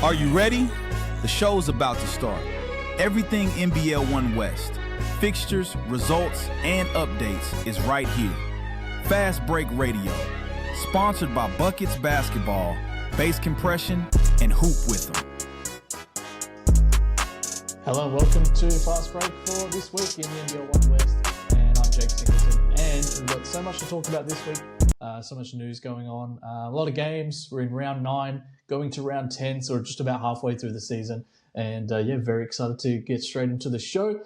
Are you ready? The show's about to start. Everything NBL1 West, fixtures, results, and updates is right here. Fast Break Radio, sponsored by Buckets Basketball, Bass Compression, and Hoop With 'em. Hello and welcome to Fast Break for this week in the NBL1 West, and I'm Jake Singleton, and we've got so much to talk about this week, so much news going on, a lot of games. We're in round 9, going to round 10, so we're just about halfway through the season, and very excited to get straight into the show,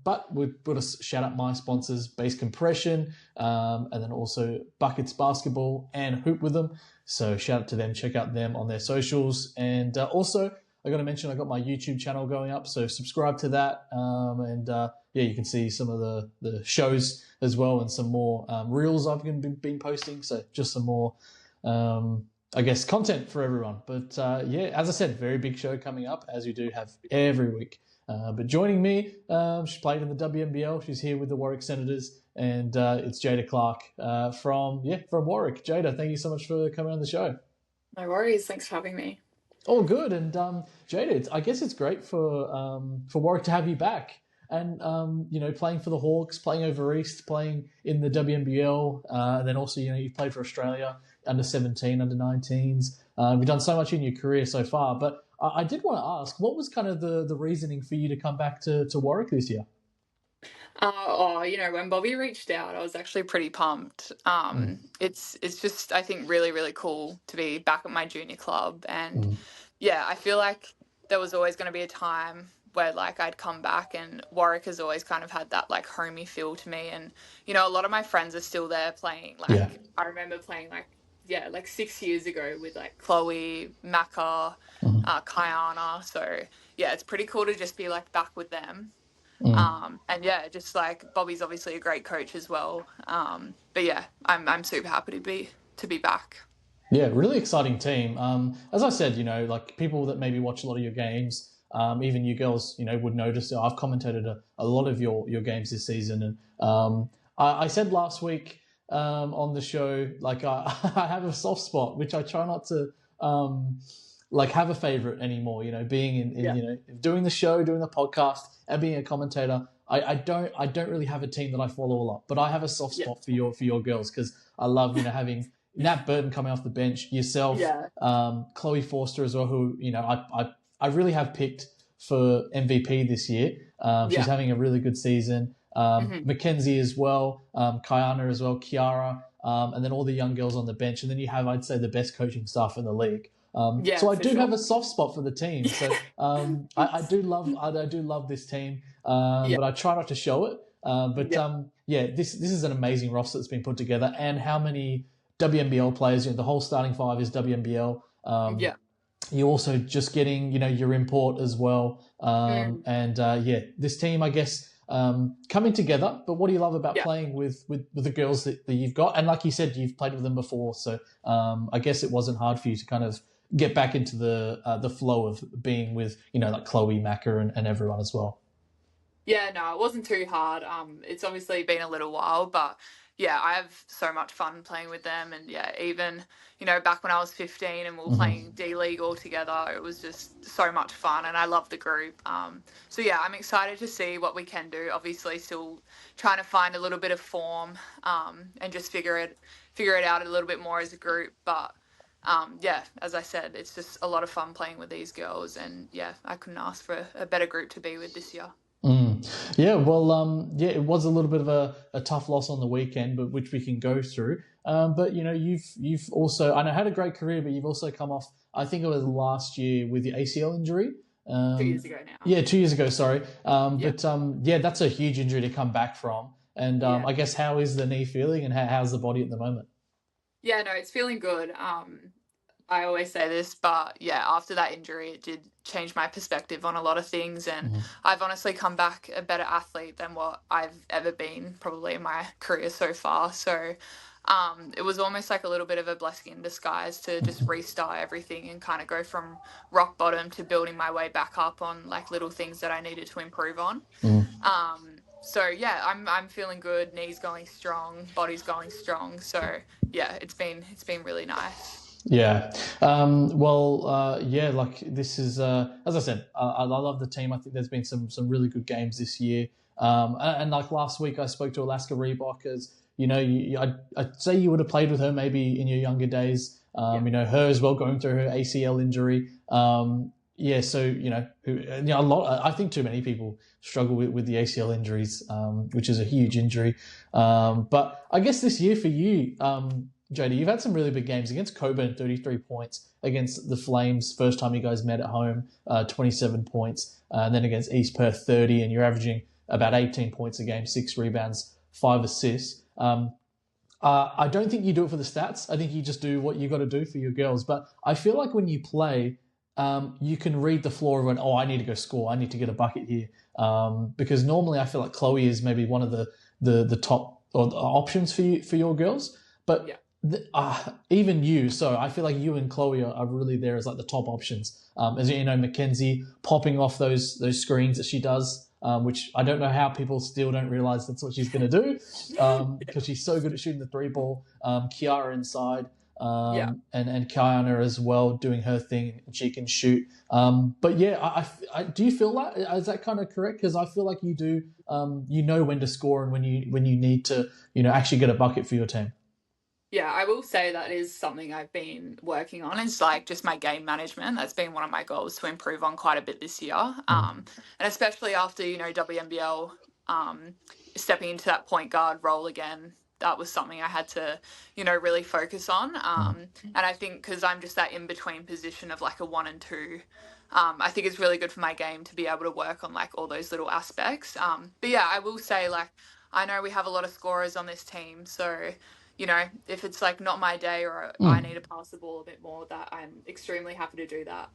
but we've got to shout out my sponsors, Bass Compression, and then also Buckets Basketball and Hoop With 'em, so shout out to them, check out them on their socials, and also I got to mention I got my YouTube channel going up, so subscribe to that, you can see some of the shows as well and some more reels I've been posting, so just some more, content for everyone. But as I said, very big show coming up, as we do have every week. But joining me, she played in the WNBL, she's here with the Warwick Senators, and it's Jayda Clark from Warwick. Jayda, thank you so much for coming on the show. No worries, thanks for having me. Oh, good. And Jayda, I guess it's great for Warwick to have you back, and playing for the Hawks, playing over East, playing in the WNBL, and then also you've played for Australia under 17, under 19s. You've done so much in your career so far, but I did want to ask, what was kind of the reasoning for you to come back to Warwick this year? When Bobby reached out, I was actually pretty pumped. It's just, I think, really, really cool to be back at my junior club. And I feel like there was always going to be a time where I'd come back, and Warwick has always kind of had that homey feel to me. And, a lot of my friends are still there playing. I remember playing 6 years ago with Chloe, Maka, Kayana. So it's pretty cool to just be back with them. Bobby's obviously a great coach as well. I'm super happy to be back. Yeah, really exciting team. As I said, people that maybe watch a lot of your games, even you girls, would notice. I've commentated a lot of your games this season, and I said last week on the show, I have a soft spot, which I try not to have a favorite anymore. Being in doing the show, doing the podcast, and being a commentator. I don't really have a team that I follow a lot, but I have a soft spot for your girls, because I love having Nat Burton coming off the bench, yourself, Chloe Forster as well, who I really have picked for MVP this year. She's having a really good season. Mackenzie as well, Kayana as well, Kiara, and then all the young girls on the bench, and then you have, I'd say, the best coaching staff in the league. So I do have a soft spot for the team. So I do love this team, but I try not to show it. This is an amazing roster that's been put together, and how many WNBL players? The whole starting 5 is WNBL. You're also just getting your import as well, this team, I guess, coming together. But what do you love about playing with the girls that you've got? And like you said, you've played with them before, so I guess it wasn't hard for you to kind of get back into the flow of being with Chloe, Maka, and everyone as well. Yeah, no, it wasn't too hard. It's obviously been a little while, but I have so much fun playing with them. And even back when I was 15 and we were playing D-League all together, it was just so much fun, and I love the group. I'm excited to see what we can do. Obviously, still trying to find a little bit of form, and just figure it out a little bit more as a group. But as I said, it's just a lot of fun playing with these girls, and I couldn't ask for a better group to be with this year. It was a little bit of a tough loss on the weekend, but which we can go through. But you've also, I know, had a great career, but you've also come off, I think it was last year, with the ACL injury. 2 years ago now. Yeah, 2 years ago, sorry. But that's a huge injury to come back from. And I guess, how is the knee feeling, and how's the body at the moment? Yeah, no, it's feeling good. I always say this, but after that injury, it did change my perspective on a lot of things, and I've honestly come back a better athlete than what I've ever been probably in my career so far. So it was almost like a little bit of a blessing in disguise to just restart everything and kind of go from rock bottom to building my way back up on little things that I needed to improve on. I'm feeling good. Knees going strong, body's going strong. So it's been really nice. Yeah. Yeah, like this is, as I said, I love the team. I think there's been some really good games this year. And like last week, I spoke to Alaska Reebok as, I'd say you would have played with her maybe in your younger days. Her as well going through her ACL injury. So a lot. I think too many people struggle with the ACL injuries, which is a huge injury. But I guess this year for you, Jayda, you've had some really big games against Coburn, 33 points, against the Flames, first time you guys met at home, 27 points, and then against East Perth, 30, and you're averaging about 18 points a game, 6 rebounds, 5 assists. I don't think you do it for the stats. I think you just do what you got to do for your girls. But I feel like when you play, you can read the floor and, I need to go score. I need to get a bucket here. Because normally I feel like Chloe is maybe one of the top or the options for your girls. But even you, so I feel like you and Chloe are really there as like the top options. As you know, Mackenzie popping off those screens that she does, which I don't know how people still don't realize that's what she's going to do, because she's so good at shooting the 3-ball. Kiara inside, and Kiana as well doing her thing, and she can shoot. But yeah, I do you feel that is that kind of correct? Because I feel like you do, when to score and when you need to, actually get a bucket for your team. Yeah, I will say that is something I've been working on. It's like just my game management. That's been one of my goals to improve on quite a bit this year. And especially after, WNBL stepping into that point guard role again, that was something I had to, really focus on. And I think because I'm just that in-between position of like a 1 and 2, I think it's really good for my game to be able to work on like all those little aspects. But yeah, I will say like, I know we have a lot of scorers on this team, so if it's like not my day or I need to pass the ball a bit more, that I'm extremely happy to do that.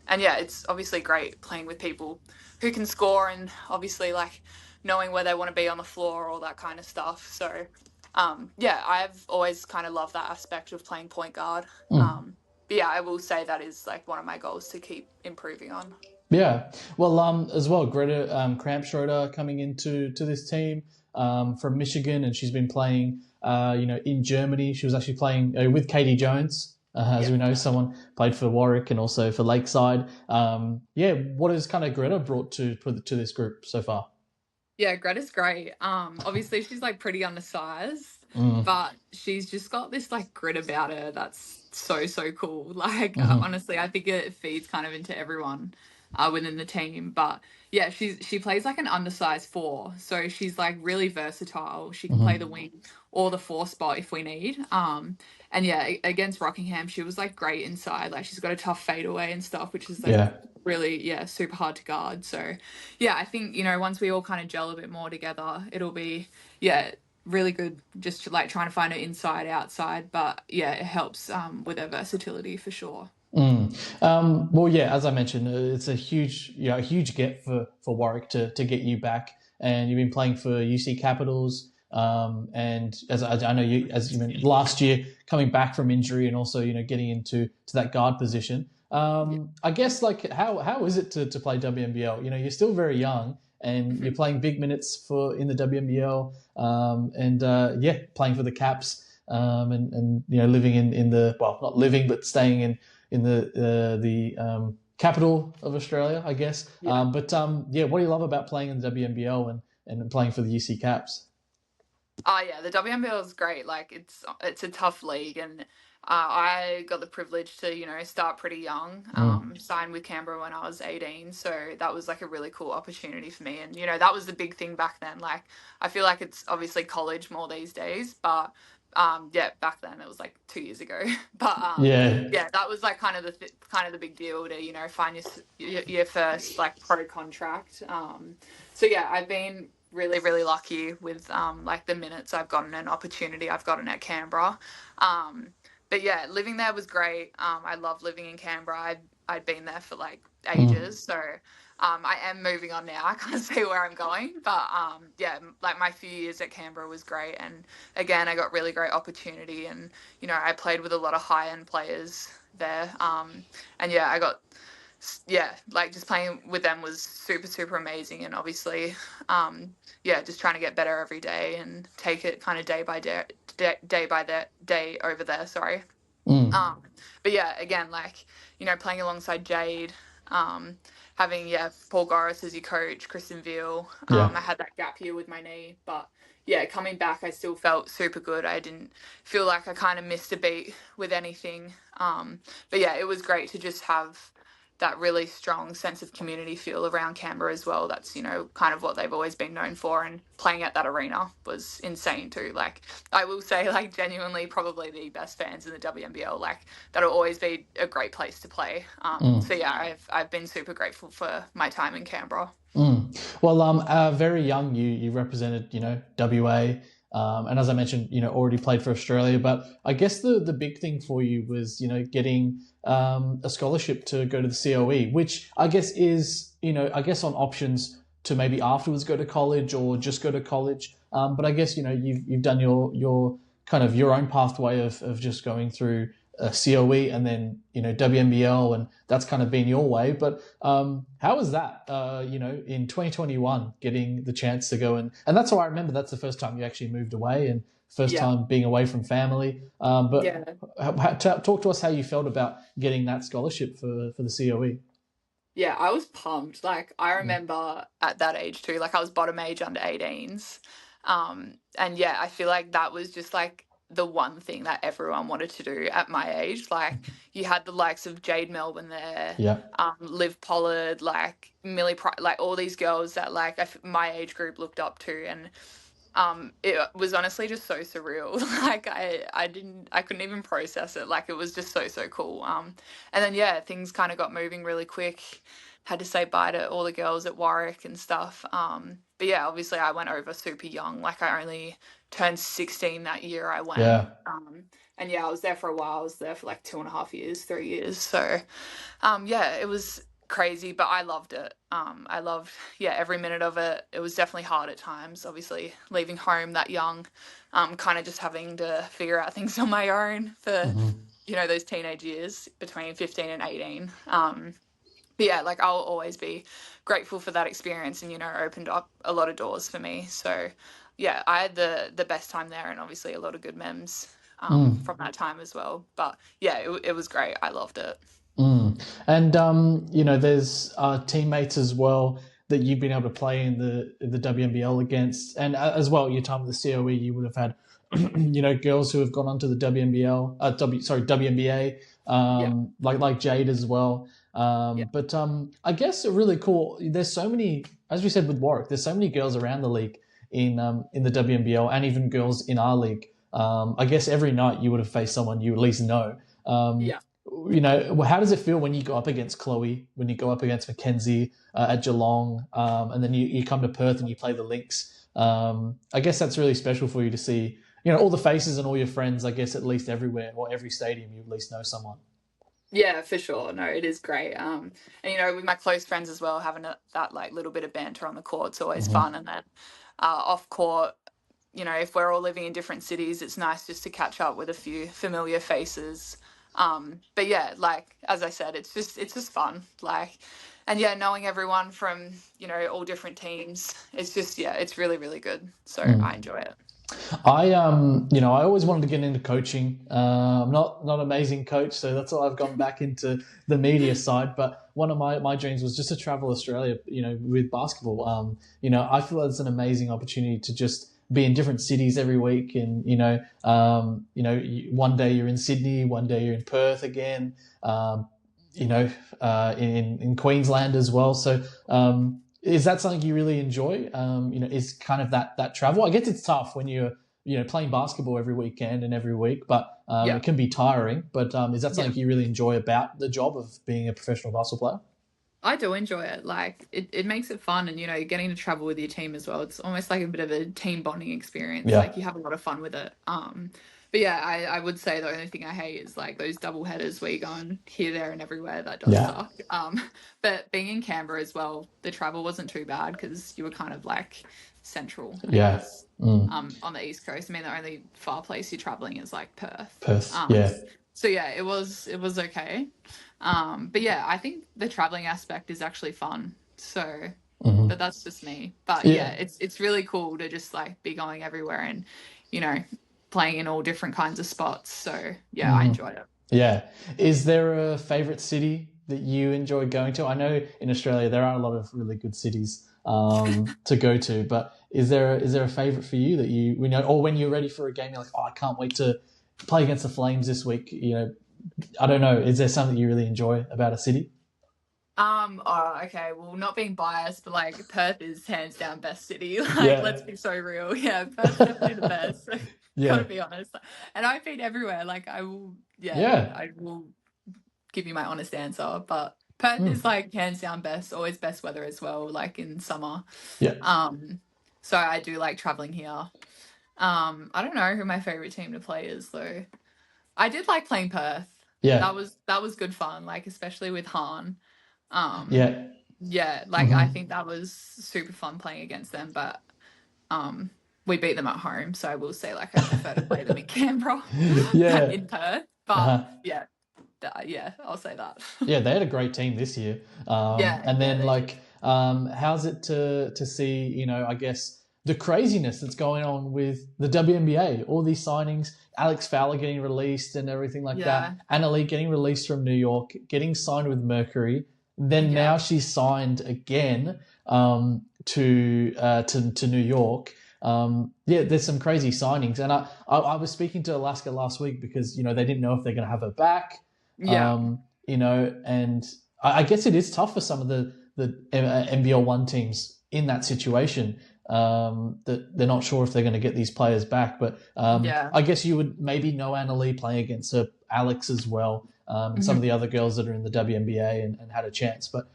And yeah, it's obviously great playing with people who can score and obviously like knowing where they want to be on the floor, all that kind of stuff. So I've always kind of loved that aspect of playing point guard. But yeah, I will say that is like one of my goals to keep improving on. Yeah. Well, as well, Greta Krampschroeder coming into this team from Michigan, and she's been playing in Germany. She was actually playing with Katie Jones, as we know, someone played for Warwick and also for Lakeside. What has kind of Greta brought to this group so far? Yeah, Greta's great. Obviously she's like pretty undersized, but she's just got this like grit about her that's so cool. Like honestly, I think it feeds kind of into everyone within the team. But yeah, she plays like an undersized 4, so she's like really versatile. She can play the wing or the 4 spot if we need. And yeah, against Rockingham, she was like great inside. Like she's got a tough fadeaway and stuff, which is like really super hard to guard. So yeah, I think once we all kind of gel a bit more together, it'll be really good. Just like trying to find her inside, outside, but yeah, it helps with her versatility for sure. As I mentioned, it's a huge get for Warwick to get you back, and you've been playing for UC Capitals. And as I know you mentioned last year, coming back from injury and also getting into that guard position. I guess like how is it to play WNBL? You're still very young and you're playing big minutes in the WNBL, playing for the Caps, and living in the, well, not living but staying in the capital of Australia, I guess. What do you love about playing in the WNBL and playing for the UC Caps? Oh yeah, the WNBL is great. Like it's a tough league, and I got the privilege to start pretty young. Signed with Canberra when I was 18, so that was like a really cool opportunity for me. And that was the big thing back then. Like I feel like it's obviously college more these days, but back then it was like 2 years ago. But that was like kind of the big deal to find your first like pro contract. So yeah, I've been really, really lucky with like the minutes I've gotten and opportunity I've gotten at Canberra. But yeah, living there was great. I love living in Canberra. I'd been there for like ages. So I am moving on now. I can't say where I'm going. But like my few years at Canberra was great. And again, I got really great opportunity. And, I played with a lot of high-end players there. I got... like just playing with them was super, super amazing. And obviously, just trying to get better every day and take it kind of day by day over there. Sorry. But yeah, again, like, playing alongside Jade, um, having, Paul Goris as your coach, Kristen Veal. Yeah. I had that gap year with my knee, but yeah, coming back, I still felt super good. I didn't feel like I kind of missed a beat with anything. But yeah, it was great to just have that really strong sense of community feel around Canberra as well. That's, kind of what they've always been known for. And playing at that arena was insane too. Like, I will say, like, genuinely probably the best fans in the WNBL. Like, that'll always be a great place to play. So yeah, I've been super grateful for my time in Canberra. Well, very young, you represented, WA, and as I mentioned, already played for Australia. But I guess the big thing for you was, getting a scholarship to go to the COE, which I guess is, I guess on options to maybe afterwards go to college or just go to college. But I guess, you've done your kind of your own pathway of just going through COE and then WNBL, and that's kind of been your way. But how was that? In 2021, getting the chance to go and that's how I remember. That's the first time you actually moved away and first time being away from family. Talk to us how you felt about getting that scholarship for the COE. Yeah, I was pumped. Like, I remember at that age too, like I was bottom age under 18s. And yeah, I feel like that was just like the one thing that everyone wanted to do at my age. Like, you had the likes of Jade Melbourne there, Liv Pollard, like Millie, like all these girls that like my age group looked up to, and it was honestly just so surreal. Like, I couldn't even process it. Like, it was just so cool. And then things kind of got moving really quick. Had to say bye to all the girls at Warwick and stuff. But yeah, obviously I went over super young. Like, I only turned 16 that year I went. And yeah, I was there for a while. I was there for like 2.5 years, 3 years. So it was crazy, but I loved it. I loved every minute of it. It was definitely hard at times, obviously leaving home that young, kind of just having to figure out things on my own for those teenage years between 15 and 18. But yeah, like, I'll always be grateful for that experience, and opened up a lot of doors for me. So yeah, I had the best time there, and obviously a lot of good memes from that time as well. But yeah, it was great. I loved it. And there's teammates as well that you've been able to play in the WNBL against, and as well, your time at the COE, you would have had girls who have gone on to the WNBA, like Jade as well. But I guess really cool. There's so many, as we said with Warwick, there's so many girls around the league in the WNBL, and even girls in our league. I guess every night you would have faced someone you at least know. How does it feel when you go up against Chloe, when you go up against Mackenzie at Geelong, and then you come to Perth and you play the Lynx? I guess that's really special for you to see, all the faces and all your friends, I guess, at least everywhere or every stadium, you at least know someone. Yeah, for sure. No, it is great. And with my close friends as well, having that like little bit of banter on the court's always fun. And then off court, if we're all living in different cities, it's nice just to catch up with a few familiar faces. But yeah, like, as I said, it's just fun. Like, and yeah, knowing everyone from, all different teams, it's just, it's really, really good. So I enjoy it. I always wanted to get into coaching. I'm not an amazing coach, so that's why I've gone back into the media side. But one of my dreams was just to travel Australia, with basketball. I feel it's an amazing opportunity to just be in different cities every week, and one day you're in Sydney, one day you're in Perth again, in Queensland as well. So is that something you really enjoy? Is kind of that travel? I guess it's tough when you're playing basketball every weekend and every week, but it can be tiring. But is that something you really enjoy about the job of being a professional basketball player? I do enjoy it. Like, it makes it fun, and getting to travel with your team as well. It's almost like a bit of a team bonding experience. Yeah. Like, you have a lot of fun with it. But yeah, I would say the only thing I hate is like those double headers where you're going here, there, and everywhere. That does suck. But being in Canberra as well, the travel wasn't too bad because you were kind of like central, I guess, on the East Coast. I mean, the only far place you're traveling is like Perth. So yeah, it was okay. But yeah, I think the traveling aspect is actually fun. So, but that's just me. But yeah, it's really cool to just like be going everywhere and, playing in all different kinds of spots. So yeah, I enjoyed it. Yeah. Is there a favorite city that you enjoy going to? I know in Australia there are a lot of really good cities to go to, but is there a favorite for you that you know, or when you're ready for a game, you're like, oh, I can't wait to play against the Flames this week. You know, I don't know. Is there something you really enjoy about a city? Oh, okay. Well, not being biased, but like Perth is hands down best city. Like, let's Yeah. be so real. Yeah, Perth's definitely the best. Gotta Yeah. be honest. And I've been everywhere. Like, yeah, Yeah. I will give you my honest answer. But Perth is Mm. like hands down best, always best weather as well, like in summer. Yeah. Um, so I do like traveling here. I don't know who my favorite team to play is though. I did like playing Perth. Yeah. That was good fun, like especially with Han. Um, Yeah. yeah, like I Hmm. think that was super fun playing against them, but um, we beat them at home, so I will say like I prefer to play them in Canberra than Yeah. in Perth. But Uh-huh. yeah, yeah, I'll say that. Yeah, they had a great team this year. Yeah, And yeah, then they did. like, how's it to see, you know, I guess the craziness that's going on with the WNBA, all these signings, Alex Fowler getting released and everything like that, Yeah, Anna Lee getting released from New York, getting signed with Mercury, then yeah, now she's signed again to New York. Yeah, there's some crazy signings, and I was speaking to Alaska last week because you know they didn't know if they're going to have her back. yeah, You know, and I guess it is tough for some of the NBL1 teams in that situation. That they're not sure if they're going to get these players back, but yeah. I guess you would maybe know Anna Lee playing against her, Alex as well, and some of Mhm. the other girls that are in the WNBA and had a chance. But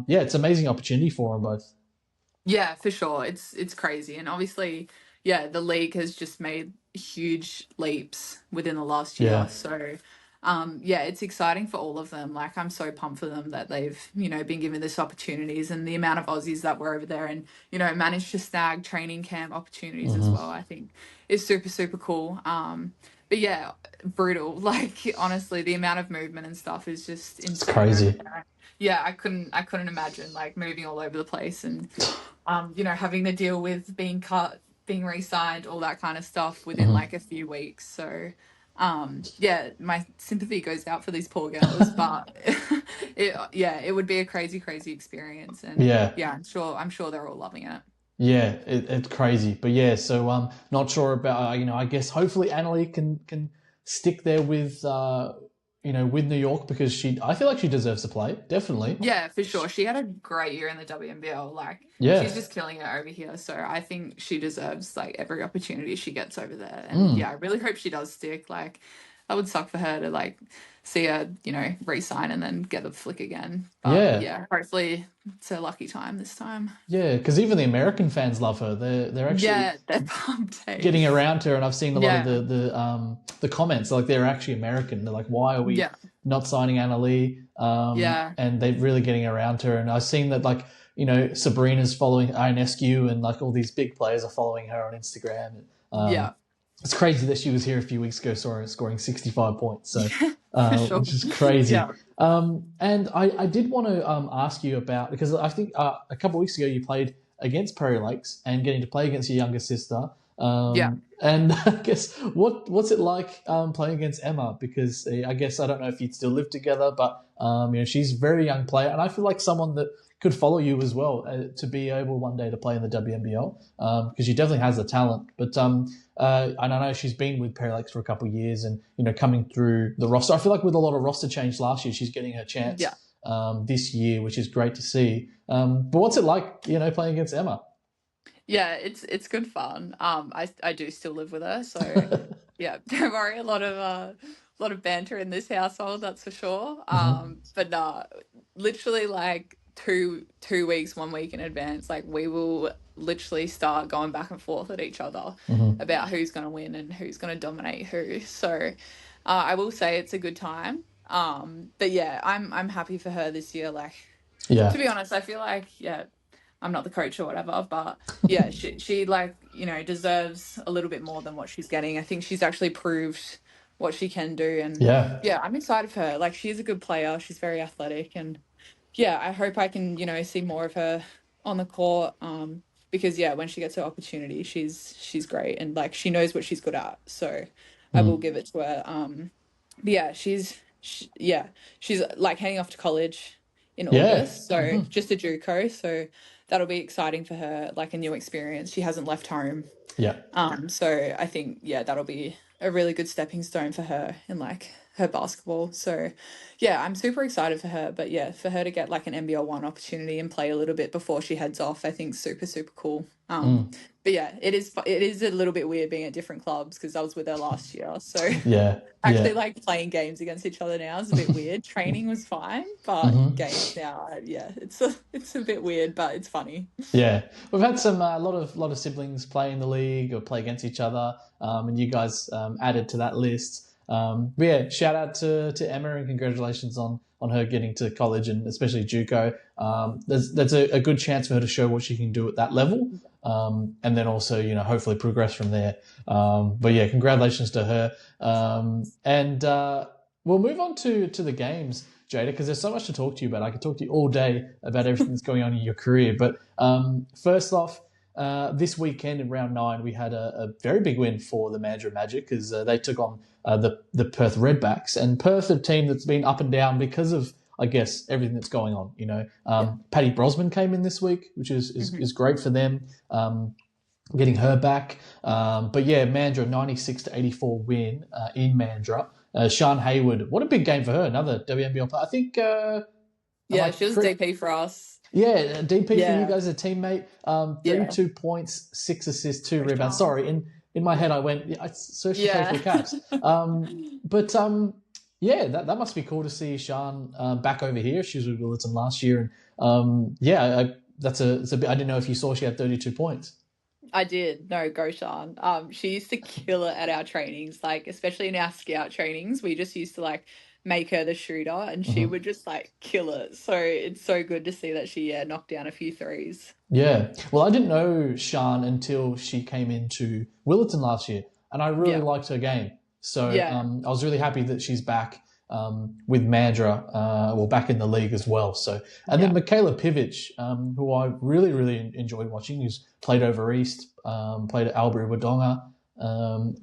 yeah, it's an amazing opportunity for them both. Yeah, for sure. It's crazy. And obviously, yeah, the league has just made huge leaps within the last year. Yeah. So, yeah, it's exciting for all of them. Like I'm so pumped for them that they've, been given this opportunities and the amount of Aussies that were over there and, managed to snag training camp opportunities as Hmm. well, I think is super, super cool. But yeah, brutal. Like honestly, the amount of movement and stuff is just It's insane over crazy. there. Yeah, I couldn't imagine like moving all over the place and having to deal with being cut, being re-signed, all that kind of stuff within Hmm. like a few weeks. So, yeah, my sympathy goes out for these poor girls, but yeah, it would be a crazy, crazy experience, and Yeah. yeah, I'm sure they're all loving it. Yeah, it's crazy, but yeah. So not sure about you know. I guess hopefully Annalie can stick there with you know with New York because I feel like she deserves to play definitely. Yeah, for sure. She had a great year in the WNBL. Like she's Yeah. just killing it over here. So I think she deserves like every opportunity she gets over there. And yeah, Mm. I really hope she does stick. Like that would suck for her to like see her, re-sign and then get the flick again. But Yeah. yeah, hopefully it's her lucky time this time. Yeah. Because even the American fans love her. They're actually Yeah, they're pumped. Hey. getting around her, and I've seen a lot of Yeah, the comments like they're actually American. They're like, why are we yeah, not signing Anna Lee? yeah, And they're really getting around her. And I've seen that like you know Sabrina's following Ionescu, and like all these big players are following her on Instagram. yeah, It's crazy that she was here a few weeks ago, scoring 65 points. So, for sure. which is crazy. Yeah, And I did want to ask you about because I think a couple of weeks ago you played against Prairie Lakes and getting to play against your younger sister. yeah. And I guess what's it like playing against Emma? Because I guess I don't know if you'd still live together, but you know she's a very young player, and I feel like someone that could follow you as well to be able one day to play in the WNBL because she definitely has the talent. But and I know she's been with Prairie Lakes for a couple of years, and you know coming through the roster. I feel like with a lot of roster change last year, she's getting her chance Yeah. this year, which is great to see. But what's it like, you know, playing against Emma? Yeah, it's good fun. I do still live with her, so yeah, don't worry. A lot of banter in this household, that's for sure. Hmm. But nah, literally like two weeks, 1 week in advance, like we will literally start going back and forth at each other Hmm. about who's going to win and who's going to dominate who. So, I will say it's a good time. But yeah, I'm happy for her this year. Like to Yeah. be honest, I feel like yeah, I'm not the coach or whatever, but yeah, she like, deserves a little bit more than what she's getting. I think she's actually proved what she can do and Yeah. yeah, I'm excited for her. Like she's a good player, she's very athletic and yeah, I hope I can, see more of her on the court because yeah, when she gets her opportunity, she's great and like she knows what she's good at. So I will Mm. give it to her. But yeah, she's like heading off to college in Yeah. August, so just a JUCO, so that'll be exciting for her, like a new experience. She hasn't left home. Yeah. So I think, yeah, that'll be a really good stepping stone for her in like her basketball. So yeah, I'm super excited for her. But yeah, for her to get like an NBL1 opportunity and play a little bit before she heads off, I think super, super cool. But yeah, it is a little bit weird being at different clubs because I was with her last year. So Yeah. actually Yeah. like playing games against each other now is a bit weird. Training was fine, but games now, yeah, it's a bit weird, but it's funny. Yeah, we've had some a lot of siblings play in the league or play against each other, and you guys added to that list. But yeah, shout out to Emma and congratulations on her getting to college and especially JUCO. There's a good chance for her to show what she can do at that level, and then also hopefully progress from there. But yeah, congratulations to her. And we'll move on to the games, Jayda, because there's so much to talk to you about. I could talk to you all day about everything that's going on in your career. But first off, this weekend in round 9, we had a very big win for the Mandurah Magic because they took on the Perth Redbacks. And Perth, a team that's been up and down because of, I guess, everything that's going on. Paddy Brosman came in this week, which is great for them. Getting her back. But yeah, Mandurah 96-84 win in Mandurah. Sean Hayward, what a big game for her. Another WNBL player. I think. She was DP for us. Yeah, DP for you guys, a teammate. 32 points, 6 assists, 2 rebounds. Sorry, in my head I went, so she played for Caps. That must be cool to see Sean back over here. She was with Willetton last year, and it's a bit. I didn't know if you saw she had 32 points. I did. No, go Sean. She used to kill it at our trainings, like especially in our scout trainings. We just used to like make her the shooter, and she would just like kill it. So it's so good to see that she knocked down a few threes. Yeah. Well, I didn't know Sean until she came into Willetton last year, and I really liked her game. So I was really happy that she's back with Mandurah, back in the league as well. So, and then Michaela Pivic, who I really, really enjoyed watching, who's played over East, played at Albury Wodonga,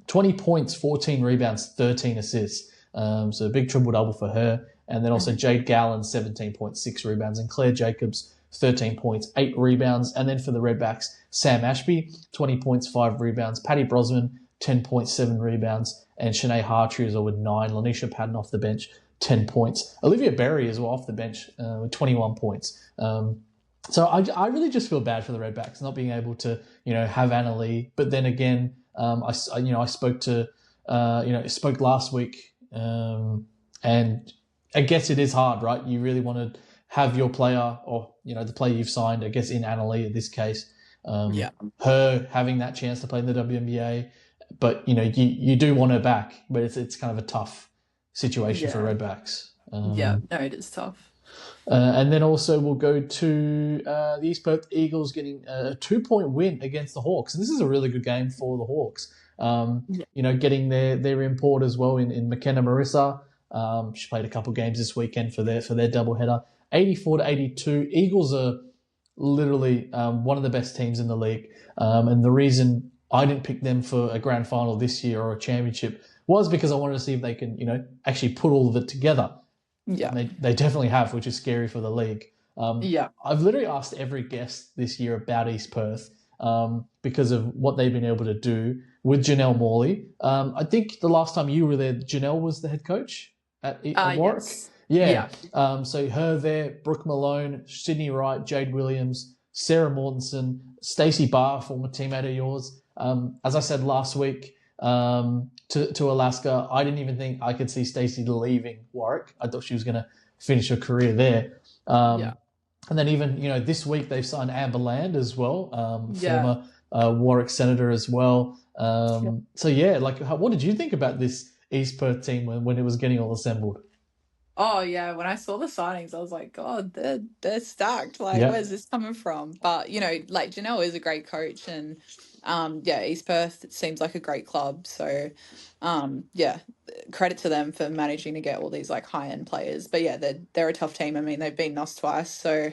20 points, 14 rebounds, 13 assists. So a big triple-double for her. And then also Jade Gallen, 17.6 rebounds, and Claire Jacobs, 13 points, 8 rebounds. And then for the Redbacks, Sam Ashby, 20 points, 5 rebounds. Paddy Brosman, 10.7 rebounds. And Shanae Hartree with 9. Lanisha Patton off the bench, 10 points. Olivia Berry as well off the bench with 21 points. So I really just feel bad for the Redbacks not being able to, have Anna Lee. But then again, I spoke spoke last week, and I guess it is hard, right? You really want to have your player or, the player you've signed, I guess in Anna Lee in this case, her having that chance to play in the WNBA. But, you do want her back, but it's kind of a tough situation for Redbacks. It is tough. And then also we'll go to the East Perth Eagles getting a 2-point win against the Hawks. And this is a really good game for the Hawks. Getting their import as well in McKenna Marissa. She played a couple games this weekend for their doubleheader. 84-82. Eagles are literally one of the best teams in the league. And the reason I didn't pick them for a grand final this year or a championship was because I wanted to see if they can, actually put all of it together. Yeah. And they definitely have, which is scary for the league. I've literally asked every guest this year about East Perth because of what they've been able to do with Janelle Morley. I think the last time you were there, Janelle was the head coach at Warwick. Yes. So her there, Brooke Malone, Sydney Wright, Jade Williams, Sarah Mortensen, Stacey Barr, former teammate of yours. As I said last week to Alaska, I didn't even think I could see Stacey leaving Warwick. I thought she was going to finish her career there. And then even, this week they've signed Amber Land as well, former Warwick Senator as well. What did you think about this East Perth team when it was getting all assembled? Oh yeah, when I saw the signings, I was like, God, they're stacked. Where's this coming from? But Janelle is a great coach, and East Perth, it seems like a great club. So credit to them for managing to get all these high end players. But yeah, they're a tough team. I mean, they've beaten us twice, so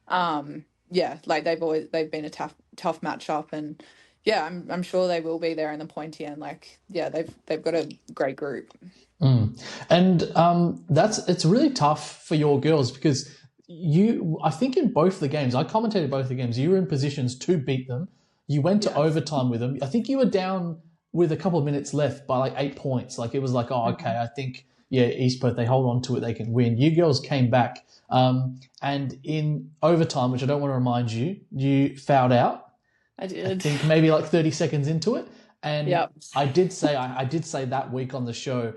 they've been a tough matchup, and yeah, I'm sure they will be there in the pointy end. Like, yeah, they've got a great group. And it's really tough for your girls because I think in both the games, I commentated both the games, you were in positions to beat them. You went to overtime with them. I think you were down with a couple of minutes left by like 8 points. Like it was like, oh, okay, I think, yeah, East Perth, they hold on to it, they can win. You girls came back. And in overtime, which I don't want to remind you, you fouled out. I did. I think maybe like 30 seconds into it. And Yep. I did say that week on the show,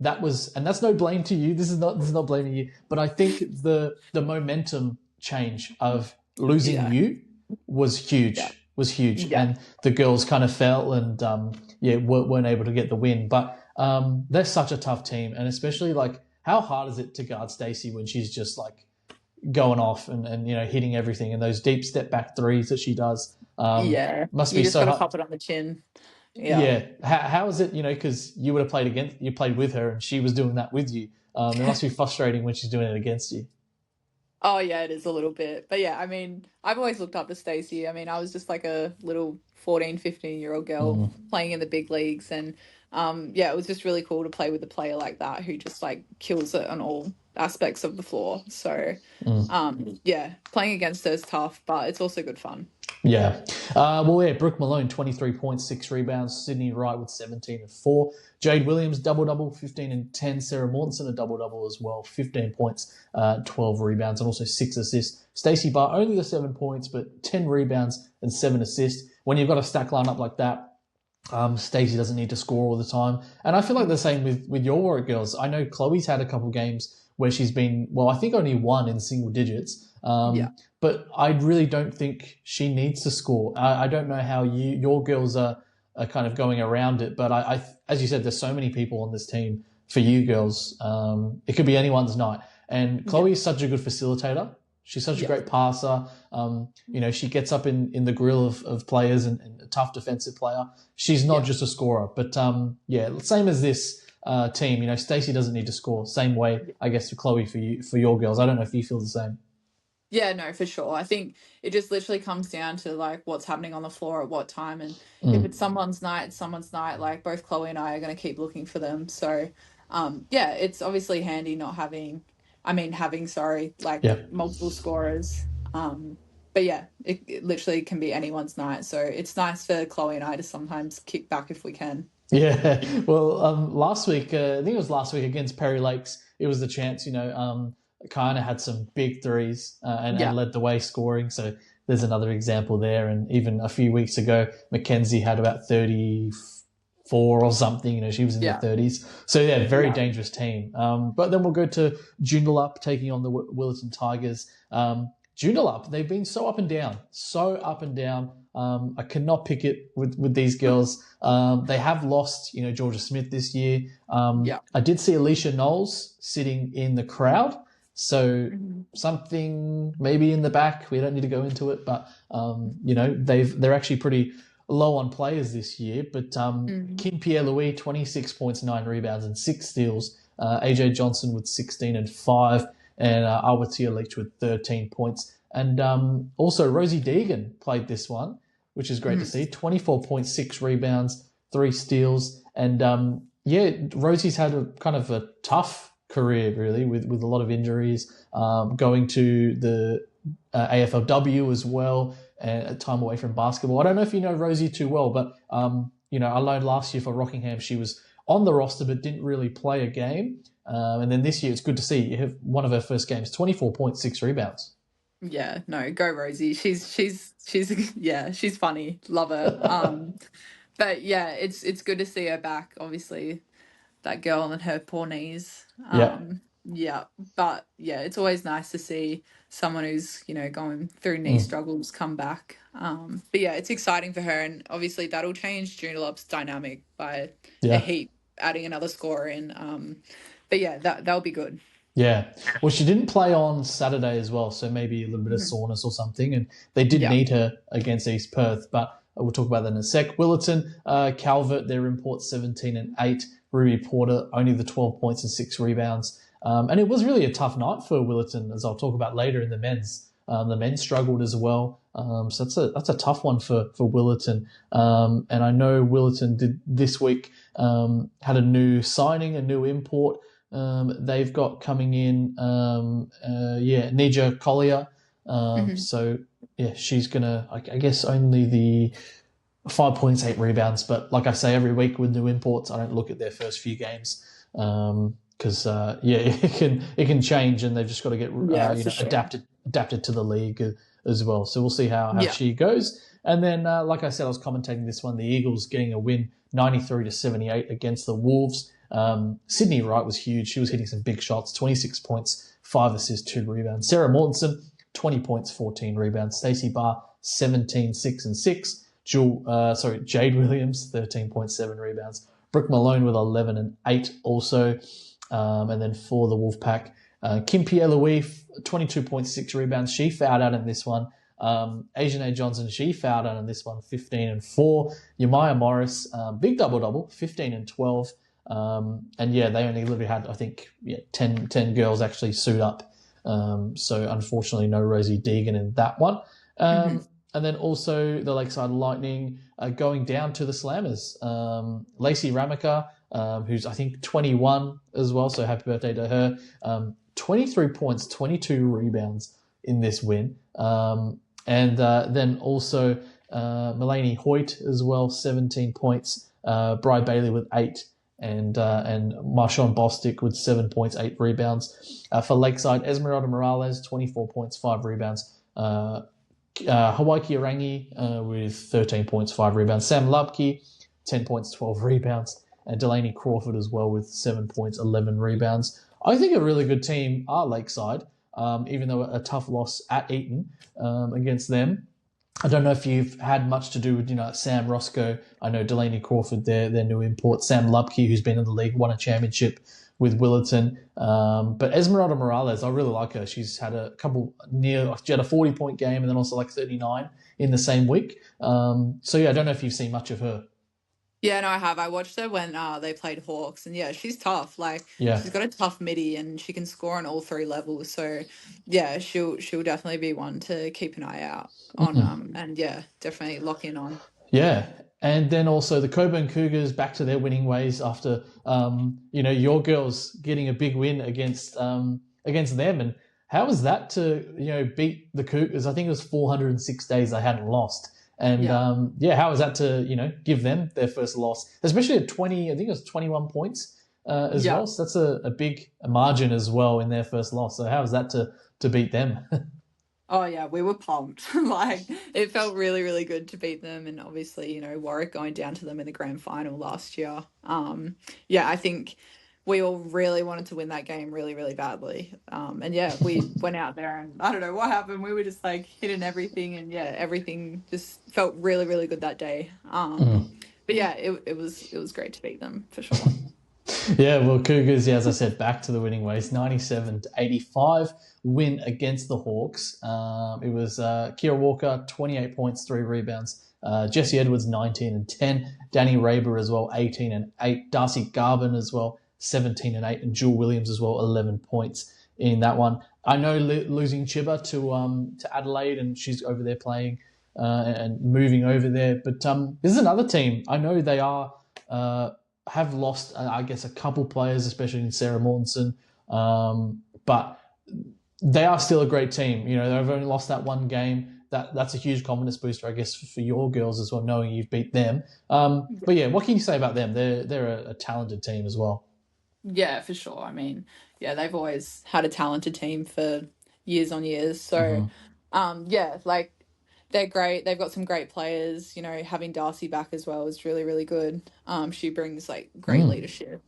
that was, and that's no blame to you. This is not blaming you, but I think the momentum change of losing you was huge. Yeah. And the girls kind of fell and weren't able to get the win. But they're such a tough team, and especially like how hard is it to guard Stacey when she's just like going off and hitting everything, and those deep step back threes that she does. Must be you just so gotta hard. pop it on the chin. Yeah. How is it? Because you would have played with her, and she was doing that with you. It must be frustrating when she's doing it against you. Oh yeah, it is a little bit. But yeah, I mean, I've always looked up to Stacey. I mean, I was just like a little 14, 15-year-old girl playing in the big leagues, and it was just really cool to play with a player like that who just like kills it on all aspects of the floor. So playing against her is tough, but it's also good fun. Yeah. Brooke Malone, 23 points, 6 rebounds. Sydney Wright with 17 and 4. Jade Williams, double-double, 15 and 10. Sarah Mortensen, a double-double as well, 15 points, 12 rebounds, and also 6 assists. Stacey Barr, only the 7 points, but 10 rebounds and 7 assists. When you've got a stack line up like that, Stacey doesn't need to score all the time. And I feel like the same with your Warwick girls. I know Chloe's had a couple games where she's been, I think only one in single digits. But I really don't think she needs to score. I don't know how your girls are kind of going around it, but I as you said, there's so many people on this team for you girls. It could be anyone's night. And Chloe is such a good facilitator. She's such a great passer. She gets up in the grill of players and a tough defensive player. She's not just a scorer, but same as this team. Stacey doesn't need to score. Same way, I guess, for Chloe for your girls. I don't know if you feel the same. Yeah, no, for sure. I think it just literally comes down to like what's happening on the floor at what time, and if it's someone's night, it's someone's night. Like both Chloe and I are going to keep looking for them. So, it's obviously handy not having, multiple scorers. But yeah, it literally can be anyone's night. So it's nice for Chloe and I to sometimes kick back if we can. Yeah, well, last week, I think it was last week against Perry Lakes, it was the chance, kind of had some big threes and led the way scoring. So there's another example there. And even a few weeks ago, Mackenzie had about 34 or something. She was in the 30s. So, very dangerous team. But then we'll go to Joondalup taking on the Willetton Tigers. Joondalup, they've been so up and down. I cannot pick it with these girls. They have lost, Georgia Smith this year. I did see Alicia Knowles sitting in the crowd. So something maybe in the back, we don't need to go into it, but they're actually pretty low on players this year. But Kim Pierre-Louis, 26 points, 9 rebounds and 6 steals. AJ Johnson with 16 and 5, and Awatia Leach with 13 points. And also Rosie Deegan played this one, which is great to see. 24 points, 6 rebounds, 3 steals. And Rosie's had a kind of a tough career really with a lot of injuries, going to the AFLW as well, and a time away from basketball. I don't know if you know Rosie too well, but I learned last year for Rockingham she was on the roster but didn't really play a game, and then this year it's good to see you have one of her first games, 24 points, 6 rebounds. Yeah, no, go Rosie. She's she's funny, love her. But yeah, it's good to see her back, obviously. That girl and her poor knees. But it's always nice to see someone who's, going through knee struggles come back. But yeah, it's exciting for her, and obviously that'll change Joondalup's dynamic by a heap, adding another scorer in. But yeah, that'll be good. Yeah. Well, she didn't play on Saturday as well, so maybe a little bit of soreness or something, and they did need her against East Perth, but we'll talk about that in a sec. Willetton, Calvert, their import 17 and 8. Ruby Porter, only the 12 points and 6 rebounds. And it was really a tough night for Willetton, as I'll talk about later in the men's. The men struggled as well. So that's a tough one for Willerton. And I know Willerton did this week had a new signing, a new import. They've got coming in, Nija Collier. So yeah, she's gonna, I guess, only the 5 points, 8 rebounds. But like I say, every week with new imports, I don't look at their first few games because it can change, and they've just got to get adapted to the league as well. So we'll see how she goes. And then, like I said, I was commentating this one. The Eagles getting a win, 93-78 against the Wolves. Sydney Wright was huge. She was hitting some big shots, 26 points, 5 assists, 2 rebounds. Sarah Mortensen, 20 points, 14 rebounds. Stacey Barr, 17, 6 and 6. Jade Williams, 13.7 rebounds. Brooke Malone with 11 and 8 also. And then for the Wolfpack, Kim Pierre-Louis, 22.6 rebounds. She fouled out in this one. Asian A. Johnson, she fouled out in this one, 15 and 4. Yamaya Morris, big double-double, 15 and 12. And yeah, they only literally had, I think, 10 girls actually suit up. So unfortunately, no Rosie Deegan in that one. And then also the Lakeside Lightning going down to the Slammers. Lacey Ramaka, who's I think 21 as well, so happy birthday to her. 23 points, 22 rebounds in this win. And then also Melanie Hoyt as well, 17 points. Bri Bailey with 8. And Marshawn Bostic with 7 points, 8 rebounds. For Lakeside, Esmeralda Morales, 24 points, 5 rebounds. Hawaii Kirangi with 13 points, 5 rebounds. Sam Lubke, 10 points, 12 rebounds. And Delaney Crawford as well with 7 points, 11 rebounds. I think a really good team are Lakeside, even though a tough loss at Eton against them. I don't know if you've had much to do with, Sam Roscoe. I know Delaney Crawford, their new import. Sam Lubke, who's been in the league, won a championship with Willerton. But Esmeralda Morales, I really like her. She's had a couple she had a 40-point game and then also like 39 in the same week. So yeah, I don't know if you've seen much of her. Yeah, no, I have. I watched her when they played Hawks, and yeah, she's tough. She's got a tough midi, and she can score on all 3 levels. So, yeah, she'll definitely be one to keep an eye out on. And yeah, definitely lock in on. Yeah, and then also the Coburn Cougars back to their winning ways after your girls getting a big win against them. And how was that to beat the Cougars? I think it was 406 days they hadn't lost. And how was that to give them their first loss, especially at 20? I think it was 21 points as well. So that's a big margin as well in their first loss. So how was that to beat them? Oh yeah, we were pumped. It felt really, really good to beat them, and obviously Warwick going down to them in the grand final last year. I think we all really wanted to win that game really, really badly. And yeah, we went out there and I don't know what happened. We were just hitting everything, and yeah, everything just felt really, really good that day. But yeah, it was great to beat them for sure. Yeah, well, Cougars, as I said, back to the winning ways, 97-85 win against the Hawks. It was Kira Walker, 28 points, 3 rebounds. Jessie Edwards, 19 and 10. Danny Raber as well, 18 and 8. Darcy Garvin as well, 17 and 8, and Jewel Williams as well, 11 points in that one. I know losing Chiba to Adelaide, and she's over there playing and moving over there. But this is another team. I know they have lost, I guess, a couple players, especially in Sarah Mortensen, but they are still a great team. They've only lost that one game. That's a huge confidence booster, I guess, for your girls as well, knowing you've beat them. But yeah, what can you say about them? They're a talented team as well. Yeah, for sure. I mean, yeah, they've always had a talented team for years on years. So, they're great. They've got some great players. Having Darcy back as well is really, really good. She brings great leadership,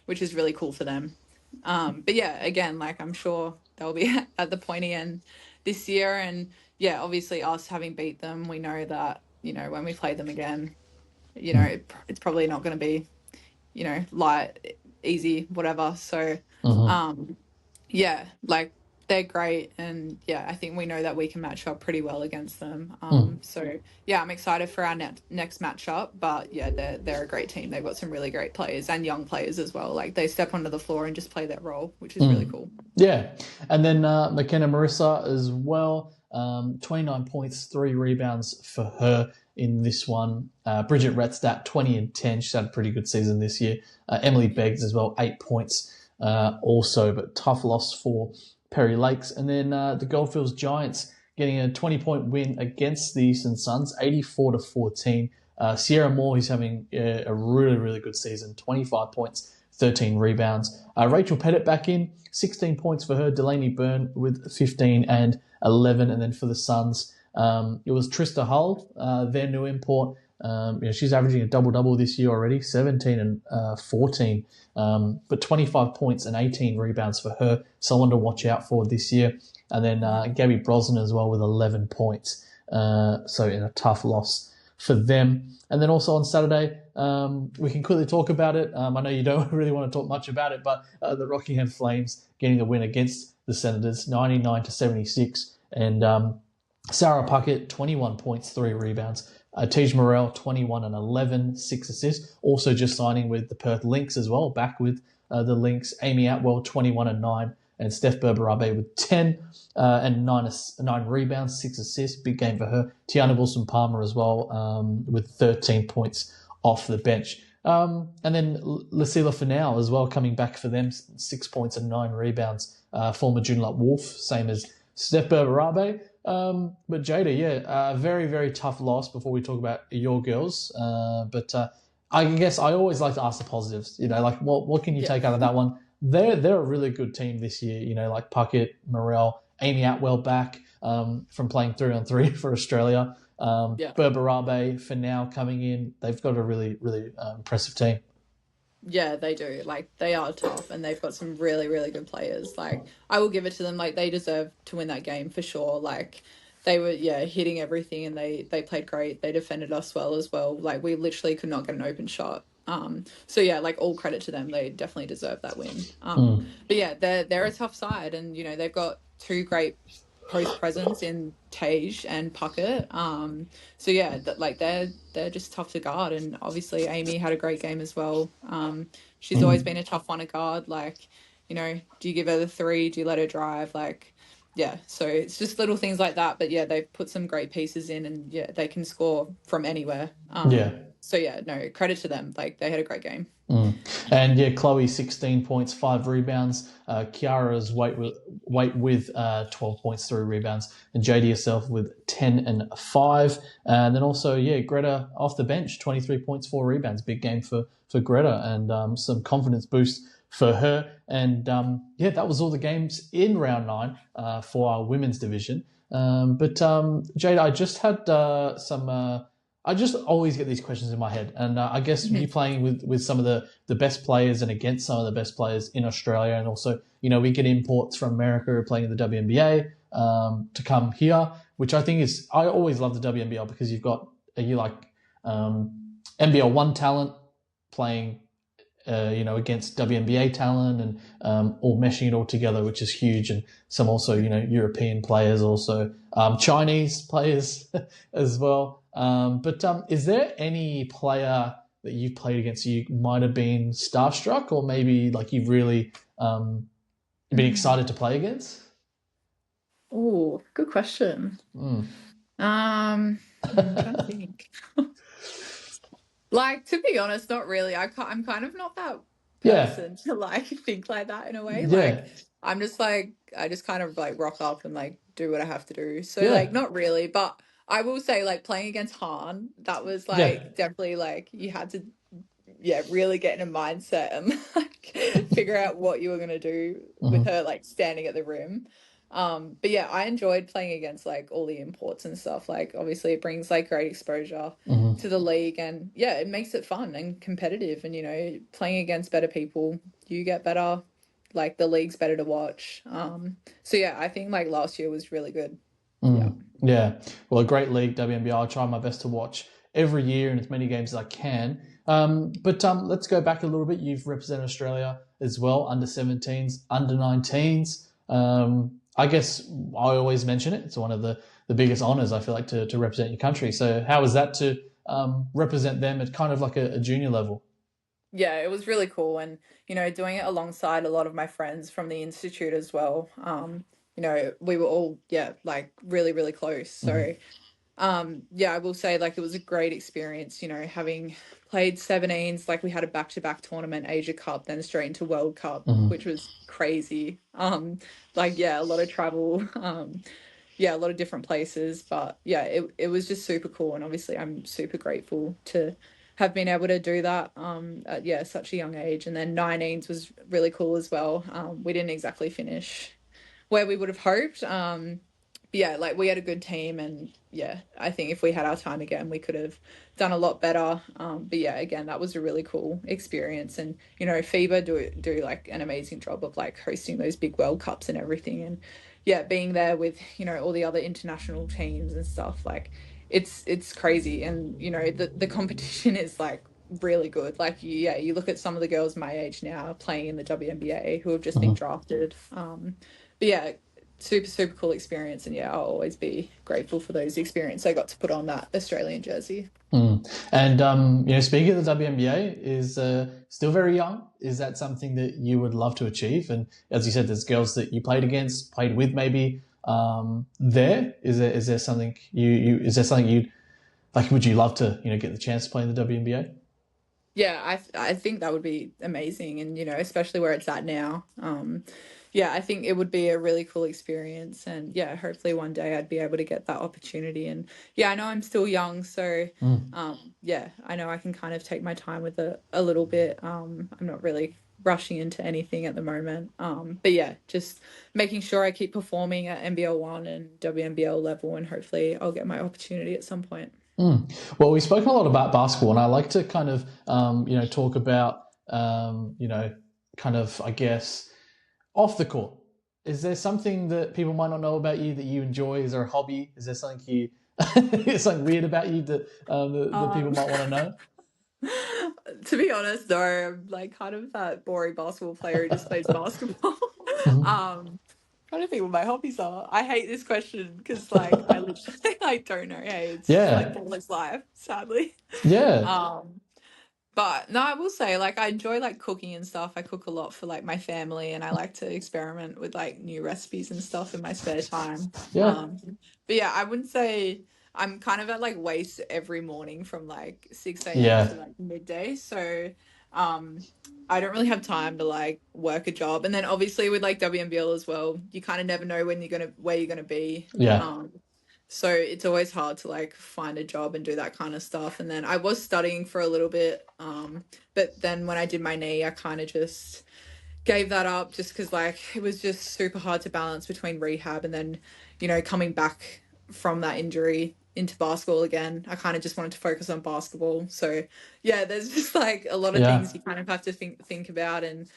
which is really cool for them. But yeah, again, I'm sure they'll be at the pointy end this year. And yeah, obviously us having beat them, we know that, when we play them again, it's probably not going to be, light, easy, whatever. So, they're they're great, and yeah, I think we know that we can match up pretty well against them. So yeah, I'm excited for our next matchup. But yeah, they're a great team. They've got some really great players and young players as well. Like they step onto the floor and just play their role, which is really cool. Yeah, and then McKenna Marissa as well. 29 points, 3 rebounds for her in this one. Bridget Retzdat, 20 and 10. She's had a pretty good season this year. Emily Beggs as well, 8 points also, but tough loss for Perry Lakes. And then the Goldfields Giants getting a 20-point win against the Eastern Suns, 84-14. Sierra Moore, who's having a really, really good season, 25 points, 13 rebounds. Rachel Pettit back in, 16 points for her. Delaney Byrne with 15 and 11. And then for the Suns, it was Trista Hull, their new import. She's averaging a double-double this year already, 17 and 14. But 25 points and 18 rebounds for her. Someone to watch out for this year. And then Gabby Brosnan as well with 11 points. So in a tough loss for them. And then also on Saturday, we can quickly talk about it. I know you don't really want to talk much about it, but the Rockingham Flames getting the win against the Senators, 99-76. And Sarah Puckett, 21 points, 3 rebounds. Tej Morel, 21 and 11, 6 assists. Also just signing with the Perth Lynx as well, back with the Lynx. Amy Atwell, 21 and 9. And Steph Berberabe with 10 and 9 rebounds, 6 assists. Big game for her. Tiana Wilson-Palmer as well with 13 points off the bench. And then Lucila Finau as well coming back for them, 6 points and 9 rebounds. Former Joondalup Wolf, same as Steph Berberabe. But Jayda, a very, very tough loss before we talk about your girls. But I guess I always like to ask the positives. Like what can you take out of that one? They're a really good team this year. Like Puckett, Morel, Amy Atwell back from playing 3-on-3 for Australia. Berberabe for now coming in. They've got a really, really impressive team. Yeah, they do. Like, they are tough, and they've got some really, really good players. Like, I will give it to them. Like, they deserve to win that game for sure. Like, they were, hitting everything, and they played great. They defended us well as well. Like, we literally could not get an open shot. So yeah, like, all credit to them. They definitely deserve that win. But yeah, they're a tough side, and they've got 2 great post presence in Tej and Puckett. So yeah, they're just tough to guard, and obviously Amy had a great game as well. She's always been a tough one to guard. Like, do you give her the 3? Do you let her drive? Like, yeah. So it's just little things like that. But yeah, they've put some great pieces in, and yeah, they can score from anywhere. So yeah, no, credit to them. Like, they had a great game. And yeah, Chloe 16 points, 5 rebounds. Kiara's weight with 12 points, 3 rebounds, and Jayda herself with 10 and 5. And then also Greta off the bench, 23 points, 4 rebounds. Big game for Greta, and some confidence boost for her. And that was all the games in round 9 for our women's division. But Jayda, I just had some. I just always get these questions in my head, and I guess you playing with some of the best players and against some of the best players in Australia, and also we get imports from America who are playing in the WNBA to come here, which I think is, I always love the WNBL because you've got NBL1 talent playing against WNBA talent, and all meshing it all together, which is huge, and some also European players, also Chinese players as well. But is there any player that you've played against you might have been starstruck, or maybe like you've really been excited to play against? Oh, good question. I'm trying to think. Like, to be honest, not really. I'm kind of not that person to like think like that in a way. Like, I'm just like, I just kind of like rock up and like do what I have to do. So like, not really, but I will say, like, playing against Han, that was like definitely like you had to really get in a mindset and like figure out what you were gonna do with her like standing at the rim. But yeah, I enjoyed playing against like all the imports and stuff. Like, obviously it brings like great exposure to the league, and yeah, it makes it fun and competitive, and playing against better people, you get better, like the league's better to watch. So yeah, I think like last year was really good. Yeah, well, a great league, WNBL. I try my best to watch every year and as many games as I can. But let's go back a little bit. You've represented Australia as well, under 17s, under 19s. I guess I always mention it. It's one of the biggest honours, I feel like, to represent your country. So how was that to represent them at kind of like a junior level? Yeah, it was really cool. And, doing it alongside a lot of my friends from the institute as well. We were all, yeah, like really, really close. So, yeah, I will say like it was a great experience, having played 17s, like we had a back-to-back tournament, Asia Cup, then straight into World Cup, which was crazy. Like, yeah, a lot of travel, yeah, a lot of different places, but yeah, it was just super cool. And obviously I'm super grateful to have been able to do that at, yeah, such a young age. And then 19s was really cool as well. We didn't exactly finish where we would have hoped. But yeah, like we had a good team, and yeah, I think if we had our time again, we could have done a lot better. But yeah, again, that was a really cool experience, and FIBA do like an amazing job of like hosting those big World Cups and everything, and yeah, being there with all the other international teams and stuff, like it's crazy, and the competition is like really good. Like you look at some of the girls my age now playing in the WNBA who have just been drafted. But yeah, super, super cool experience. And yeah, I'll always be grateful for those experiences I got to put on that Australian jersey. And, speaking of the WNBA, is still very young. Is that something that you would love to achieve? And as you said, there's girls that you played against, played with maybe there. Is there something is there something you'd like, would you love to, get the chance to play in the WNBA? Yeah, I think that would be amazing, and especially where it's at now. Yeah, I think it would be a really cool experience, and yeah, hopefully one day I'd be able to get that opportunity. And yeah, I know I'm still young, so yeah, I know I can kind of take my time with it a little bit. I'm not really rushing into anything at the moment. But yeah, just making sure I keep performing at NBL1 and WNBL level, and hopefully I'll get my opportunity at some point. Well, we've spoken a lot about basketball, and I like to kind of, talk about, kind of, I guess, off the court. Is there something that people might not know about you that you enjoy? Is there a hobby? Is there something is something weird about you that that people might want to know? To be honest, though, I'm like kind of that boring basketball player who just plays basketball. Trying to think what my hobbies are. I hate this question because, like, I literally I don't know. Hey, it's like all this life, sadly. Yeah. But no, I will say, like, I enjoy like cooking and stuff. I cook a lot for like my family, and I like to experiment with like new recipes and stuff in my spare time. Yeah. But yeah, I wouldn't say I'm kind of at like waist every morning from like 6 a.m. Yeah. to like midday. So I don't really have time to like work a job. And then obviously with like WNBL as well, you kind of never know where you're gonna be. Yeah. So it's always hard to like find a job and do that kind of stuff. And then I was studying for a little bit, but then when I did my knee, I kind of just gave that up just because like it was just super hard to balance between rehab and then, coming back from that injury into basketball again. I kind of just wanted to focus on basketball. So yeah, there's just like a lot of things you kind of have to think about, and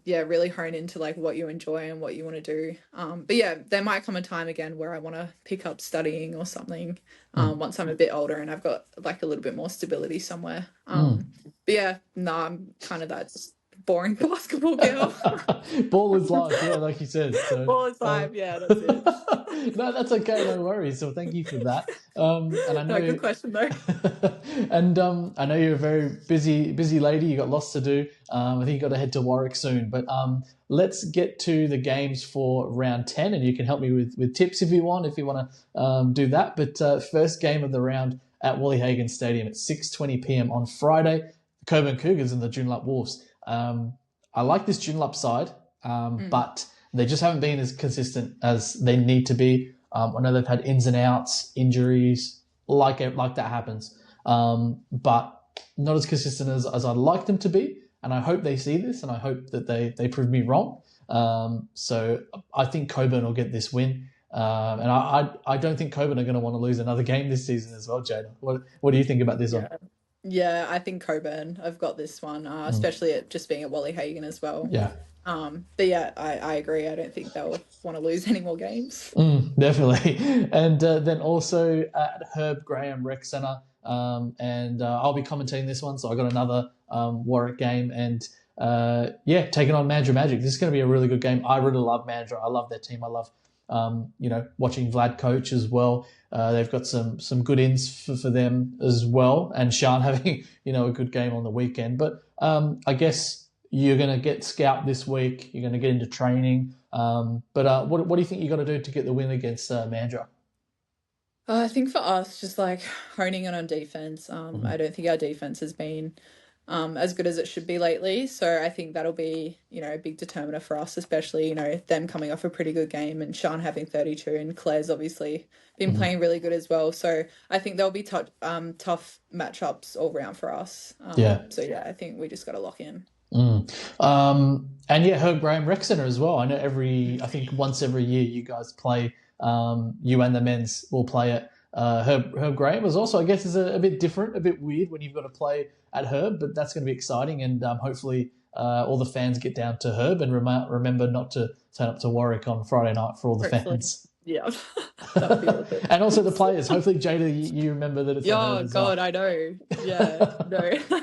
yeah, really hone into like what you enjoy and what you want to do. But yeah, there might come a time again where I want to pick up studying or something once I'm a bit older and I've got like a little bit more stability somewhere. But yeah, no, I'm kind of that just boring basketball girl. Ball is life, yeah, like you said. So, ball is life, yeah, that's it. No, that's okay, no worries. So thank you for that. And I know good question though. And I know you're a very busy lady. You got lots to do. I think you got to head to Warwick soon. But let's get to the games for round 10, and you can help me with tips if you want to do that. But first game of the round at Wally Hagan Stadium at 6:20 p.m. on Friday. The Coburn Cougars and the Joondalup Wolves. I like this Joondalup side, but they just haven't been as consistent as they need to be. I know they've had ins and outs, injuries, like that happens, but not as consistent as I'd like them to be. And I hope they see this, and I hope that they prove me wrong. So I think Coburn will get this win. And I don't think Coburn are going to want to lose another game this season as well, Jayda. What do you think about this one? Yeah, I think Coburn. I've got this one, especially it just being at Wally Hagan as well. Yeah. But yeah, I agree. I don't think they'll want to lose any more games. Definitely. And then also at Herb Graham Rec Centre, and I'll be commentating this one. So I got another Warwick game, and taking on Mandurah Magic. This is going to be a really good game. I really love Mandurah. I love their team. I love watching Vlad coach as well. They've got some good ins for them as well, and Sean having a good game on the weekend. But I guess you're going to get scout this week. You're going to get into training. But what do you think you got to do to get the win against Mandurah? I think for us, just like honing in on defense. I don't think our defense has been as good as it should be lately. So I think that'll be, a big determiner for us, especially, them coming off a pretty good game and Sean having 32 and Claire's obviously been playing really good as well. So I think there'll be tough matchups all round for us. So I think we just got to lock in. Herb Graham Rec Centre as well. I know I think once every year you guys play, you and the men's will play it. Herb Graham is also, I guess, is a bit different, a bit weird when you've got to play at Herb, but that's going to be exciting, and hopefully all the fans get down to Herb and remember not to turn up to Warwick on Friday night for all the fans. Yeah, that would be awesome. And also the players. Hopefully, Jayda, you remember that it's oh God, I know. Yeah, no, I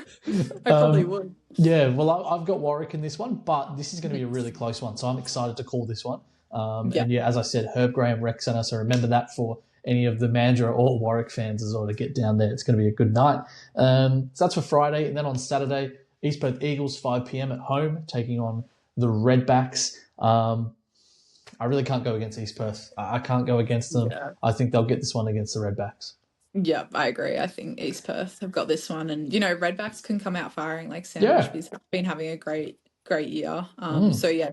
probably would. Yeah, well, I've got Warwick in this one, but this is going to be a really close one, so I'm excited to call this one. And as I said, Herb Graham Rec Centre, so remember that for any of the Mandurah or Warwick fans as well to get down there. It's going to be a good night. So that's for Friday. And then on Saturday, East Perth Eagles, 5 p.m. at home, taking on the Redbacks. I really can't go against East Perth. I can't go against them. Yeah. I think they'll get this one against the Redbacks. Yeah, I agree. I think East Perth have got this one. And, Redbacks can come out firing. Like Sam Ashby's been having a great year.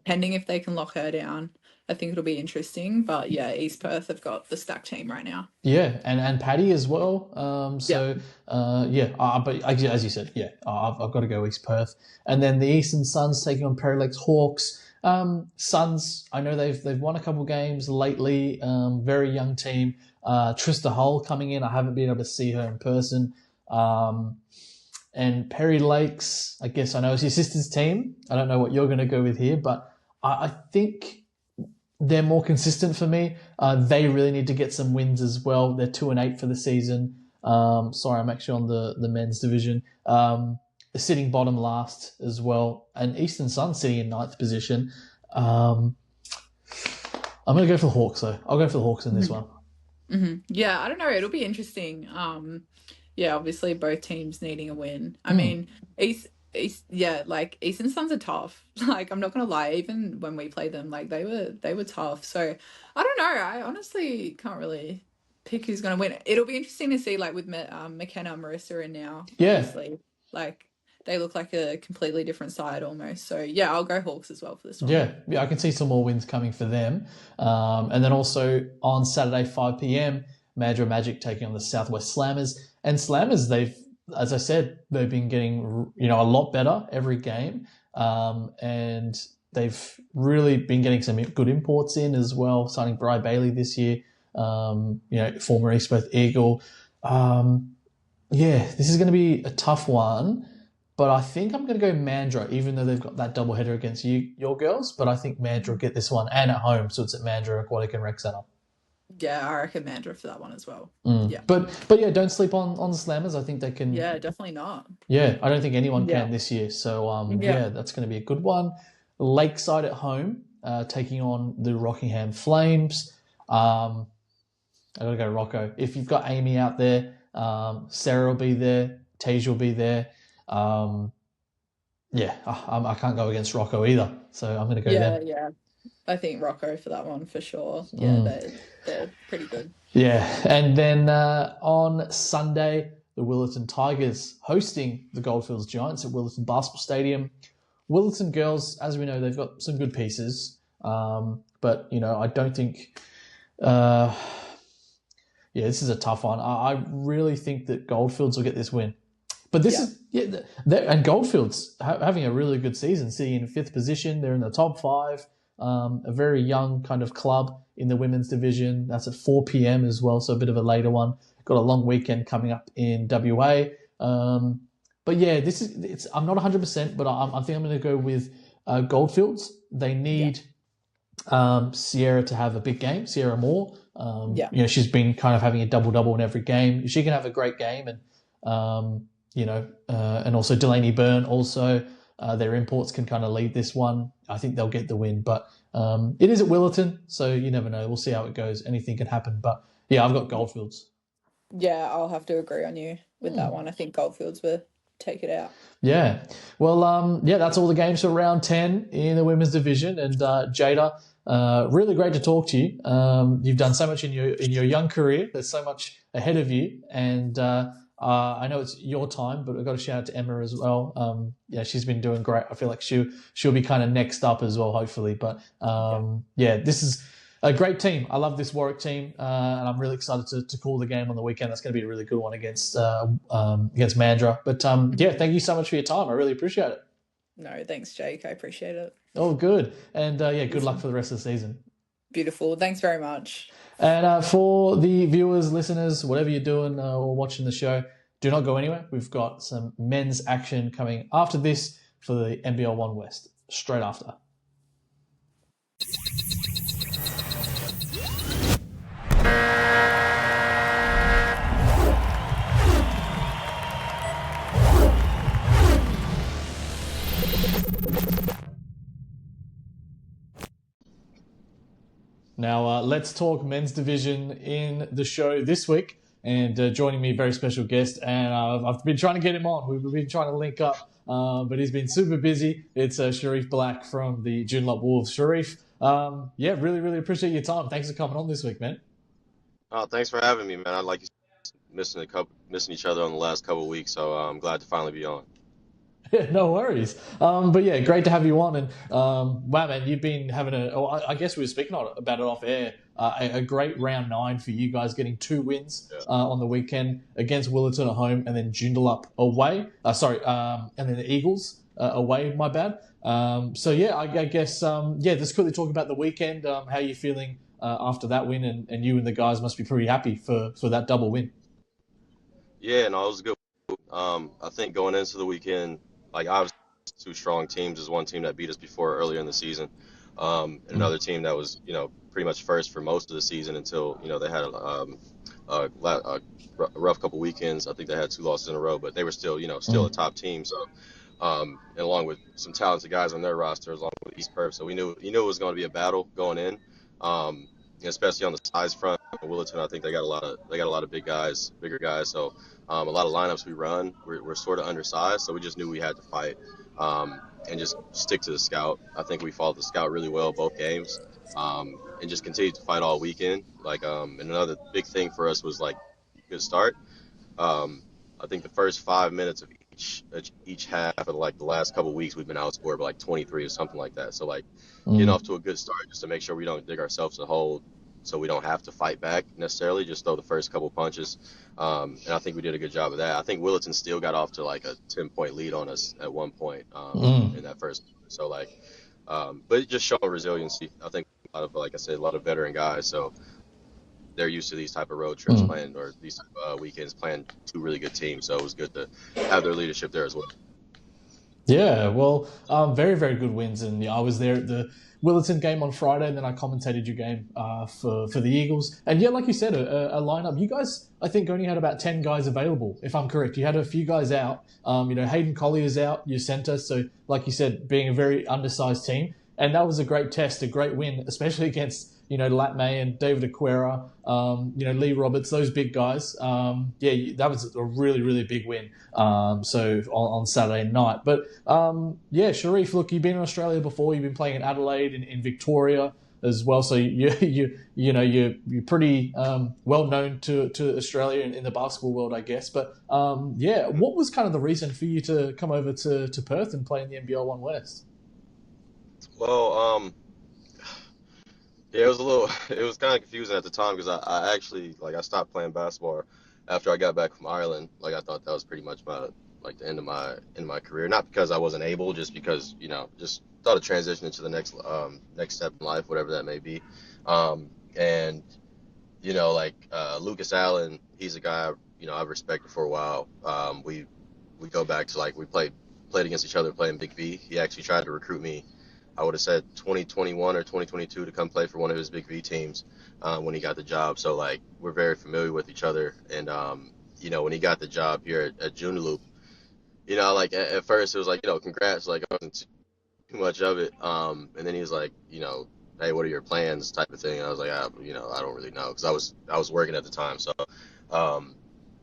Pending if they can lock her down, I think it'll be interesting. But, East Perth have got the stacked team right now. Yeah, and Paddy as well. But as you said, I've got to go East Perth. And then the Eastern Suns taking on Perry Lakes Hawks. Suns, I know they've won a couple of games lately. Very young team. Trista Hull coming in. I haven't been able to see her in person. And Perry Lakes, I guess I know it's your sister's team. I don't know what you're going to go with here, but I think they're more consistent for me. They really need to get some wins as well. They're 2-8 for the season. Sorry, I'm actually on the men's division. Sitting bottom last as well. And Eastern Sun sitting in 9th position. I'm going to go for the Hawks, though. I'll go for the Hawks in this one. Mm-hmm. Yeah, I don't know. It'll be interesting. Obviously both teams needing a win. I mean, Eastern Suns are tough. Like, I'm not gonna lie, even when we played them, like they were tough. So I don't know. I honestly can't really pick who's gonna win. It'll be interesting to see, like with McKenna, Marissa, and now. Yeah. Obviously, like they look like a completely different side almost. So I'll go Hawks as well for this one. Yeah, I can see some more wins coming for them. And then also on Saturday 5 p.m, Mandurah Magic taking on the Southwest Slammers. And Slammers, as I said, they've been getting a lot better every game, and they've really been getting some good imports in as well. Signing Bri Bailey this year, former East Perth Eagle. This is going to be a tough one, but I think I'm going to go Mandurah, even though they've got that doubleheader against your girls. But I think Mandurah get this one, and at home, so it's at Mandurah Aquatic and Rec Centre. Yeah, I reckon Mandurah for that one as well. Yeah, but don't sleep on the Slammers. I think they can. Yeah, definitely not. Yeah, I don't think anyone can this year. So that's going to be a good one. Lakeside at home, taking on the Rockingham Flames. I got to go Rocco. If you've got Amy out there, Sarah will be there. Tej will be there. I can't go against Rocco either. So I'm going to go there. Yeah. I think Rocco for that one for sure. Yeah, they're pretty good. Yeah, and then on Sunday, the Willetton Tigers hosting the Goldfields Giants at Willetton Basketball Stadium. Willetton girls, as we know, they've got some good pieces, but I don't think. This is a tough one. I really think that Goldfields will get this win. But and Goldfields having a really good season, sitting in 5th position. They're in the top 5. A very young kind of club in the women's division. That's at 4 p.m. as well, so a bit of a later one. Got a long weekend coming up in WA. I'm not 100%, but I think I'm going to go with Goldfields. They need Sierra to have a big game, Sierra Moore. She's been kind of having a double-double in every game. She can have a great game, and and also Delaney Byrne also. their imports can kind of lead this one. I think they'll get the win, but it is at Willetton, so you never know. We'll see how it goes. Anything can happen, but yeah, I've got Goldfields. Yeah, I'll have to agree on you with that one. I think Goldfields will take it out. Yeah. Well, yeah, that's all the games for round 10 in the women's division. And Jayda, really great to talk to you. You've done so much in your young career. There's so much ahead of you. And I know it's your time, but I've got to shout out to Emma as well. Yeah, she's been doing great. I feel like she'll be kind of next up as well, hopefully. But yeah, this is a great team. I love this Warwick team, and I'm really excited to call the game on the weekend. That's going to be a really good one against Mandurah. But yeah, thank you so much for your time. I really appreciate it. No, thanks, Jake. I appreciate it. Oh, good. And yeah, good luck for the rest of the season. Beautiful. Thanks very much. And for the viewers, listeners, whatever you're doing or watching the show, do not go anywhere. We've got some men's action coming after this for the NBL1 West, straight after. Now, let's talk men's division in the show this week. And joining me, a very special guest. And I've been trying to get him on. We've been trying to link up, but he's been super busy. It's Sharif Black from the Joondalup Wolves. Sharif, yeah, really, really appreciate your time. Thanks for coming on this week, man. Oh, thanks for having me, man. I like missing each other on the last couple of weeks, so I'm glad to finally be on. No worries. But yeah, great to have you on. And wow, man, you've been having I guess we were speaking about it off air, a great round 9 for you guys, getting 2 wins on the weekend against Willetton at home and then Joondalup away. And then the Eagles away, my bad. So yeah, I guess, yeah, let's quickly talk about the weekend. How are you feeling after that win? And you and the guys must be pretty happy for that double win. Yeah, no, it was a good. I think going into the weekend, like obviously 2 strong teams. There's one team that beat us before earlier in the season, and another team that was, pretty much first for most of the season until, they had a rough couple weekends. I think they had 2 losses in a row, but they were still, a top team. So, and along with some talented guys on their roster, along with East Perth. So we knew it was going to be a battle going in, especially on the size front. Willetton, I think they got a lot of bigger guys. So a lot of lineups we run, we're sort of undersized. So we just knew we had to fight and just stick to the scout. I think we followed the scout really well both games, and just continued to fight all weekend. And another big thing for us was good start. I think the first 5 minutes of each half of the last couple of weeks we've been outscored by 23 or something like that. So getting off to a good start just to make sure we don't dig ourselves a hole, so we don't have to fight back necessarily, just throw the first couple punches. And I think we did a good job of that. I think Willetton still got off to a 10-point lead on us at one point in that first. So but it just showing resiliency. I think a lot of, like I said, a lot of veteran guys. So they're used to these type of road trips playing, or these type of weekends playing 2 really good teams. So it was good to have their leadership there as well. Yeah, well, very, very good wins. And I was there at the Willetton game on Friday, and then I commentated your game for the Eagles. And yeah, like you said, a lineup. You guys, I think, only had about 10 guys available, if I'm correct. You had a few guys out. Hayden Collier's out, your centre. So, like you said, being a very undersized team. And that was a great test, a great win, especially against, Lat May and David Aquera, Lee Roberts, those big guys. Yeah, that was a really, really big win. So on Saturday night. But yeah, Sharif, look, you've been in Australia before. You've been playing in Adelaide, in Victoria as well. So you're pretty well known to Australia in the basketball world, I guess. But yeah, what was kind of the reason for you to come over to Perth and play in the NBL1 West? Well, yeah, it was kind of confusing at the time because I actually, I stopped playing basketball after I got back from Ireland. I thought that was pretty much the end of my career. Not because I wasn't able, just because, just thought of transitioning to the next step in life, whatever that may be. And, Lucas Allen, he's a guy, I've respected for a while. We go back to, we played against each other playing Big V. He actually tried to recruit me, I would have said 2021 or 2022, to come play for one of his Big V teams when he got the job. So, we're very familiar with each other. And, when he got the job here at Joondalup, like at first it was like, congrats, like I wasn't too much of it. And then he was like, hey, what are your plans, type of thing. And I was like, I don't really know, because I was working at the time. So, um,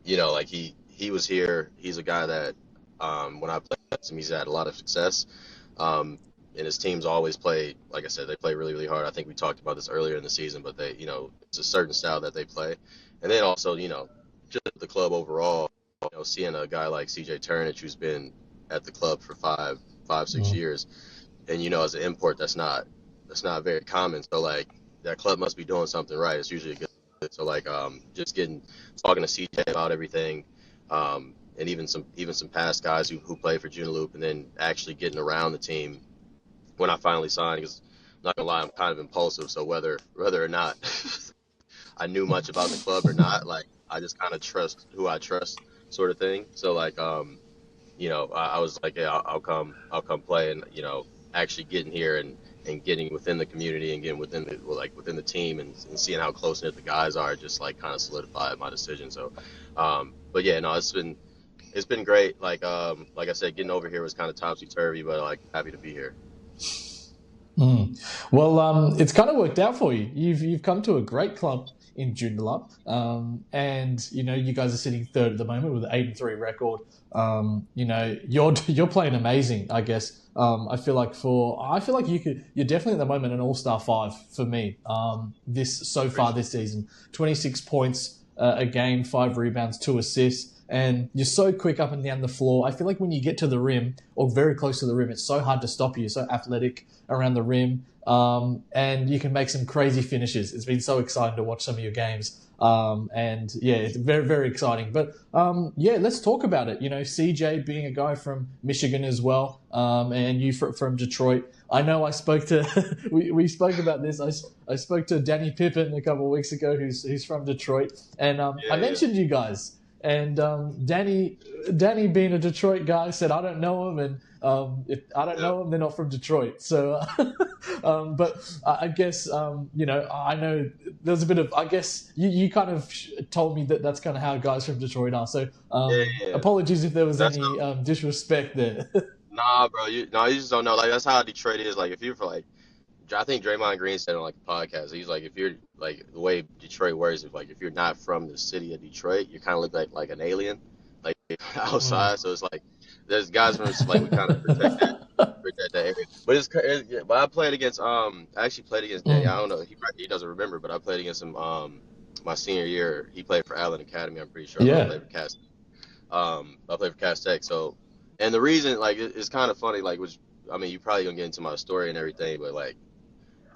like he was here. He's a guy that, when I played against him, he's had a lot of success. And his teams always play, like I said, they play really, really hard. I think we talked about this earlier in the season, but they, it's a certain style that they play. And then also, just the club overall, seeing a guy like CJ Turnage, who's been at the club for 6 years, and as an import, that's not very common. So like that club must be doing something right. It's usually a good. So like just talking to CJ about everything, and even some past guys who played for Joondalup, and then actually getting around the team when I finally signed. Because I'm not gonna lie, I'm kind of impulsive. So whether or not I knew much about the club or not, like I just kind of trust who I trust, sort of thing. So like I was like, yeah, I'll come play, and actually getting here and getting within the community and getting within the team, and seeing how close knit the guys are, just like kind of solidified my decision. So, but yeah, no, it's been great. Like I said, getting over here was kind of topsy turvy, but like happy to be here. Well, it's kind of worked out for you. You've come to a great club in Joondalup, and you guys are sitting third at the moment with an 8-3 record. You're playing amazing, I guess. I feel like you're definitely at the moment an all-star 5 for me. This season, 26 points a game, 5 rebounds, 2 assists. And you're so quick up and down the floor. I feel like when you get to the rim or very close to the rim, it's so hard to stop you. You're so athletic around the rim, and you can make some crazy finishes. It's been so exciting to watch some of your games. And yeah, it's very, very exciting. But let's talk about it. CJ being a guy from Michigan as well, and you from Detroit. I know I spoke to we spoke about this. I spoke to Danny Pippen a couple of weeks ago, who's from Detroit, and I mentioned you guys. And Danny being a Detroit guy, said, I don't know him, and if I don't know him, they're not from Detroit. So, but I guess, I know there's a bit of, I guess you kind of told me that that's kind of how guys from Detroit are. So apologies if there was any disrespect there. Nah, bro, you just don't know. Like that's how Detroit is. Like if you're for like, I think Draymond Green said on like a podcast, he's like, if you're like the way Detroit works, if you're not from the city of Detroit, you kind of look like an alien, like outside. So it's like there's guys from like we kind of protect that area. But I played against I actually played against Danny. I don't know, he doesn't remember, but I played against him my senior year. He played for Allen Academy, I'm pretty sure. I played for Cass. I played for Cass Tech. So, and the reason like it's kind of funny, like you probably gonna get into my story and everything, but like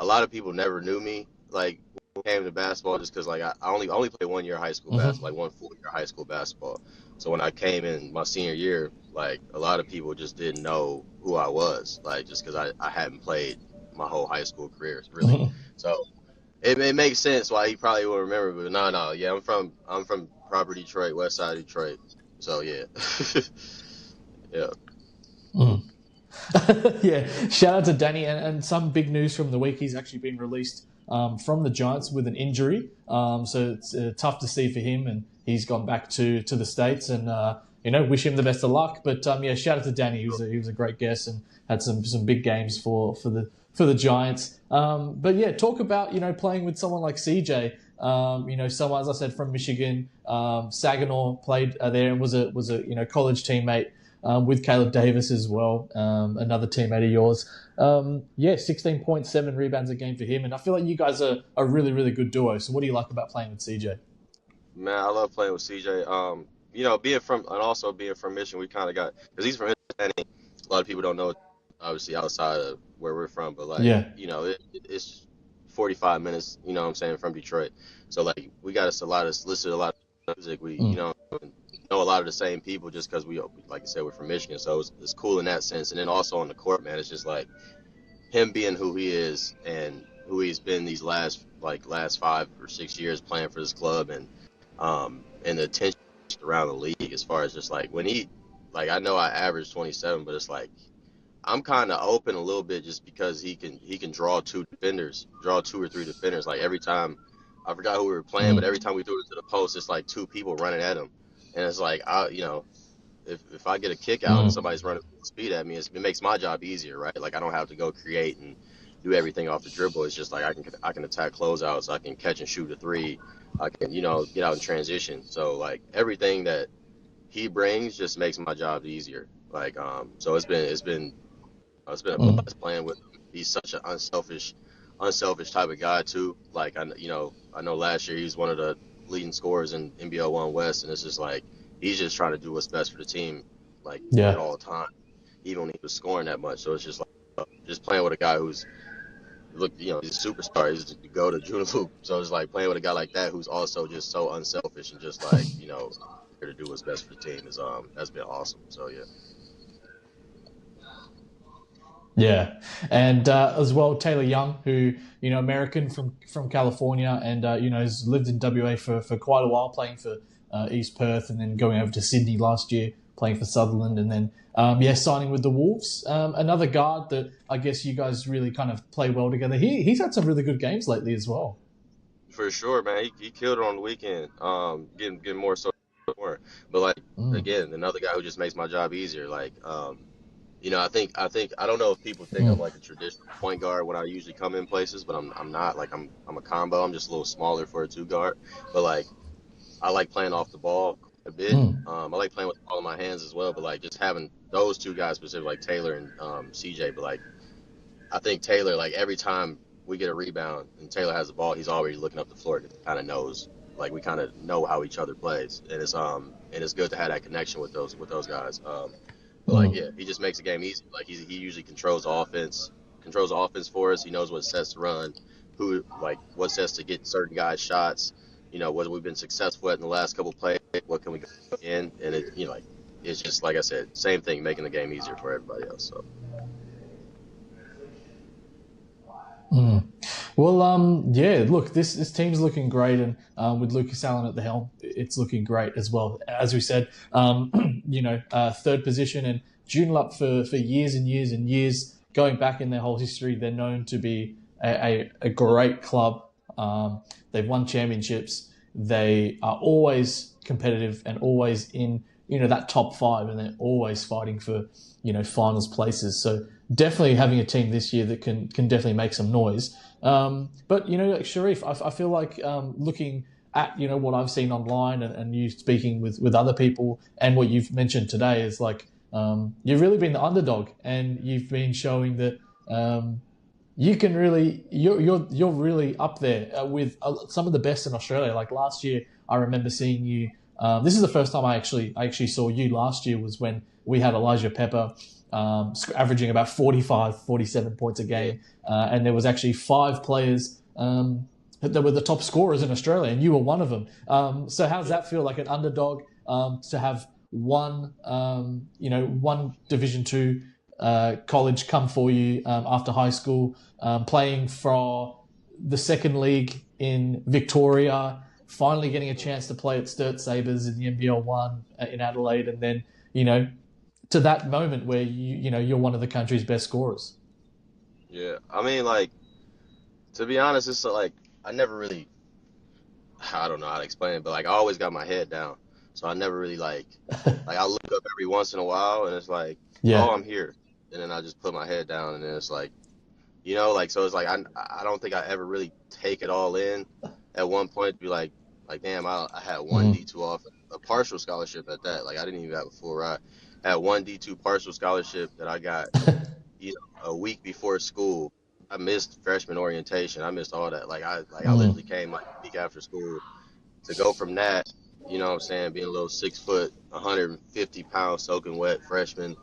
a lot of people never knew me, like, when it came to basketball, just because, like, I only played 1 year of high school basketball, like, 1 full year of high school basketball. So when I came in my senior year, like, a lot of people just didn't know who I was, like, just because I hadn't played my whole high school career, really. So it makes sense why he probably will remember, but no, yeah, I'm from proper Detroit, west side of Detroit. So, yeah. Yeah. Yeah, shout out to Danny, and some big news from the week. He's actually been released from the Giants with an injury, so it's tough to see for him, and he's gone back to the States, and wish him the best of luck. But shout out to Danny. He was a great guest and had some big games for the Giants. But yeah, talk about playing with someone like CJ. Someone, as I said, from Michigan. Saginaw played there and was a college teammate. With Caleb Davis as well, another teammate of yours. 16.7 rebounds a game for him. And I feel like you guys are a really, really good duo. So what do you like about playing with CJ? Man, I love playing with CJ. Being from Michigan, we kind of got, because he's from Cincinnati. A lot of people don't know, obviously, outside of where we're from. But, like, it's 45 minutes, what I'm saying, from Detroit. So, like, we got a lot of music. We, know a lot of the same people just because we, like I said, we're from Michigan. So it's cool in that sense. And then also on the court, man, it's just like him being who he is and who he's been these last 5 or 6 years playing for this club, and the attention around the league, as far as just like when he, like, I know I averaged 27, but it's like I'm kind of open a little bit just because he can draw 2 or 3 defenders. Like every time, I forgot who we were playing, but every time we threw it to the post, it's like 2 people running at him. And it's like, if I get a kick out and somebody's running full speed at me, it makes my job easier, right? Like I don't have to go create and do everything off the dribble. It's just like I can attack closeouts, I can catch and shoot a three, I can get out in transition. So like everything that he brings just makes my job easier. Like so it's been a blast playing with him. He's such an unselfish type of guy too. Like I know last year he's one of the leading scorers in NBL1 West, and it's just like he's just trying to do what's best for the team, like at all the time, even when he was scoring that much. So it's just like just playing with a guy who's he's a superstar. He's to go to Joondalup. So it's like playing with a guy like that who's also just so unselfish and just like here to do what's best for the team is has been awesome. So yeah. Yeah, and as well Taylor Young, who American from California, and has lived in WA for quite a while, playing for East Perth, and then going over to Sydney last year, playing for Sutherland, and then signing with the Wolves. Another guard that I guess you guys really kind of play well together. He's had some really good games lately as well. For sure, man. He killed it on the weekend. Getting more so more, but like again, another guy who just makes my job easier. Like I think I don't know if people think I'm like a traditional point guard when I usually come in places, but I'm not. Like I'm a combo. I'm just a little smaller for a two guard, but like I like playing off the ball a bit. I like playing with the ball in my hands as well, but like just having those two guys specifically, like Taylor and CJ. But like I think Taylor, like every time we get a rebound and Taylor has the ball, he's already looking up the floor. Kind of knows, like we kind of know how each other plays, and it's good to have that connection with those guys. But like he just makes the game easy. Like he usually controls the offense for us. He knows what sets to run, what sets to get certain guys shots. What we've been successful at in the last couple plays. What can we go in? And it's just like I said, same thing, making the game easier for everybody else. So. Well, look, this team's looking great, and with Lucas Allen at the helm, it's looking great as well. As we said, third position, and Joondalup for years and years and years, going back in their whole history, they're known to be a great club. They've won championships. They are always competitive and always in that top five, and they're always fighting for finals places. So definitely having a team this year that can definitely make some noise. But like Sharif, I feel like looking at what I've seen online and you speaking with other people and what you've mentioned today is like you've really been the underdog, and you've been showing that you can really you're really up there with some of the best in Australia. Like last year, I remember seeing you. This is the first time I actually saw you. Last year was when we had Elijah Pepper averaging about 45, 47 points a game. And there was actually 5 players that were the top scorers in Australia, and you were one of them. So how does that feel, like an underdog, to have one Division II college come for you after high school, playing for the second league in Victoria, finally getting a chance to play at Sturt Sabres in the NBL1 in Adelaide, and then, to that moment where you're one of the country's best scorers. Yeah, I mean, like, to be honest, it's like I never really, I don't know how to explain it, but like I always got my head down, so I never really like I look up every once in a while, and it's like, oh, I'm here, and then I just put my head down, and then it's like, so it's like I don't think I ever really take it all in at one point to be like damn, I had one D2 off, a partial scholarship at that. Like I didn't even have a full ride. I had one D2 partial scholarship that I got a week before school. I missed freshman orientation. I missed all that. I literally came like a week after school to go from that, what I'm saying, being a little 6 foot, 150 pound soaking wet freshman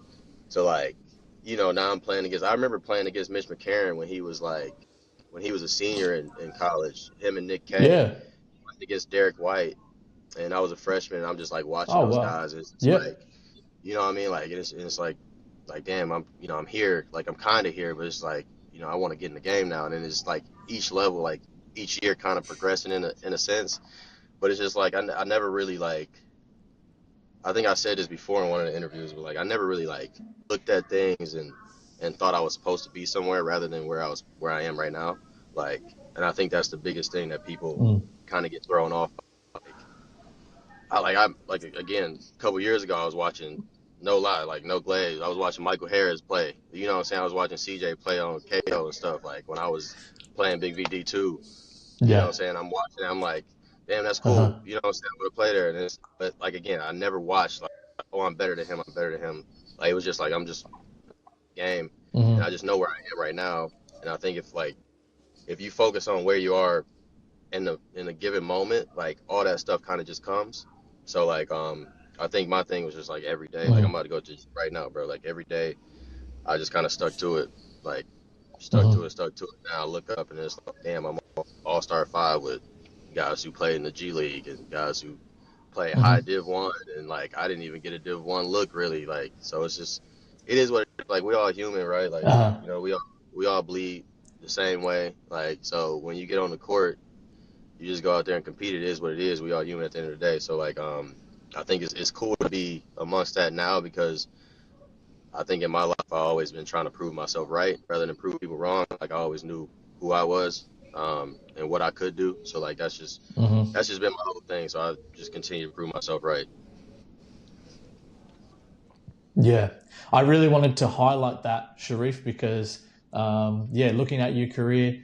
to now I'm playing against. I remember playing against Mitch McCarron when he was a senior in college. Him and Nick Kay. Yeah. Against Derek White, and I was a freshman, and I'm just like watching those guys. And it's like, what I mean? Like it's like damn, I'm here. Like I'm kind of here, but it's like, I want to get in the game now. And then it's like each level, like each year, kind of progressing in a sense. But it's just like I never really like. I think I said this before in one of the interviews, but like I never really like looked at things and thought I was supposed to be somewhere rather than where I am right now. Like, and I think that's the biggest thing that people kind of get thrown off. Again, a couple years ago, I was watching no lie, like no glaze. I was watching Michael Harris play. You know what I'm saying? I was watching CJ play on KO and stuff. Like when I was playing Big VD2, you know what I'm Yeah. saying? I'm watching it, I'm like, damn, that's cool. Uh-huh. You know what I'm saying? I would play there. But like again, I never watched like, oh, I'm better than him. I'm better than him. Like it was just like I'm just game, and I Mm-hmm. just know where I am right now. And I think if you focus on where you are in a given moment, like all that stuff kind of just comes. So like I think my thing was just like every day, like I'm Mm-hmm. about to go to right now, bro. Like every day, I just kind of stuck to it, like Mm-hmm. stuck to it. Now I look up and it's like, damn, I'm all star five with guys who play in the G League and guys who play high Mm-hmm. Div 1, and like I didn't even get a Div 1 look really, like so it's just it is what it is. Like we all human, right? Like Uh-huh. we all bleed the same way. Like so when you get on the court, you just go out there and compete. It is what it is. We all human at the end of the day. So like I think it's cool to be amongst that now because I think in my life I always been trying to prove myself right rather than prove people wrong. Like I always knew who I was and what I could do. So like Mm-hmm. that's just been my whole thing. So I just continue to prove myself right. Yeah, I really wanted to highlight that, Sharif, because yeah, looking at your career,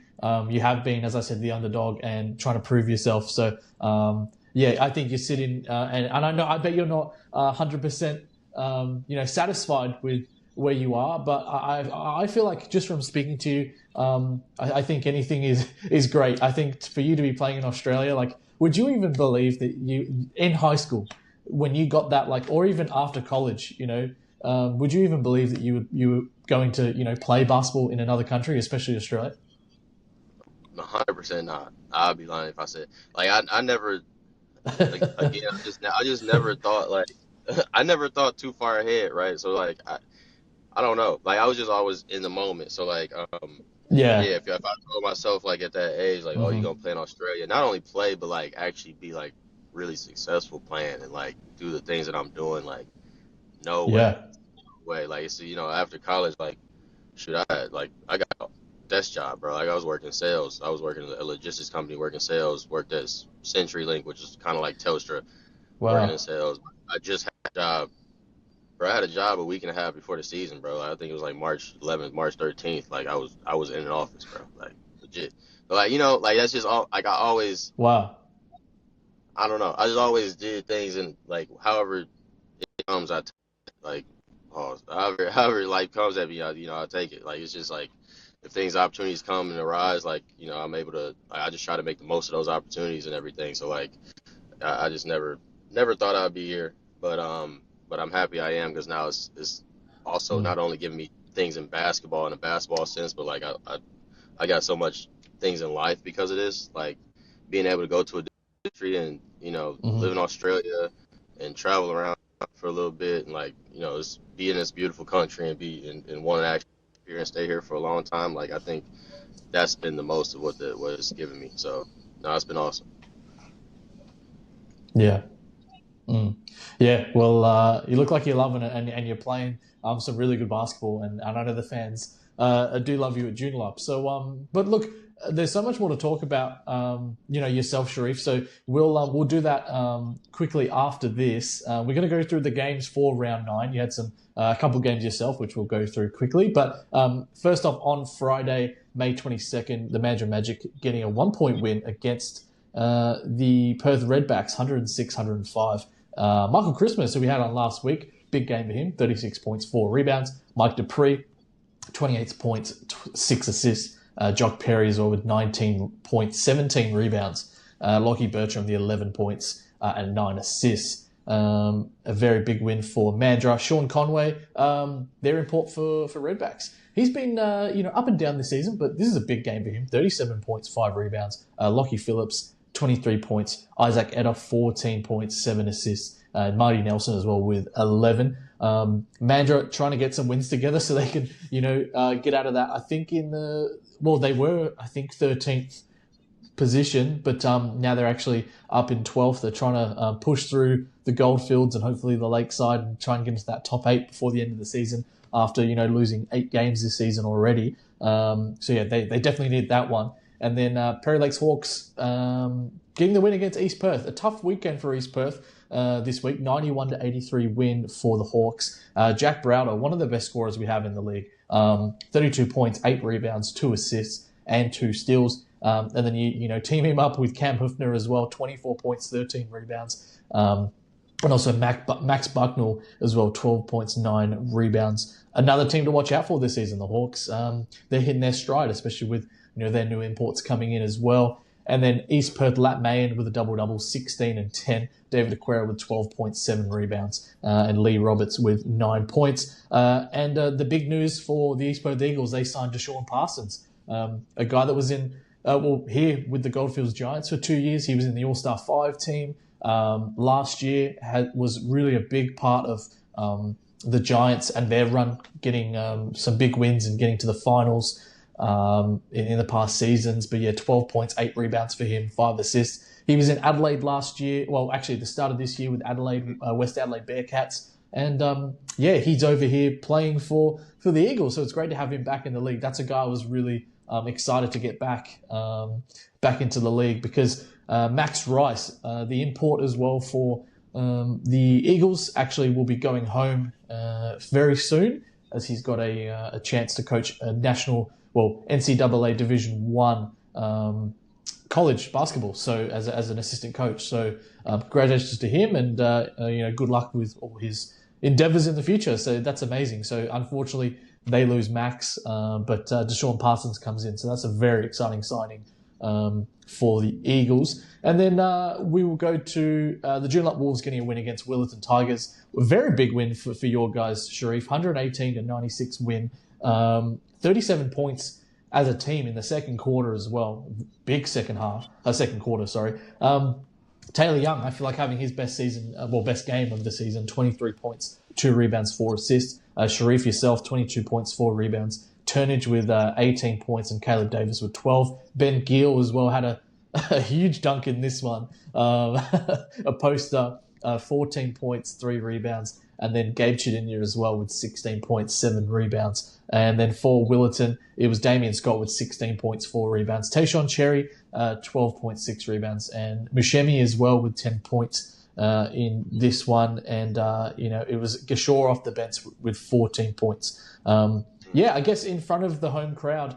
you have been, as I said, the underdog and trying to prove yourself. So yeah, I think you're sitting, and I know, I bet you're not 100%, satisfied with where you are, but I feel like just from speaking to you, I think anything is great. I think for you to be playing in Australia, like, would you even believe that you in high school when you got that, like, or even after college, would you even believe that you were going to play basketball in another country, especially Australia? 100% not. I'd be lying if I said like I never again I just never thought like I never thought too far ahead, right? So like I don't know. Like I was just always in the moment. So like Yeah. yeah, if I told myself like at that age like oh you're Hmm. gonna play in Australia, not only play but like actually be like really successful playing and like do the things that I'm doing like no way, Yeah. way like so after college like shoot I got a desk job, bro. Like I was working sales. I was working at a logistics company working sales. Worked at CenturyLink, which is kind of like Telstra, working in Wow. sales. I just had a job. Bro, I had a job a week and a half before the season, bro. I think it was like March 11th, March 13th. Like I was in an office, bro. Like legit. But like like that's just all. Like Wow. I don't know. I just always did things and like however it comes, like pause. However life comes at me, I take it. Like it's just like if opportunities come and arise, like I'm able to. I just try to make the most of those opportunities and everything. So like I just never thought I'd be here, but I'm happy I am because now it's also Mm. not only giving me things in basketball in a basketball sense, but like I got so much things in life because of this, like being able to go to a country and live in Hmm. Australia and travel around for a little bit and like just be in this beautiful country and be and want to actually here and stay here for a long time. Like I think that's been the most of what it's given me. So no, it's been awesome. Yeah. Mm. Yeah, well, you look like you're loving it, and you're playing some really good basketball, and I know the fans do love you at Joondalup. So, but look, there's so much more to talk about, yourself, Sharif. So we'll do that quickly after this. We're going to go through the games for round nine. You had a couple of games yourself, which we'll go through quickly. But first off, on Friday, May 22nd, the Mandurah Magic getting a 1 point win against the Perth Redbacks, 106-105. Michael Christmas, who we had on last week, big game for him, 36 points, 4 rebounds. Mike Dupree, 28 points, 6 assists. Jock Perry as well with 19 points, 17 rebounds. Lockie Bertram, the 11 points and 9 assists. A very big win for Mandurah. Sean Conway, their import for Redbacks. He's been up and down this season, but this is a big game for him. 37 points, 5 rebounds. Lockie Phillips, 23 points. Isaac Etta, 14 points, 7 assists. Marty Nelson as well with 11. Mandurah trying to get some wins together so they can, get out of that. I think they were, I think, 13th position, but now they're actually up in 12th. They're trying to push through the Goldfields and hopefully the Lakeside and try and get into that top 8 before the end of the season after, losing 8 games this season already. So yeah, they definitely need that one. And then Perry Lakes Hawks getting the win against East Perth. A tough weekend for East Perth this week. 91-83 win for the Hawks. Jack Browder, one of the best scorers we have in the league. 32 points, 8 rebounds, 2 assists, and 2 steals. And then you team him up with Cam Hoofner as well. 24 points, 13 rebounds. And also Max Bucknell as well, 12 points, 9 rebounds. Another team to watch out for this season, the Hawks. They're hitting their stride, especially with their new imports coming in as well. And then East Perth Lat Mayan with a double-double, 16 and 10. David Aquera with 12.7 rebounds. And Lee Roberts with 9 points. And the big news for the East Perth Eagles, they signed Deshaun Parsons, a guy that was in here with the Goldfields Giants for 2 years. He was in the All-Star 5 team. Last year was really a big part of the Giants and their run, getting some big wins and getting to the finals in the past seasons. But yeah, 12 points, 8 rebounds for him, 5 assists. He was in Adelaide last year. Well, actually, the start of this year with West Adelaide Bearcats. And he's over here playing for the Eagles. So it's great to have him back in the league. That's a guy I was really excited to get back into the league, because Max Rice, the import as well for the Eagles, actually will be going home very soon, as he's got a chance to coach a NCAA Division 1 college basketball, so as an assistant coach. So congratulations to him, and good luck with all his endeavors in the future. So that's amazing. So unfortunately they lose Max, but Deshaun Parsons comes in, so that's a very exciting signing for the Eagles. And then we will go to the Joondalup Wolves getting a win against Willetton Tigers. A very big win for your guys, Sharif. 118-96 win. 37 points as a team in the second quarter as well. Big second quarter, sorry. Taylor Young, I feel like having his best game of the season. 23 points, 2 rebounds, 4 assists. Sharif yourself, 22 points, 4 rebounds. Turnage with 18 points, and Caleb Davis with 12. Ben Gill as well had a huge dunk in this one. A poster, 14 points, 3 rebounds. And then Gabe Chidinia as well with 16 points, 7 rebounds. And then for Willetton, it was Damien Scott with 16 points, 4 rebounds. Tayshawn Cherry, 12.6 rebounds. And Mushemi as well with 10 points in this one. And, it was Gashore off the bench with 14 points. I guess in front of the home crowd,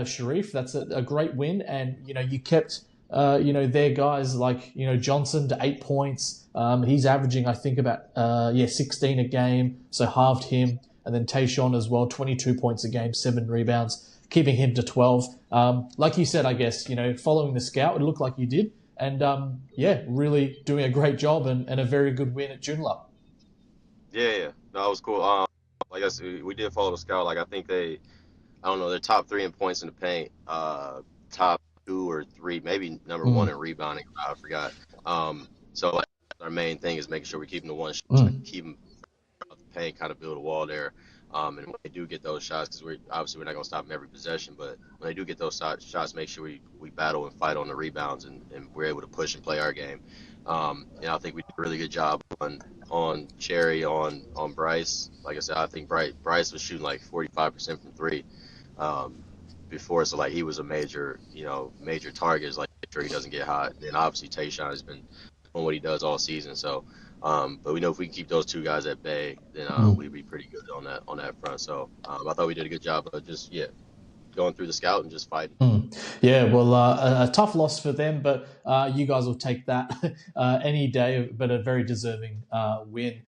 Sharif, that's a great win. And, you kept, their guys like, Johnson to 8 points. He's averaging, I think, about 16 a game, so halved him. And then Tayshawn as well, 22 points a game, 7 rebounds, keeping him to 12. Like you said, I guess, following the scout, it looked like you did. And, really doing a great job and a very good win at Joondalup. Yeah, that was cool. Like I said, we did follow the scout. Like, I think they're top 3 in points in the paint, top 2 or 3, maybe number 1 in rebounding. I forgot. So our main thing is making sure we're keeping the one shot, keep them out the paint, kind of build a wall there. And when they do get those shots, because we're not going to stop them every possession, but when they do get those shots, make sure we battle and fight on the rebounds, and we're able to push and play our game. I think we did a really good job on Cherry, on Bryce. Like I said, I think Bryce was shooting like 45% from 3 before, so like he was a major target. It's like, make sure he doesn't get hot. Then obviously Tayshawn has been doing what he does all season. So, but we know if we can keep those 2 guys at bay, then we'd be pretty good on that front. So I thought we did a good job of just going through the scout and just fighting. Yeah, well, a tough loss for them, but you guys will take that any day, but a very deserving win.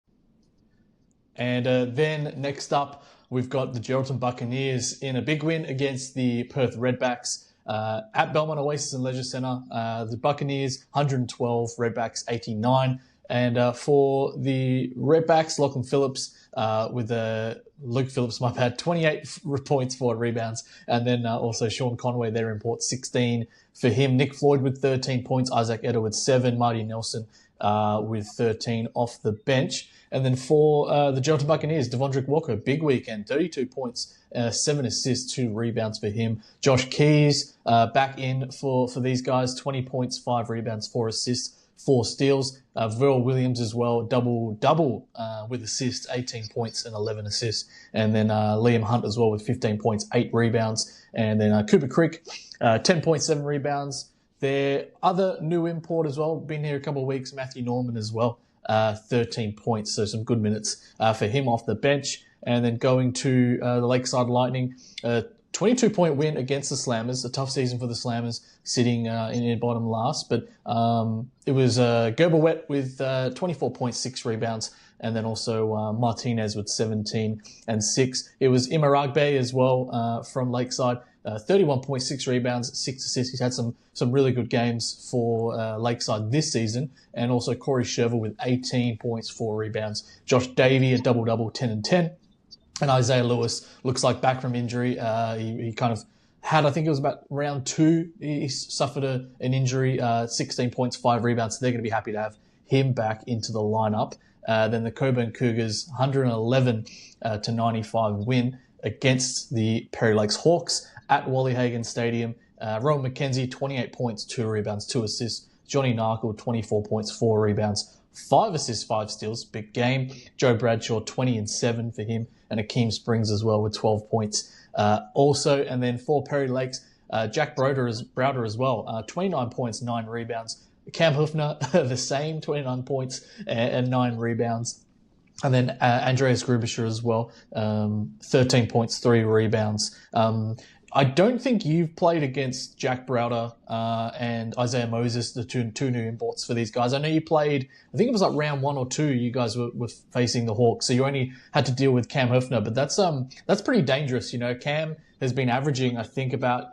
And then next up, we've got the Geraldton Buccaneers in a big win against the Perth Redbacks at Belmont Oasis and Leisure Centre. The Buccaneers, 112, Redbacks, 89. And for the Redbacks, Lachlan Phillips with Luke Phillips, 28 points, 4 rebounds. And then also Sean Conway, their import, 16 for him. Nick Floyd with 13 points, Isaac Eder with 7, Marty Nelson with 13 off the bench. And then for the Geraldton Buccaneers, Devondrick Walker, big weekend, 32 points, 7 assists, 2 rebounds for him. Josh Keys back in for these guys, 20 points, 5 rebounds, 4 assists 4 steals. Verl Williams as well, double with assists, 18 points and 11 assists. And then Liam Hunt as well with 15 points, 8 rebounds. And then Cooper Crick, 10.7 rebounds. Their other new import as well, been here a couple of weeks, Matthew Norman as well, 13 points. So some good minutes for him off the bench. And then going to the Lakeside Lightning, 22-point win against the Slammers. A tough season for the Slammers, sitting in bottom last. But it was Gerber-Wet with 24.6 rebounds, and then also Martinez with 17 and 6. It was Imaragbe as well from Lakeside, 31.6 rebounds, 6 assists. He's had some really good games for Lakeside this season. And also Corey Sherville with 18 points, 4 rebounds. Josh Davey, a double-double, 10 and 10. And Isaiah Lewis looks like back from injury. He kind of had, I think it was about round 2, he suffered an injury, 16 points, 5 rebounds. So they're going to be happy to have him back into the lineup. Then the Coburn Cougars, 111 to 95 win against the Perry Lakes Hawks at Wally Hagan Stadium. Rowan McKenzie, 28 points, 2 rebounds, 2 assists. Johnny Narkle, 24 points, 4 rebounds, 5 assists, 5 steals. Big game. Joe Bradshaw, 20 and 7 for him. And Akeem Springs as well with 12 points. Also, and then for Perry Lakes, Jack Browder as well, 29 points, 9 rebounds. Cam Hufner, the same, 29 points and 9 rebounds. And then Andreas Grubischer as well, 13 points, 3 rebounds. I don't think you've played against Jack Browder and Isaiah Moses, the two new imports for these guys. I know you played, I think it was like round 1 or 2, you guys were facing the Hawks, so you only had to deal with Cam Hufner, but that's pretty dangerous. You know, Cam has been averaging, I think, about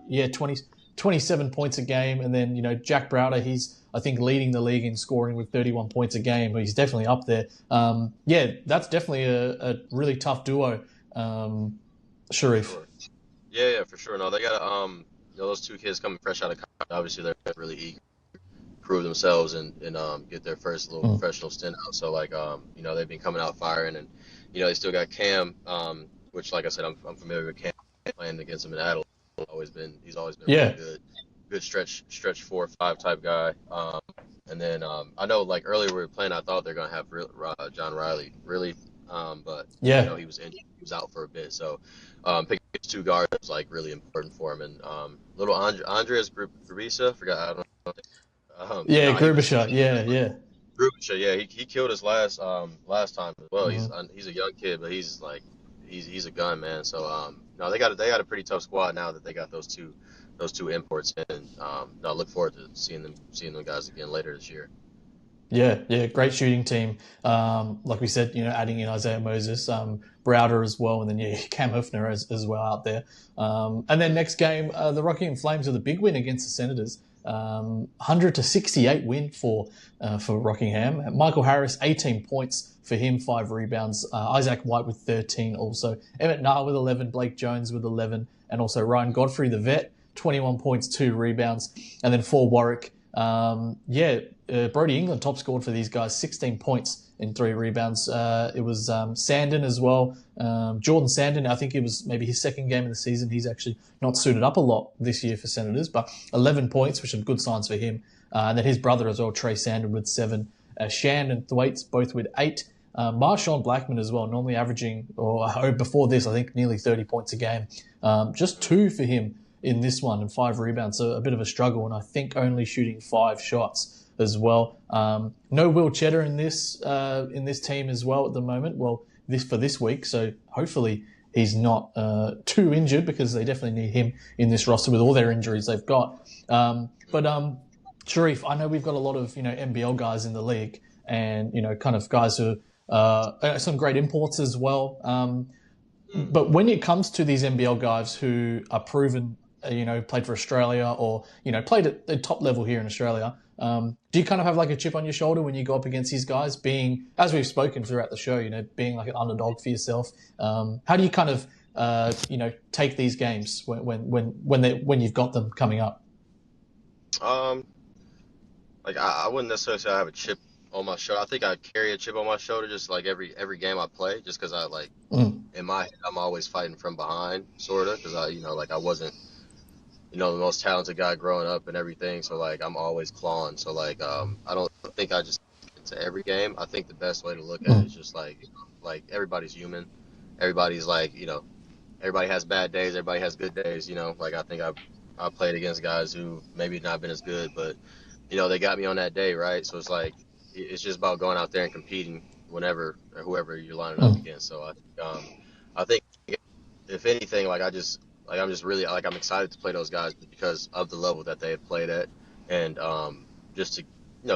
27 points a game, and then, you know, Jack Browder, he's, I think, leading the league in scoring with 31 points a game, but he's definitely up there. That's definitely a really tough duo, Sharif. Yeah, for sure. No, they got those 2 kids coming fresh out of college. Obviously, they're really eager to prove themselves and get their first little professional stint out. So, like, they've been coming out firing, and they still got Cam, which, like I said, I'm familiar with Cam, playing against him in Adelaide. He's always been really good stretch 4 or 5 type guy. And then I know, like, earlier we were playing, I thought they're gonna have John Riley, really. But he was injured. He was out for a bit, so picking 2 guards was like really important for him. And little Andreas Grubisha, forgot, I don't know. Grubisha, Grubisha, he killed us last time as well. He's a young kid, but he's a gun, man. So they got a pretty tough squad now that they got those two imports in. I look forward to seeing them guys again later this year. Yeah, great shooting team. Like we said, adding in Isaiah Moses, Browder as well, and then Cam Hufner as well out there. And then next game, the Rockingham Flames with a big win against the Senators, 100 to 68 win for Rockingham. Michael Harris, 18 points for him, 5 rebounds. Isaac White with 13 also. Emmett Nah with 11, Blake Jones with 11, and also Ryan Godfrey, the vet, 21 points, 2 rebounds. And then for Warwick, Brody England top scored for these guys, 16 points and 3 rebounds. It was Sandon as well. Jordan Sandon, I think it was maybe his second game of the season. He's actually not suited up a lot this year for Senators, but 11 points, which are good signs for him. And then his brother as well, Trey Sandon with 7. Shan and Thwaites both with 8. Marshawn Blackman as well, normally averaging, or before this, I think nearly 30 points a game. Just 2 for him in this one and 5 rebounds, so a bit of a struggle, and I think only shooting 5 shots as well. No Will Cheddar in this team as well at the moment. Well, this week, so hopefully he's not too injured, because they definitely need him in this roster with all their injuries they've got. But Sharif, I know we've got a lot of NBL guys in the league, and kind of guys who some great imports as well. But when it comes to these NBL guys who are proven, played for Australia or, played at the top level here in Australia, do you kind of have like a chip on your shoulder when you go up against these guys, being, as we've spoken throughout the show, being like an underdog for yourself? How do you kind of, take these games when you've got them coming up? I wouldn't necessarily say I have a chip on my shoulder. I think I carry a chip on my shoulder just like every game I play, just because I in my head I'm always fighting from behind, sort of, because I wasn't the most talented guy growing up and everything. So like I'm always clawing. So like I don't think I just get into every game. I think the best way to look at it is just like like everybody's human. Everybody's like everybody has bad days. Everybody has good days. Like I think I played against guys who maybe not been as good, but they got me on that day, right? So it's like it's just about going out there and competing whenever or whoever you're lining up against. So I think if anything, like I'm just really like I'm excited to play those guys because of the level that they have played at, and just to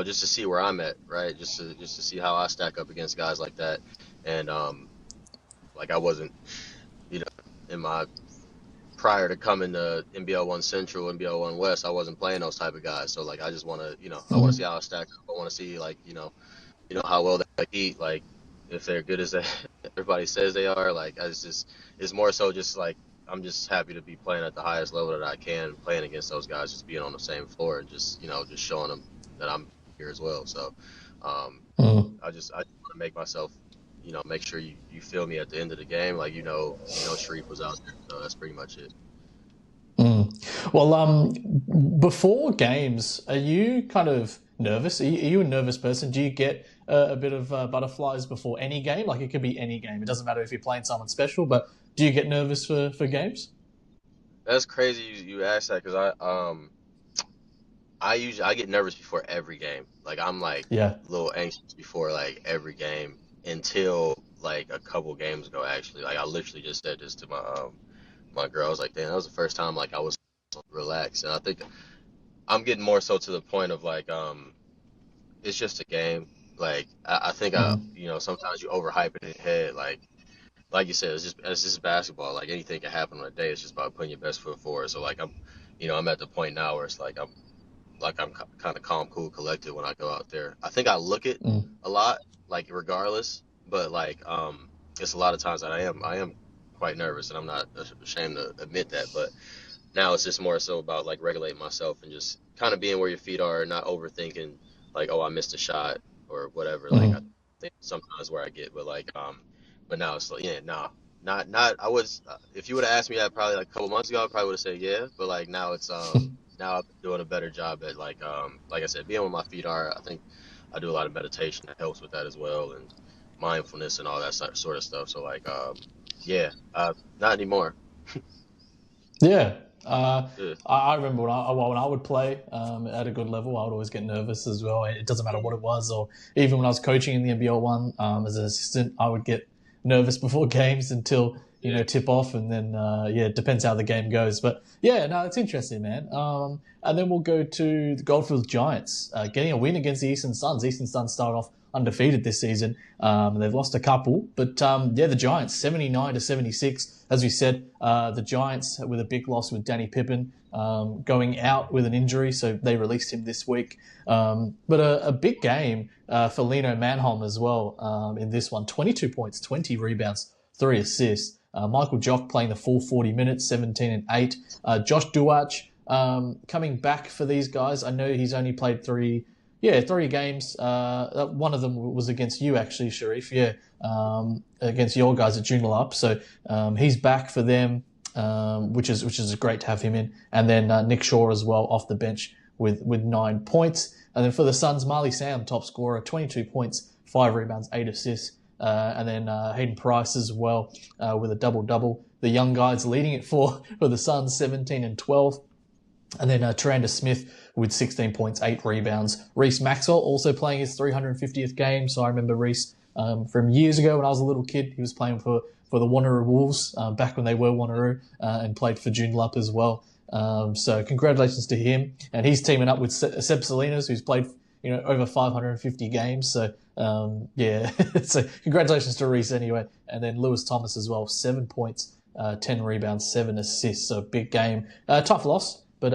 just to see where I'm at, right? Just to see how I stack up against guys like that, and like I wasn't in my prior to coming to NBL1 Central, NBL1 West, I wasn't playing those type of guys. So like I just want to I want to see how I stack up. I want to see like how well they compete, like if they're good as everybody says they are. Like it's more so just like I'm just happy to be playing at the highest level that I can, playing against those guys, just being on the same floor and just just showing them that I'm here as well. So I just want to make myself make sure you feel me at the end of the game, like Sharif was out there. So that's pretty much it. Well, before games, are you kind of nervous? Are you a nervous person? Do you get a bit of butterflies before any game? Like it could be any game. It doesn't matter if you're playing someone special, but do you get nervous for games? That's crazy you asked that because I get nervous before every game. Like I'm like a little anxious before like every game until like a couple games ago. Actually, like I literally just said this to my girl. I was like, damn, that was the first time like I was relaxed. And I think I'm getting more so to the point of like it's just a game. Like I think sometimes you overhype it in your head. Like you said, it's just basketball. Like anything can happen on a day. It's just about putting your best foot forward. So like I'm at the point now where it's like I'm kind of calm, cool, collected when I go out there. I think I look it a lot, like regardless, but like it's a lot of times that I am quite nervous, and I'm not ashamed to admit that. But now it's just more so about like regulating myself and just kind of being where your feet are, and not overthinking like, oh, I missed a shot or whatever. Like I think sometimes where I get, but like but now it's like not I was if you would have asked me that probably like a couple months ago, I probably would have said yeah, but like now it's now I'm doing a better job at like I said, being where my feet are. I think I do a lot of meditation that helps with that as well, and mindfulness and all that sort of stuff. So like not anymore. Yeah. I remember when I would play at a good level, I would always get nervous as well. It doesn't matter what it was, or even when I was coaching in the NBL1 as an assistant, I would get nervous before games until tip off, and then it depends how the game goes. But yeah, no, it's interesting, man. And then we'll go to the Goldfields Giants getting a win against the Eastern Suns. Eastern Suns started off undefeated this season. They've lost a couple, but the Giants 79-76. As we said, the Giants with a big loss with Danny Pippen going out with an injury, so they released him this week. But a big game for Lino Manholm as well in this one. 22 points, 20 rebounds, 3 assists. Michael Jock playing the full 40 minutes, 17 and 8. Josh Duach coming back for these guys. I know he's only played 3 games. One of them was against you, actually, Sharif. Against your guys at Joondalup. So he's back for them, which is great to have him in. And then Nick Shaw as well off the bench with 9 points. And then for the Suns, Marley Sam, top scorer, 22 points, 5 rebounds, 8 assists. And then Hayden Price as well with a double-double. The young guys leading it for the Suns, 17 and 12. And then Taranda Smith with 16 points, 8 rebounds. Reese Maxwell also playing his 350th game. So I remember Reese from years ago when I was a little kid. He was playing for the Wanneroo Wolves back when they were Wanneroo and played for Joondalup as well. So congratulations to him. And he's teaming up with Seb Salinas, who's played over 550 games. So so congratulations to Reese anyway. And then Lewis Thomas as well, 7 points, 10 rebounds, 7 assists. So big game. Tough loss. But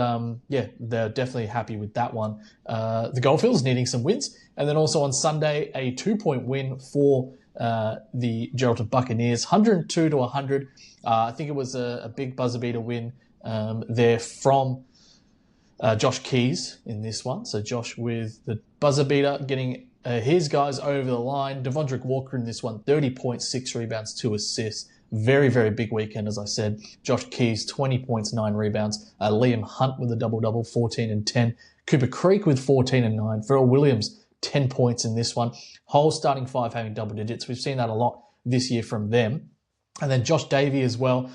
they're definitely happy with that one. The Goldfields needing some wins. And then also on Sunday, a 2-point win for the Geraldton Buccaneers, 102-100. I think it was a big buzzer beater win there from Josh Keys in this one. So Josh with the buzzer beater getting his guys over the line. Devondrick Walker in this one, 30 points, 6 rebounds, 2 assists. Very, very big weekend, as I said. Josh Keys, 20 points, 9 rebounds. Liam Hunt with a double-double, 14 and 10. Cooper Creek with 14 and 9. Pharrell Williams, 10 points in this one. Whole starting 5 having double digits. We've seen that a lot this year from them. And then Josh Davey as well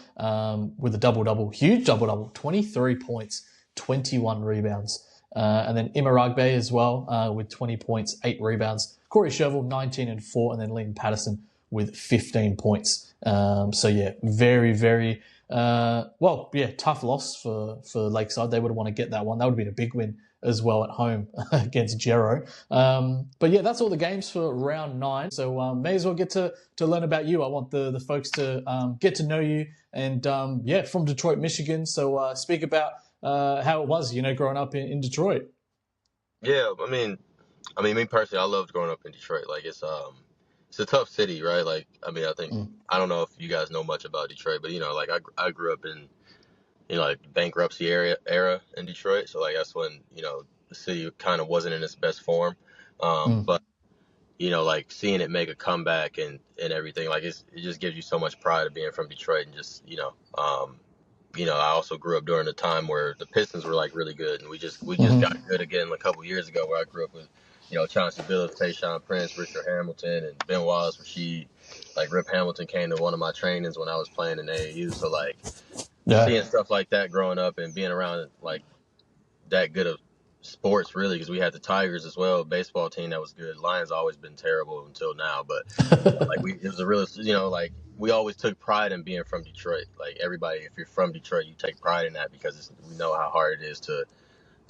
with a double-double, huge double-double, 23 points, 21 rebounds. And then Imaragbe as well with 20 points, 8 rebounds. Corey Shervill, 19 and 4. And then Liam Patterson with 15 points. So, yeah, very, very, tough loss for Lakeside. They would want to get that one. That would have been a big win as well at home against Gero. But, yeah, that's all the games for round 9. So may as well get to learn about you. I want the folks to get to know you. And, from Detroit, Michigan. So speak about how it was, growing up in Detroit. Yeah, I mean, me personally, I loved growing up in Detroit. Like, it's a tough city, right? Like, I think I don't know if you guys know much about Detroit, but like I grew up in like bankruptcy era in Detroit, so like that's when the city kind of wasn't in its best form. But like seeing it make a comeback and everything, like it just gives you so much pride of being from Detroit, and just I also grew up during the time where the Pistons were like really good, and we just got good again a couple years ago, where I grew up with Chauncey Billups, Tayshaun Prince, Richard Hamilton, and Ben Wallace Rasheed. Like Rip Hamilton came to one of my trainings when I was playing in AAU, so like seeing stuff like that growing up and being around like that good of sports, really, because we had the Tigers as well, baseball team that was good. Lions always been terrible until now, but it was a real, like we always took pride in being from Detroit. Like everybody, if you're from Detroit, you take pride in that because we know how hard it is to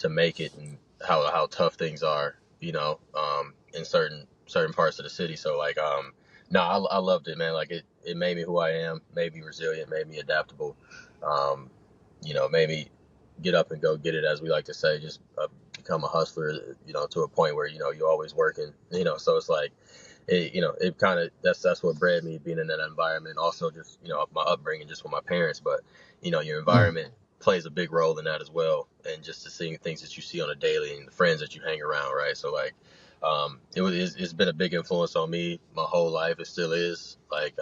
make it and how tough things are, in certain parts of the city. So like, I loved it, man. Like it made me who I am, made me resilient, made me adaptable. Made me get up and go get it, as we like to say, just become a hustler, to a point where, you're always working, so it's like, it kind of, that's what bred me being in that environment. Also just, my upbringing just with my parents, but, your environment plays a big role in that as well. And just to seeing things that you see on a daily and the friends that you hang around. Right. So like, it's been a big influence on me my whole life. It still is like,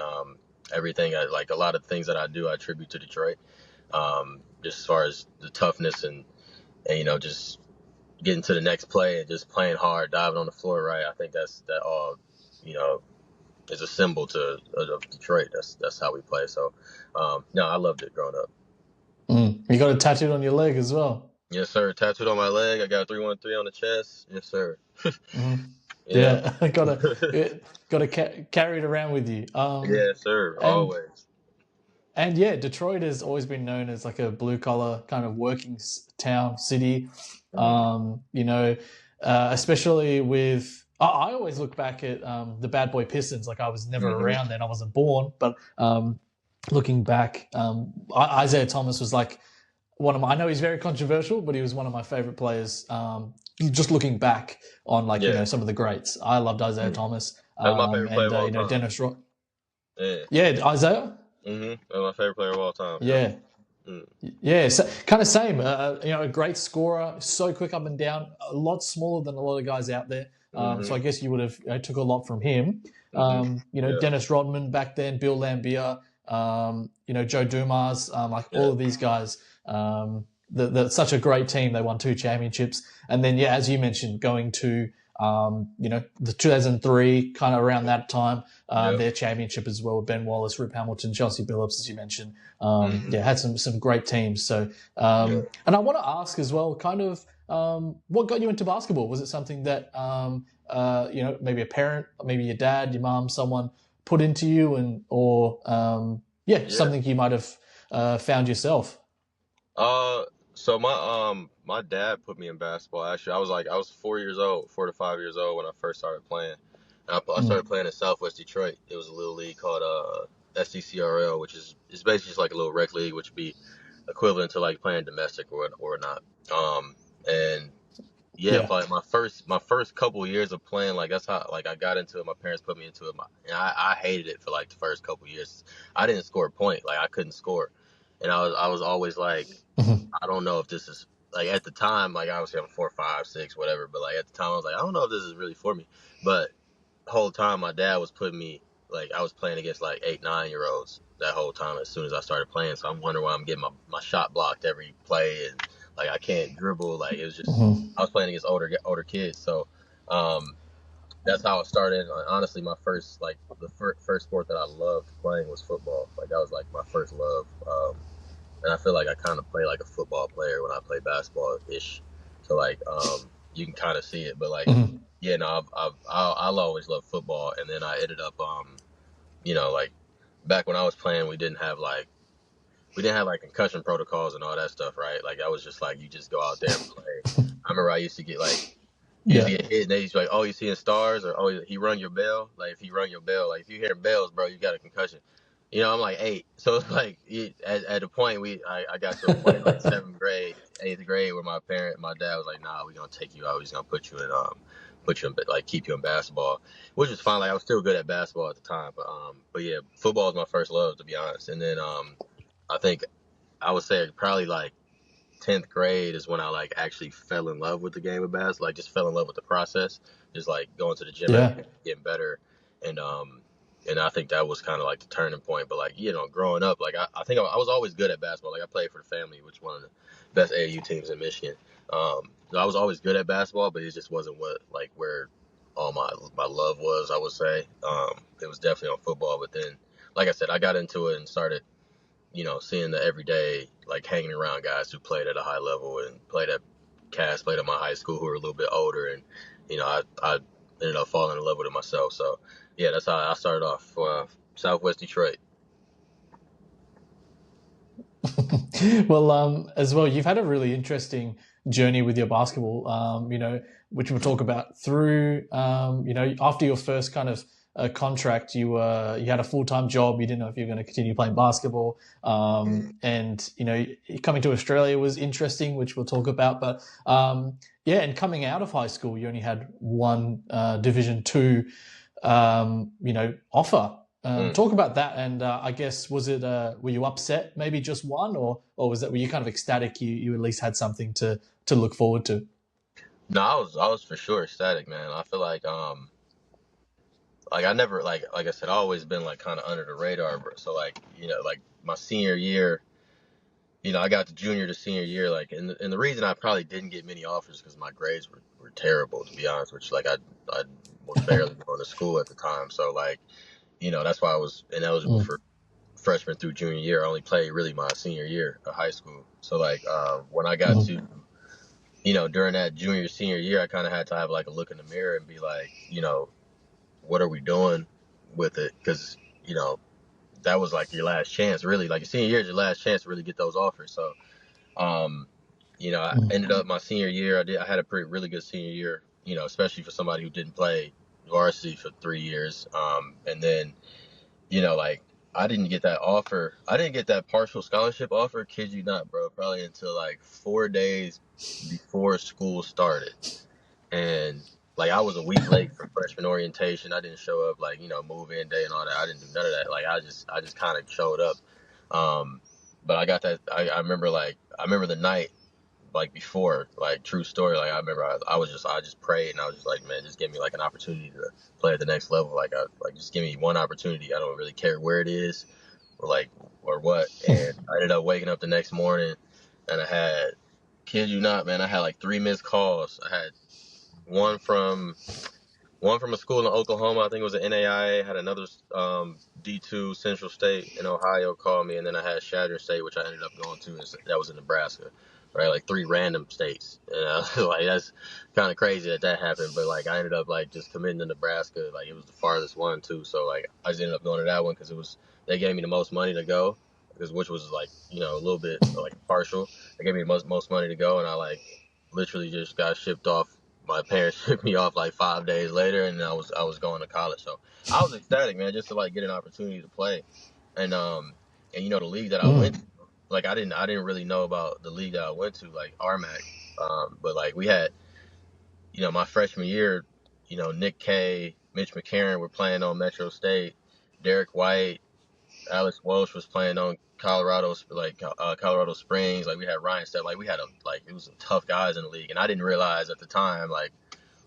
everything like a lot of things that I do, I attribute to Detroit. Just as far as the toughness and just getting to the next play and just playing hard, diving on the floor, right? I think that all, is a symbol of Detroit. That's how we play. So, I loved it growing up. You got it tattooed on your leg as well. Yes, sir. Tattooed on my leg. I got 313 on the chest. Yes, sir. Yeah, gotta carry it around with you. Yes, sir. Always. And yeah, Detroit has always been known as like a blue collar kind of working town city. Especially with, I always look back at the Bad Boy Pistons. Like I was never around then, I wasn't born, but looking back, Isaiah Thomas was like I know he's very controversial, but he was one of my favorite players. Just looking back on some of the greats, I loved Isaiah Thomas. That's my favorite player of all time. Dennis Rodman. Yeah, Isaiah. That's my favorite player of all time. Yeah. Yeah, so, kind of same. A great scorer, so quick up and down, a lot smaller than a lot of guys out there. So I guess you would have took a lot from him. Dennis Rodman back then, Bill Laimbeer, Joe Dumas, all of these guys. Such a great team. They won 2 championships, and then as you mentioned, going to the 2003 kind of around that time, their championship as well with Ben Wallace, Rip Hamilton, Chauncey Billups, as you mentioned. Had some great teams. So, and I want to ask as well, kind of, what got you into basketball? Was it something that, maybe a parent, maybe your dad, your mom, someone put into you, or something you might have found yourself? So my dad put me in basketball. Actually, I was 4 to 5 years old when I first started playing. And I started playing in Southwest Detroit. It was a little league called SDCRL, which is basically just like a little rec league, which would be equivalent to like playing domestic or not. For like my first couple of years of playing, like that's how like I got into it. My parents put me into it, and I hated it for like the first couple of years. I didn't score a point, like I couldn't score, and I was always like, I don't know if this is like at the time, like obviously I'm 4, 5, 6, whatever, but like at the time I was like, I don't know if this is really for me. But the whole time my dad was putting me like I was playing against like 8, 9 year olds that whole time as soon as I started playing. So I'm wondering why I'm getting my shot blocked every play, and like I can't dribble. Like it was just I was playing against older kids. So um, that's how it started. Honestly, my first like the first sport that I loved playing was football. Like that was like my first love. And I feel like I kind of play like a football player when I play basketball ish. So like you can kind of see it, but like yeah, no, I'll always love football. And then I ended up like back when I was playing, we didn't have like concussion protocols and all that stuff, right? Like I was just like you just go out there and play. I remember I used to get like hit and they used to be like, oh, you seeing stars, or oh, he rung your bell. Like if he rung your bell, like if you hear bells, bro, you got a concussion. I'm like 8, so it's like at a point I got to a point like 7th grade, 8th grade where my dad was like, nah, we're gonna take you out, we're just gonna put you in like keep you in basketball, which was fine. Like I was still good at basketball at the time, but yeah, football was my first love, to be honest. And then I think I would say probably like 10th grade is when I like actually fell in love with the game of basketball, like just fell in love with the process, just like going to the gym every day, getting better. And I think that was kind of like the turning point. But like, growing up, like I think I was always good at basketball. Like I played for the family, which one of the best AAU teams in Michigan. So I was always good at basketball, but it just wasn't where all my love was, I would say. It was definitely on football. But then, like I said, I got into it and started seeing the everyday, like hanging around guys who played at a high level and played at my high school, who were a little bit older, and I ended up falling in love with it myself. So yeah, that's how I started off. Southwest Detroit. Well, as well, you've had a really interesting journey with your basketball, which we'll talk about through, after your first kind of contract, you had a full-time job. You didn't know if you were going to continue playing basketball. And, coming to Australia was interesting, which we'll talk about. But, and coming out of high school, you only had one Division II, offer. Talk about that, and I guess were you upset maybe just one, or were you kind of ecstatic you at least had something to look forward to? No, I was for sure ecstatic, man. I feel like I never like I said, I always been like kind of under the radar, bro. So like like my senior year, I got the junior to senior year, like, and the reason I probably didn't get many offers because my grades were terrible, to be honest, which like I was barely going to school at the time, so like. That's why I was ineligible for freshman through junior year. I only played really my senior year of high school. So like when I got to, during that senior year, I kind of had to have like a look in the mirror and be like, what are we doing with it? Because, that was like your last chance, really. Like your senior year is your last chance to really get those offers. So, I ended up my senior year. I had a really good senior year, especially for somebody who didn't play varsity for 3 years. And then, like I didn't get that offer. I didn't get that partial scholarship offer, kid you not, bro, probably until like 4 days before school started. And like I was a week late for freshman orientation. I didn't show up like, move in day and all that. I didn't do none of that. Like I just kind of showed up. But I got that. I remember the night, like before, like true story. Like I remember I just prayed and I was just like, man, just give me like an opportunity to play at the next level. Like just give me one opportunity. I don't really care where it is or what. And I ended up waking up the next morning and I had, kid you not, man, I had like 3 missed calls. I had one from a school in Oklahoma. I think it was an NAIA. Had another D2 Central State in Ohio call me, and then I had Chadron State, which I ended up going to. That was in Nebraska, right? Like 3 random states, and I was like, that's kind of crazy that happened. But like, I ended up like just committing to Nebraska. Like it was the farthest one too, so like I just ended up going to that one because they gave me the most money to go, which was like a little bit like partial. They gave me the most money to go, and I like literally just got shipped off. My parents shipped me off like 5 days later, and I was going to college. So I was ecstatic, man, just to like get an opportunity to play. And the league that I went to, like I didn't really know about the league that I went to, like RMAC. But like we had, my freshman year, Nick Kay, Mitch McCarron were playing on Metro State, Derek White, Alex Welsh was playing on Colorado Springs. Like we had Ryan Stepp. Like we had it was some tough guys in the league, and I didn't realize at the time like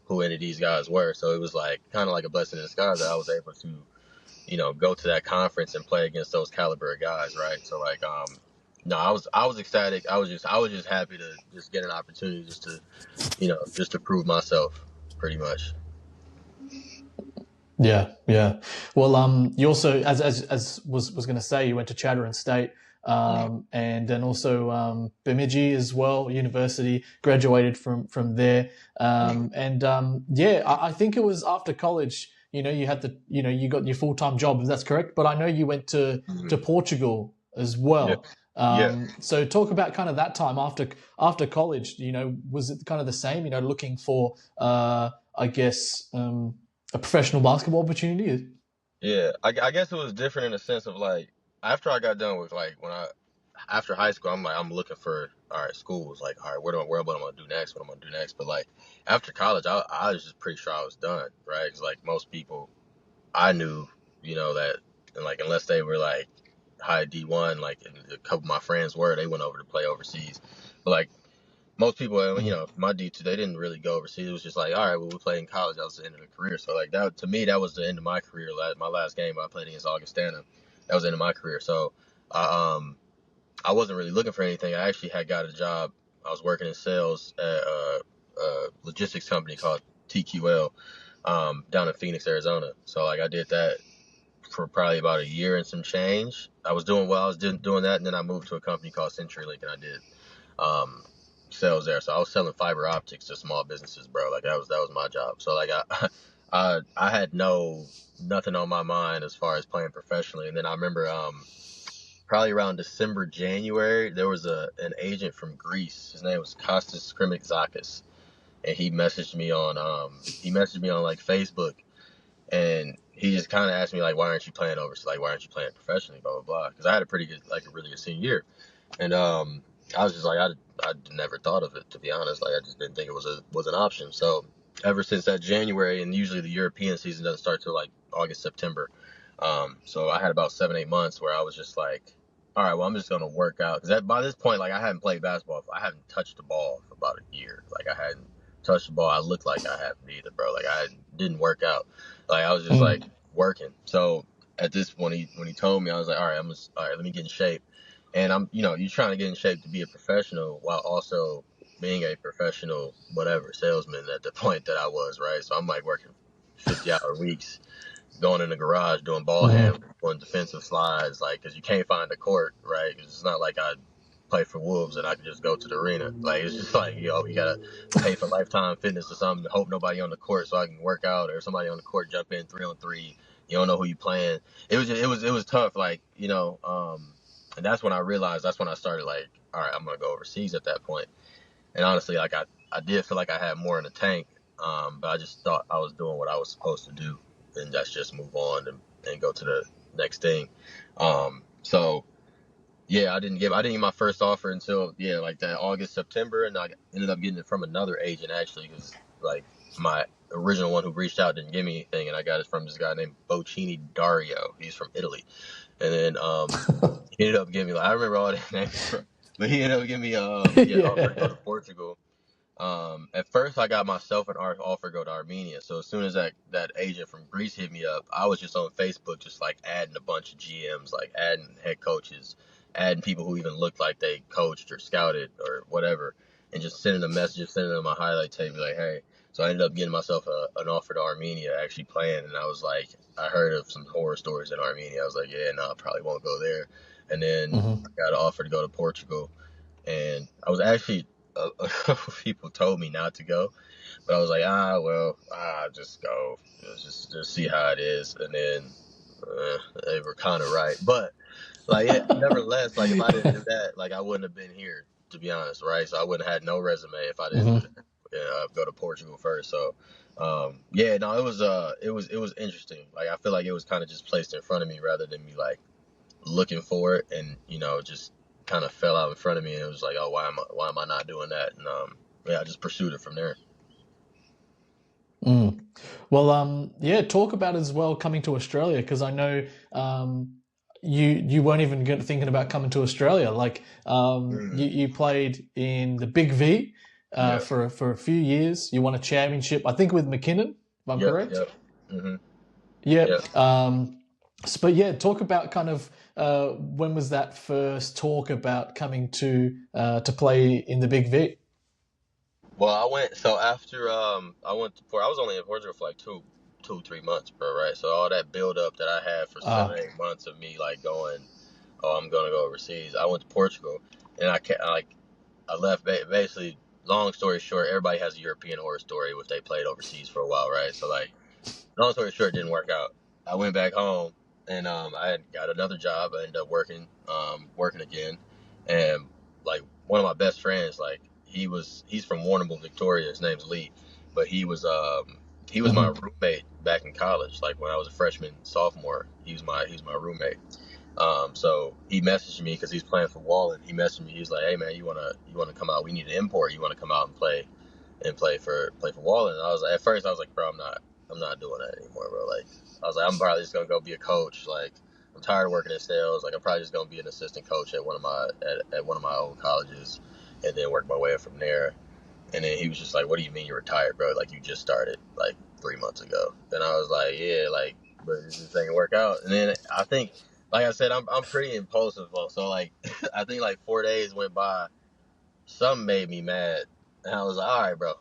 who any of these guys were. So it was like kind of like a blessing in disguise that I was able to, go to that conference and play against those caliber of guys, right? So like, no, I was ecstatic. I was just happy to just get an opportunity just to prove myself, pretty much. Yeah, yeah. Well, you also, as was going to say, you went to Chatteron State, and then also Bemidji as well, university. Graduated from there, yeah, I think it was after college. You had you got your full-time job, if that's correct. But I know you went to Portugal as Yeah. well. Yeah. So talk about kind of that time after college. Was it kind of the same? Looking for, I guess. A professional basketball opportunity? Yeah, I guess it was different in the sense of like after I got done with like after high school, I'm looking for all right schools like all right what I'm gonna do next, but like after college, I was just pretty sure I was done, right? Because like most people I knew, that and like unless they were like high D1, like and a couple of my friends they went over to play overseas, but like most people, my D2, they didn't really go overseas. It was just like, all right, well, we played in college. That was the end of the career. So, like, that to me, that was the end of my career. My last game I played against Augustana, that was the end of my career. So, I wasn't really looking for anything. I actually had got a job. I was working in sales at a logistics company called TQL down in Phoenix, Arizona. So, like, I did that for probably about a year and some change. I was doing well. I was doing that, and then I moved to a company called CenturyLink, and I did sales there. So I was selling fiber optics to small businesses, bro. Like that was my job. So like I had nothing on my mind as far as playing professionally. And then I remember probably around December, January, there was an agent from Greece. His name was Kostas Krimikzakis, and he messaged me on like Facebook, and he just kind of asked me like, why aren't you playing overseas? Like, why aren't you playing professionally? Blah blah blah. Because I had a really good senior year, and I was just like, I never thought of it, to be honest. Like, I just didn't think it was an option. So ever since that January, and usually the European season doesn't start till like August, September. So I had about 7-8 months where I was just like, all right, well, I'm just going to work out. Because by this point, like, I hadn't played basketball. I hadn't touched the ball for about a year. Like, I hadn't touched the ball. I looked like I hadn't either, bro. Like, I didn't work out. Like, I was just like working. So at this when he told me, I was like, all right, let me get in shape. And I'm, you're trying to get in shape to be a professional while also being a professional, whatever, salesman at the point that I was, right? So I'm like working 50-hour weeks, going in the garage, doing ball handling, doing defensive slides, like, cause you can't find a court, right? Cause it's not like I play for Wolves and I can just go to the arena. Like, it's just like, you gotta pay for Lifetime Fitness or something to hope nobody on the court so I can work out, or somebody on the court jump in 3-on-3. You don't know who you playing. It was tough. Like, and that's when I started like, all right, I'm going to go overseas at that point. And honestly, like I did feel like I had more in the tank. But I just thought I was doing what I was supposed to do, and that's just move on and go to the next thing. So yeah, I didn't get my first offer until like that August, September. And I ended up getting it from another agent actually, because like my original one who reached out didn't give me anything. And I got it from this guy named Bocchini Dario. He's from Italy. And then he ended up giving me, like, I remember all that names, but he ended up giving me offer to go to Portugal. At first, I got myself an offer to go to Armenia. So as soon as that agent from Greece hit me up, I was just on Facebook, just like adding a bunch of GMs, like adding head coaches, adding people who even looked like they coached or scouted or whatever, and just sending them messages, sending them my highlight tape, like, hey. So I ended up getting myself an offer to Armenia, actually playing, and I was like, I heard of some horror stories in Armenia. I was like, yeah, no, I probably won't go there. And then I got an offer to go to Portugal, and I was actually a couple people told me not to go, but I was like, just go, just see how it is. And then they were kind of right, but like, yeah, nevertheless, like if I didn't do that, like I wouldn't have been here, to be honest, right? So I wouldn't have had no resume if I didn't go to Portugal first. So yeah, no, it was interesting. Like I feel like it was kind of just placed in front of me rather than me like looking for it, and just kind of fell out in front of me, and it was like, oh, why am I not doing that? And I just pursued it from there. Well, yeah, talk about as well coming to Australia, because I know you weren't even thinking about coming to Australia. Like you played in the Big V for a few years. You won a championship, I think, with McKinnon, if I'm correct. Yep. Mm-hmm. Yep. Yep. But yeah, talk about kind of when was that first talk about coming to play in the Big V? Well, I went so after I went to I was only in Portugal for like 3 months, bro. Right, so all that build up that I had for Ah, 7 8 months of me like going, oh, I'm gonna go overseas. I went to Portugal, and I left basically. Long story short, everybody has a European horror story if they played overseas for a while, right? So like, long story short, it didn't work out. I went back home, and I had got another job. I ended up working again, and like one of my best friends, like he's from Warrnambool, Victoria. His name's Lee, but he was my mhm. roommate back in college. Like when I was a freshman, sophomore, he was my roommate. So he messaged me because he's playing for Wallen. He messaged me. He was like, "Hey man, you wanna come out? We need an import. You wanna come out and play for Wallen?" And I was like, at first I was like, "Bro, I'm not doing that anymore, bro." Like I was like, "I'm probably just gonna go be a coach. Like I'm tired of working in sales. Like I'm probably just gonna be an assistant coach at one of my old colleges, and then work my way up from there." And then he was just like, "What do you mean you're retired, bro? Like you just started like 3 months ago." And I was like, "Yeah, like, but it just ain't work out." And then I think, like I said, I'm pretty impulsive, so like I think like 4 days went by, something made me mad, and I was like, "All right, bro,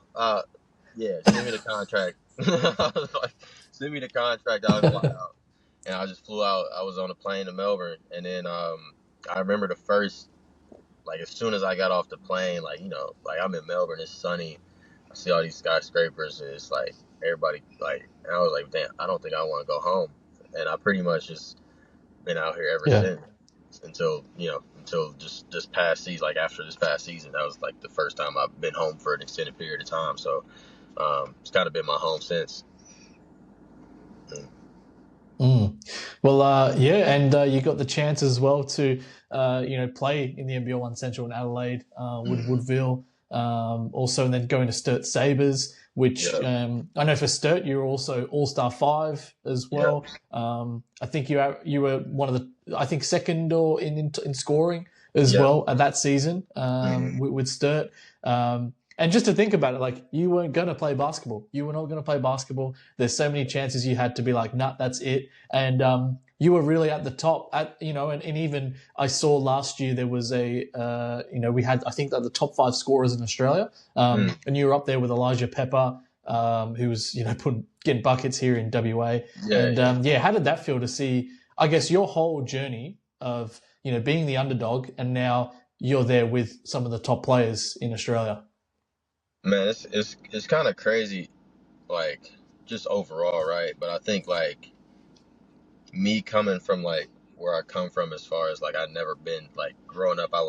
yeah, send me the contract." I was like, "Send me the contract, I'll fly out." And I just flew out. I was on a plane to Melbourne, and then I remember the first, like as soon as I got off the plane, like like I'm in Melbourne, it's sunny, I see all these skyscrapers, and it's like everybody like, and I was like, damn, I don't think I want to go home, and I pretty much just been out here ever Yeah. since until just this past season. Like after this past season, that was like the first time I've been home for an extended period of time. So it's kind of been my home since. Mm. Well, yeah, and you got the chance as well to, play in the NBL1 Central in Adelaide, Woodville, also, and then going to Sturt Sabres, which Yeah, I know for Sturt you're also All-Star 5 as yeah, well. I think you were one of the, I think second or in scoring as yeah. well at that season with Sturt. And just to think about it, like you weren't going to play basketball. You were not going to play basketball. There's so many chances you had to be like, nah, that's it. And you were really at the top and even I saw last year there was we had, I think, the top 5 scorers in Australia. Mm, And you were up there with Elijah Pepper, who was, getting buckets here in WA. yeah, And yeah. yeah, how did that feel to see, I guess, your whole journey of, being the underdog and now you're there with some of the top players in Australia? Man, it's kind of crazy, like just overall, right? But I think like me coming from like where I come from, as far as like I'd never been like growing up, I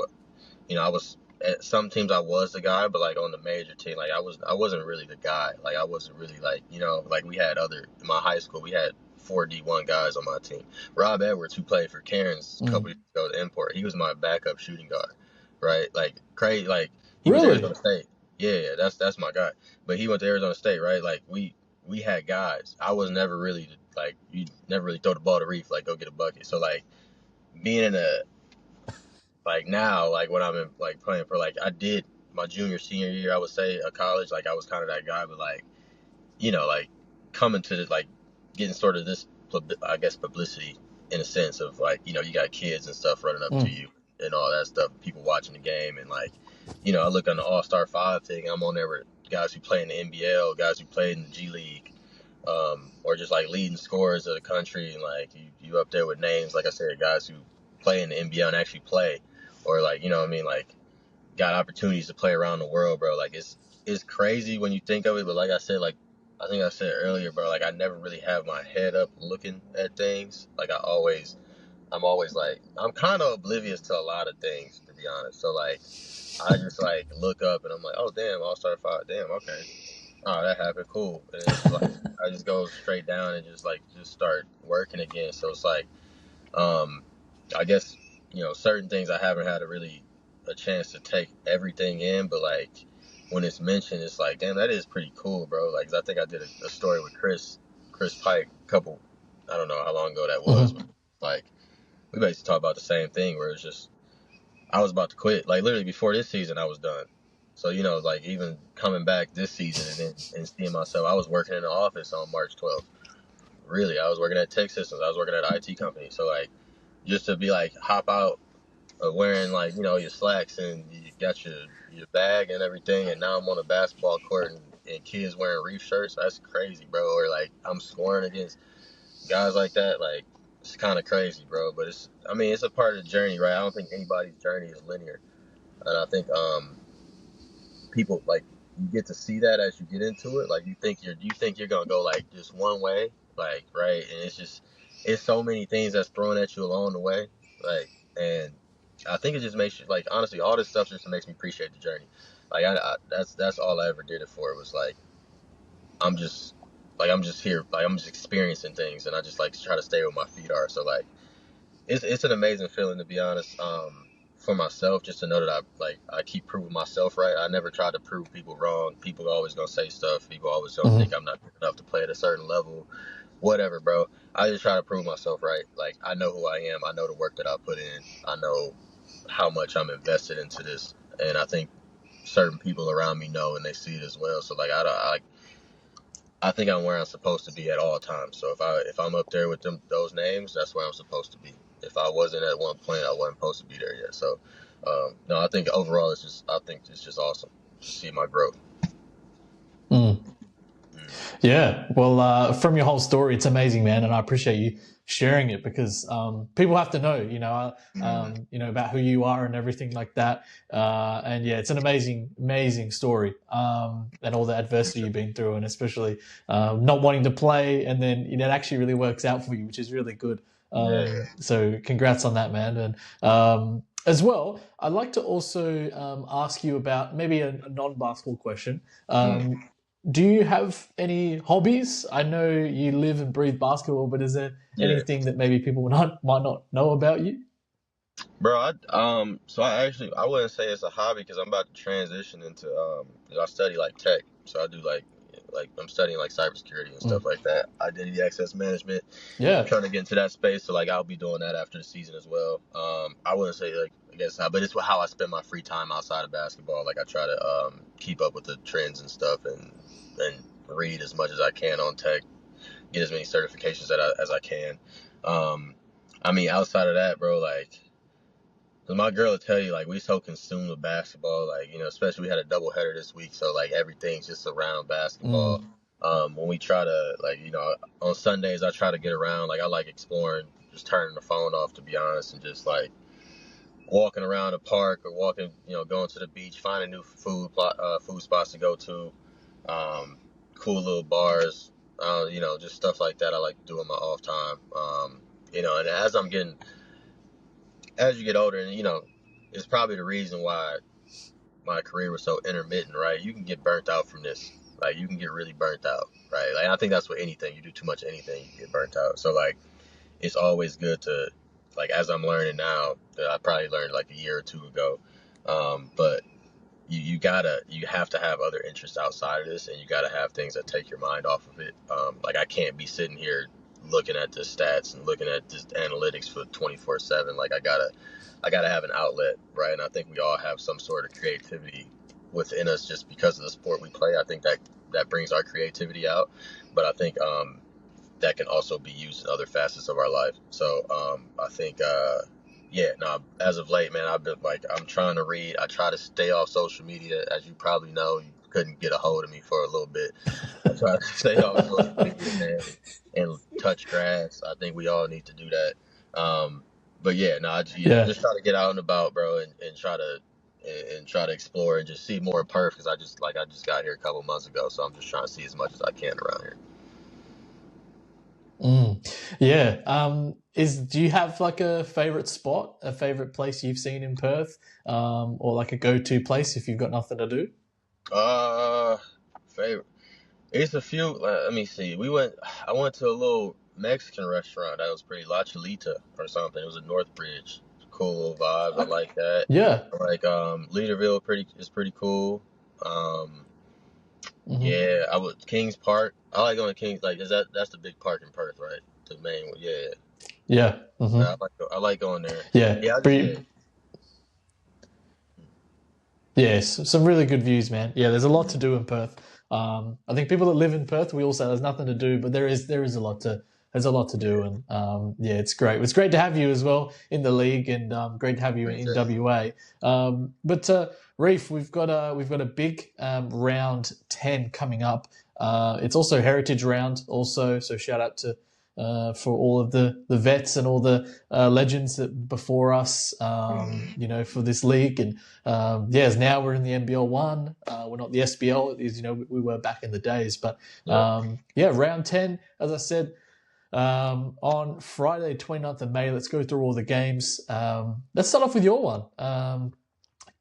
was at some teams I was the guy, but like on the major team, like I wasn't really the guy. Like I wasn't really like like we had in my high school we had 4D1 guys on my team. Rob Edwards, who played for Cairns a couple Mm. years ago, the import, he was my backup shooting guard, right? Like crazy, like he went to Arizona Really? State. Yeah, yeah, that's my guy. But he went to Arizona State, right? Like we had guys. I was never really like, you never really throw the ball to Reef, like go get a bucket. So like being in a, like now, like when I'm in like playing for, like I did my junior senior year, I would say, of college, like I was kind of that guy. But like like coming to the, like getting sort of this, I guess, publicity, in a sense of like you got kids and stuff running up to Mm. you and all that stuff, people watching the game, and like I look on the All-Star 5 thing, I'm on there with guys who play in the NBL, guys who played in the G League, or just like leading scorers of the country, and like you up there with names, like I said, guys who play in the NBL and actually play, or like what I mean, like got opportunities to play around the world, bro. Like it's crazy when you think of it, but like I said, like I think I said earlier, bro, like I never really have my head up looking at things. Like I'm always like, I'm kind of oblivious to a lot of things, to be honest. So like I just like look up and I'm like, oh damn, All-Star 5, damn, okay, oh that happened, cool, and it's just like I just go straight down and just start working again. So it's like, um, I guess certain things I haven't had a chance to take everything in, but like when it's mentioned, it's like, damn, that is pretty cool, bro. Like 'cause I think I did a story with Chris Pike, I don't know how long ago that was, but Hmm. like we basically talked about the same thing, where it's just I was about to quit, like literally before this season I was done. So like even coming back this season and seeing myself, I was working in the office on March 12th. really. I was working at Tech Systems. I was working at an IT company. So like, just to be like hop out wearing like your slacks and you got your bag and everything, and now I'm on a basketball court and kids wearing reef shirts. That's crazy, bro. Or like I'm scoring against guys like that. Like it's kind of crazy, bro. But it's a part of the journey, right? I don't think anybody's journey is linear, and I think people like you get to see that as you get into it. Like you think you're gonna go like just one way, like right, and it's so many things that's thrown at you along the way, like, and I think it just makes you like honestly all this stuff just makes me appreciate the journey. Like that's all I ever did it for. It was like I'm just I'm just here, like I'm just experiencing things, and I just like try to stay where my feet are. So like it's an amazing feeling, to be honest. For myself, just to know that I keep proving myself right. I never try to prove people wrong. People are always gonna say stuff. People always gonna think I'm not good enough to play at a certain level. Whatever, bro. I just try to prove myself right. Like I know who I am. I know the work that I put in. I know how much I'm invested into this, and I think certain people around me know and they see it as well. So like I think I'm where I'm supposed to be at all times. So if I'm up there with those names, that's where I'm supposed to be. If I wasn't at one point, I wasn't supposed to be there yet. So no, I think overall I think it's just awesome to see my growth. Yeah, well, from your whole story, it's amazing, man, and I appreciate you sharing it because people have to know, about who you are and everything like that. And yeah, it's an amazing story, and all the adversity you've been through, and especially not wanting to play, and then it actually really works out for you, which is really good. So congrats on that, man. And as well, I'd like to also ask you about maybe a non-basketball question. Do you have any hobbies? I know you live and breathe basketball, but is there anything that maybe people might not know about you? Bro, so I wouldn't say it's a hobby because I'm about to transition into I study like tech, so I do like I'm studying like cybersecurity and stuff like that, identity access management. Yeah, I'm trying to get into that space, so like I'll be doing that after the season as well. I wouldn't say like I guess, but it's how I spend my free time outside of basketball. Like I try to keep up with the trends and stuff, and read as much as I can on tech, get as many certifications as I can. Outside of that, bro, like. Cause my girl will tell you, like, we so consumed with basketball, like, especially we had a doubleheader this week, so, like, everything's just around basketball. When we try to, like, on Sundays, I try to get around, like, I like exploring, just turning the phone off, to be honest, and just, like, walking around the park or walking, going to the beach, finding new food spots to go to, cool little bars, just stuff like that I like to do in my off time. And as you get older, and it's probably the reason why my career was so intermittent, right? You can get burnt out from this. Like you can get really burnt out, right? Like I think that's with anything. You do too much of anything, you get burnt out. So like it's always good to, like, as I'm learning now, that I probably learned like a year or two ago. But you have to have other interests outside of this, and you gotta have things that take your mind off of it. Like I can't be sitting here looking at the stats and looking at just analytics for 24/7. Like I gotta have an outlet, right? And I think we all have some sort of creativity within us just because of the sport we play. I think that brings our creativity out, but I think that can also be used in other facets of our life. So I think as of late, man, I've been like, I'm trying to read. I try to stay off social media. As you probably know, you couldn't get a hold of me for a little bit. I try to stay off social media, man, and touch grass. I think we all need to do that. But just try to get out and about, bro, and try to explore and just see more of Perth, because I just got here a couple months ago, so I'm just trying to see as much as I can around here. Yeah. Do you have like a favorite spot, a favorite place you've seen in Perth, or like a go-to place if you've got nothing to do? Favorite. It's a few. Let me see. I went to a little Mexican restaurant that was pretty, La Chelita or something. It was in Northbridge. Cool little vibes. I like that. Yeah. Like Leaderville is pretty cool. Yeah, Kings Park. I like going to Kings. Like, that's the big park in Perth, right? The main one. Yeah. Yeah. I like going there. Yeah. Yes, some really good views, man. Yeah, there's a lot to do in Perth. I think people that live in Perth, we all say there's nothing to do, but there is a lot there's a lot to do, and yeah, it's great. It's great to have you as well in the league, and great to have you in WA. But Reef, we've got a big round 10 coming up. It's also Heritage Round, also. So shout out to for all of the vets and all the legends that before us, for this league. And as now we're in the NBL1. We're not the SBL, as we were back in the days. But round 10, as I said, on Friday, 29th of May. Let's go through all the games. Let's start off with your one.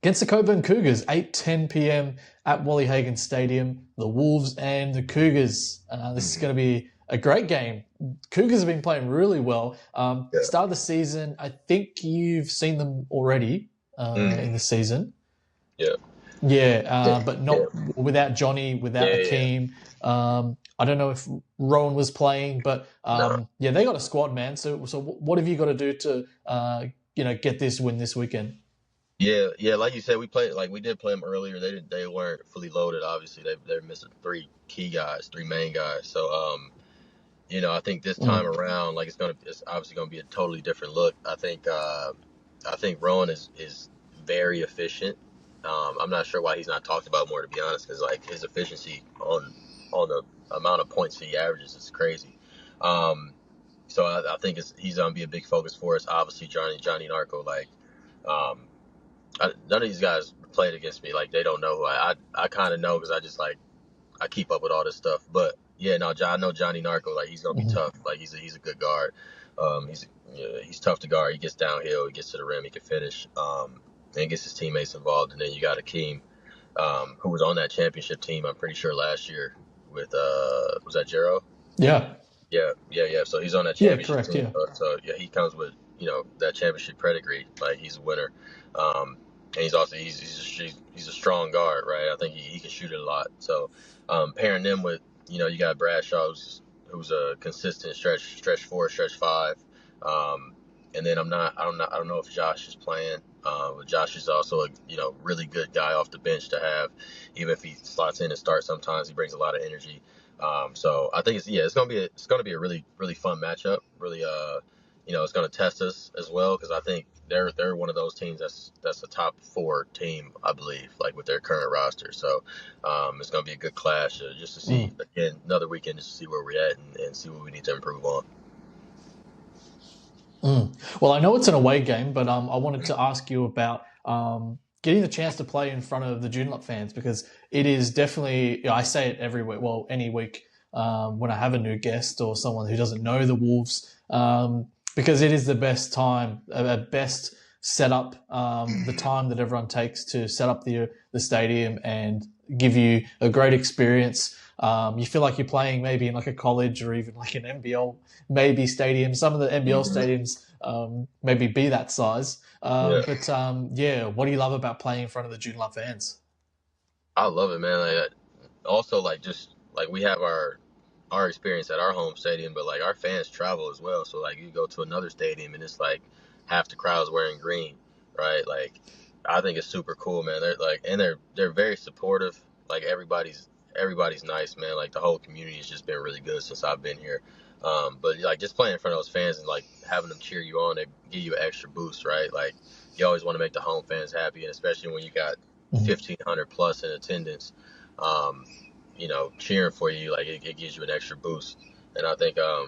Against the Coburn Cougars, 8:10 p.m. at Wally Hagan Stadium. The Wolves and the Cougars. This is going to be a great game. Cougars have been playing really well. Start of the season, I think you've seen them already in the season. But not without Johnny, without Akeem. I don't know if Rowan was playing, but they got a squad, man. So what have you got to do to get this win this weekend? Yeah, like you said, we did play them earlier. They weren't fully loaded. Obviously, they're missing three main guys. So I think this time around, it's obviously gonna be a totally different look. I think Rowan is very efficient. I'm not sure why he's not talked about more, to be honest, because his efficiency on the amount of points he averages is crazy. So I think he's gonna be a big focus for us. Obviously, Johnny Narco, none of these guys played against me. They don't know who I kind of know, because I keep up with all this stuff. But I know Johnny Narco. He's gonna be tough. He's a good guard. He's tough to guard. He gets downhill. He gets to the rim. He can finish. And gets his teammates involved. And then you got Akeem, who was on that championship team, I'm pretty sure, last year with was that Jero? Yeah. So he's on that championship team. Yeah. So he comes with that championship pedigree. He's a winner. And he's also he's a strong guard, right? I think he can shoot it a lot. So pairing them with you got Bradshaw, who's a consistent stretch 4, stretch 5. And then I don't know if Josh is playing. But Josh is also a really good guy off the bench to have, even if he slots in and starts. Sometimes he brings a lot of energy. So I think it's gonna be a really, really fun matchup. Really, it's gonna test us as well, because I think they're one of those teams that's a top 4 team, I believe, with their current roster. So it's gonna be a good clash just to see again another weekend, just to see where we're at and see what we need to improve on. Well, I know it's an away game, but I wanted to ask you about getting the chance to play in front of the Joondalup fans, because it is definitely, I say it every week, well, any week when I have a new guest or someone who doesn't know the Wolves, because it is the best time, best setup, the time that everyone takes to set up the stadium and give you a great experience. You feel like you're playing maybe in a college or even an NBL maybe stadium. Some of the NBL stadiums maybe be that size. But what do you love about playing in front of the Joondalup fans? I love it, man. Also, we have our experience at our home stadium, but our fans travel as well. So you go to another stadium and it's half the crowd's wearing green, right? I think it's super cool, man. They're very supportive. Everybody's nice, man. The whole community has just been really good since I've been here. But just playing in front of those fans and having them cheer you on, they give you an extra boost, right? You always want to make the home fans happy, and especially when you got 1,500 plus in attendance, cheering for you, it gives you an extra boost. And I think I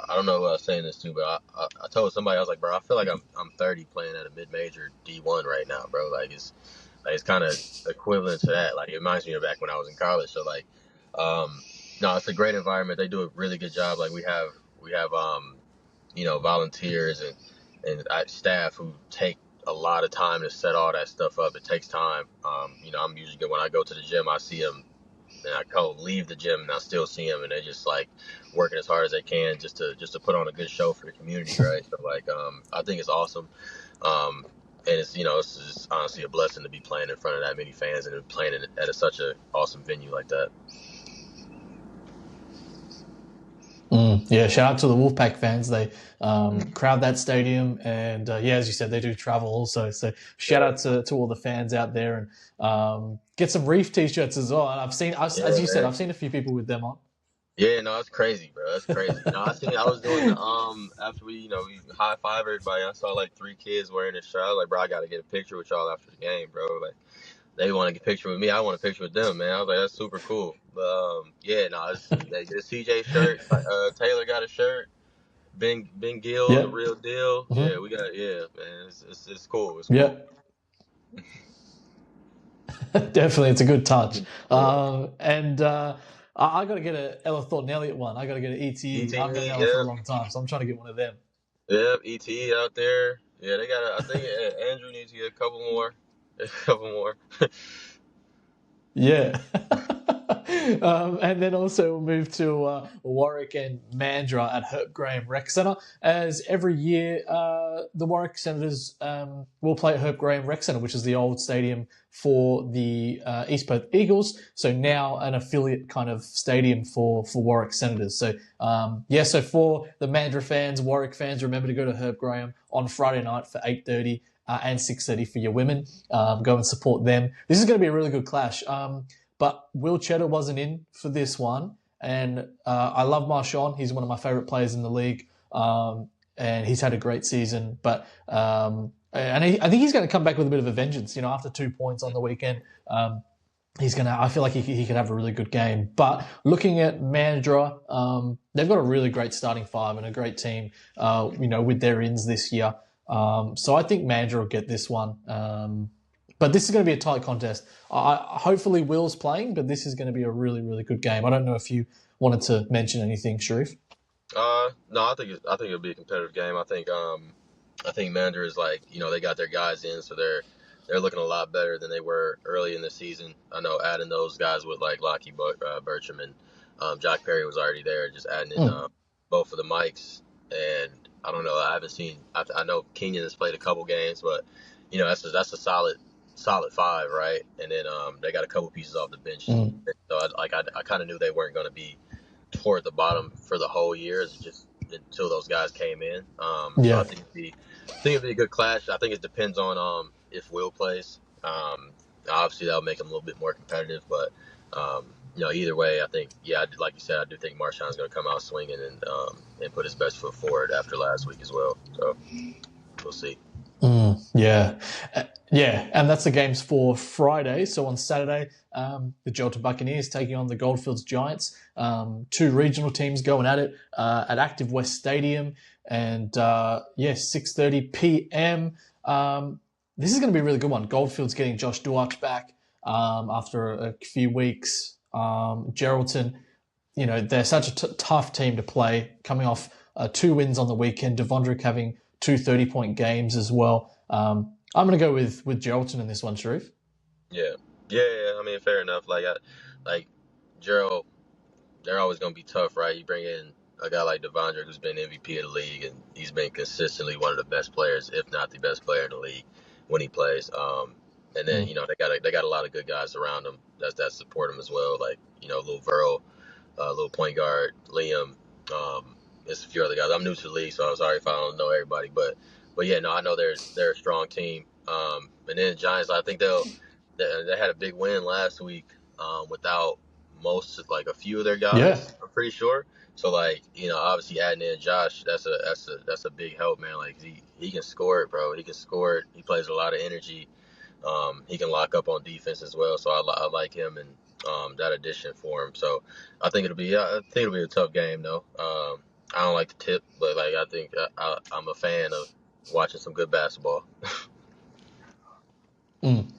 don't know who I was saying this to, but I told somebody, I was like, bro, I feel like I'm 30 playing at a mid-major D1 right now, bro. It's kind of equivalent to that. It reminds me of back when I was in college. So no, it's a great environment. They do a really good job. We have volunteers and staff who take a lot of time to set all that stuff up. It takes time. I'm usually good when I go to the gym. I see them, and I leave the gym and I still see them, and they're just working as hard as they can just to put on a good show for the community, right? So I think it's awesome. And it's just honestly a blessing to be playing in front of that many fans and playing at such an awesome venue like that. Shout out to the Wolfpack fans. They crowd that stadium, and as you said, they do travel also. So shout out to all the fans out there, and get some Reef t-shirts as well. And I've seen, as you said, I've seen a few people with them on. Yeah, no, that's crazy, bro. That's crazy. I was doing the after we high five everybody. I saw like 3 kids wearing this shirt. I was like, bro, I gotta get a picture with y'all after the game, bro. Like they want to get a picture with me. I want a picture with them, man. I was like, that's super cool. But yeah, no, they get a CJ shirt. Taylor got a shirt. Ben Gill, the Yeah. real deal. Hmm. Yeah, man. It's cool. It's Yeah. cool. Definitely, it's a good touch. Yeah. And I got to get a Ella Thornton Elliott one. I got to get an ETE. I haven't got an ETE, Ella for a yeah, long time, so I'm trying to get one of them. yeah, ETE out there. Yeah, they got. I think Andrew needs to get a couple more. A couple more. Yeah. And then also we'll move to Warwick and Mandurah at Herb Graham Rec Centre. As every year, the Warwick Senators will play at Herb Graham Rec Centre, which is the old stadium for the East Perth Eagles. So now an affiliate kind of stadium for Warwick Senators. So so for the Mandurah fans, Warwick fans, remember to go to Herb Graham on Friday night for 8:30. And 6:30 for your women. Go and support them. This is going to be a really good clash. But Will Cheddar wasn't in for this one. And I love Marshawn. He's one of my favourite players in the league. And he's had a great season. But I think he's going to come back with a bit of a vengeance. After 2 points on the weekend, I feel like he could have a really good game. But looking at Mandurah, they've got a really great starting five and a great team, with their ins this year. So I think Mandurah will get this one. But this is going to be a tight contest. Hopefully Will's playing, but this is going to be a really, really good game. I don't know if you wanted to mention anything, Sharif. No, I think it'll be a competitive game. I think Mandurah is they got their guys in, so they're looking a lot better than they were early in the season. I know adding those guys with like Lockie Bertram and Jack Perry was already there, just adding in both of the mics. And I don't know. I haven't seen. I know Kenyon has played a couple games, but that's a solid five, right? And then they got a couple pieces off the bench. So I kind of knew they weren't going to be toward the bottom for the whole year, just until those guys came in. So I think it'd be a good clash. I think it depends on if Will plays. Obviously that'll make them a little bit more competitive, but either way, I think like you said, I do think Marshawn's going to come out swinging and put his best foot forward after last week as well. So we'll see. Yeah, and that's the games for Friday. So on Saturday, the Jayda Buccaneers taking on the Goldfields Giants. Two regional teams going at it at Active West Stadium, and 6:30 p.m. This is going to be a really good one. Goldfields getting Josh Duach back after a few weeks. Geraldton, they're such a tough team to play, coming off 2 wins on the weekend. Devondrick having 2 30-point games as well. I'm going to go with Geraldton in this one, Sharif. Yeah. I mean, fair enough. Gerald, they're always going to be tough, right? You bring in a guy like Devondrick, who's been MVP of the league, and he's been consistently one of the best players, if not the best player in the league when he plays. And then they got a lot of good guys around him that support him as well. Like Lil Verl, little point guard Liam. There's a few other guys. I'm new to the league, so I'm sorry if I don't know everybody. But yeah, no, I know they're a strong team. And then Giants, I think they had a big win last week without a few of their guys. Yeah. I'm pretty sure. So obviously adding in Josh, that's a big help, man. Like he can score it, bro. He can score it. He plays with a lot of energy. He can lock up on defense as well. So I like him and that addition for him. So I think it'll be a tough game though. I don't like the tip, but I think I'm a fan of watching some good basketball.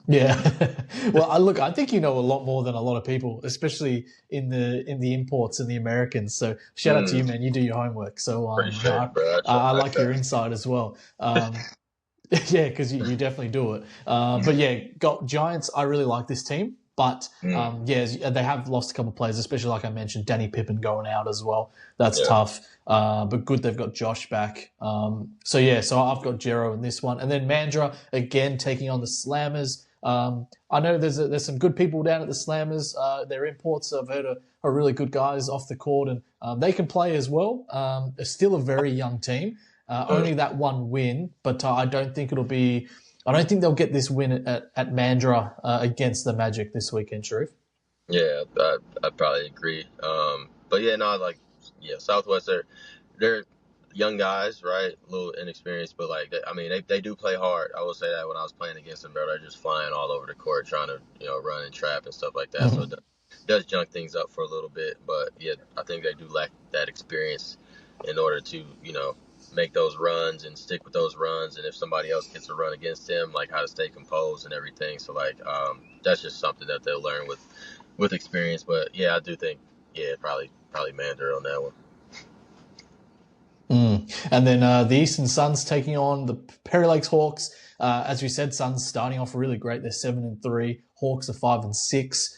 Yeah. Well, I think you know a lot more than a lot of people, especially in the imports and the Americans. So shout out to you, man. You do your homework. So I like your insight as well. Yeah, because you definitely do it. But yeah, got Giants. I really like this team. But they have lost a couple of players, especially like I mentioned, Danny Pippen going out as well. That's tough. But good they've got Josh back. So I've got Jero in this one. And then Mandurah, again, taking on the Slammers. I know there's some good people down at the Slammers. Their imports, I've heard, are really good guys off the court, and they can play as well. They're still a very young team. Only that one win, but I don't think they'll get this win at Mandurah against the Magic this weekend, Sharif. Yeah, I'd probably agree. But yeah, no, like Southwest they're young guys, right? A little inexperienced, but like they do play hard. I will say that when I was playing against them, bro, they're just flying all over the court trying to run and trap and stuff like that. So Mhm. it does junk things up for a little bit, but yeah, I think they do lack that experience in order to make those runs and stick with those runs. And if somebody else gets a run against them, like how to stay composed and everything. So like that's just something that they'll learn with experience. But yeah, I do think probably Mander on that one. And then the Eastern Suns taking on the Perry Lakes Hawks. As we said, Suns starting off really great. They're 7-3. Hawks are 5-6.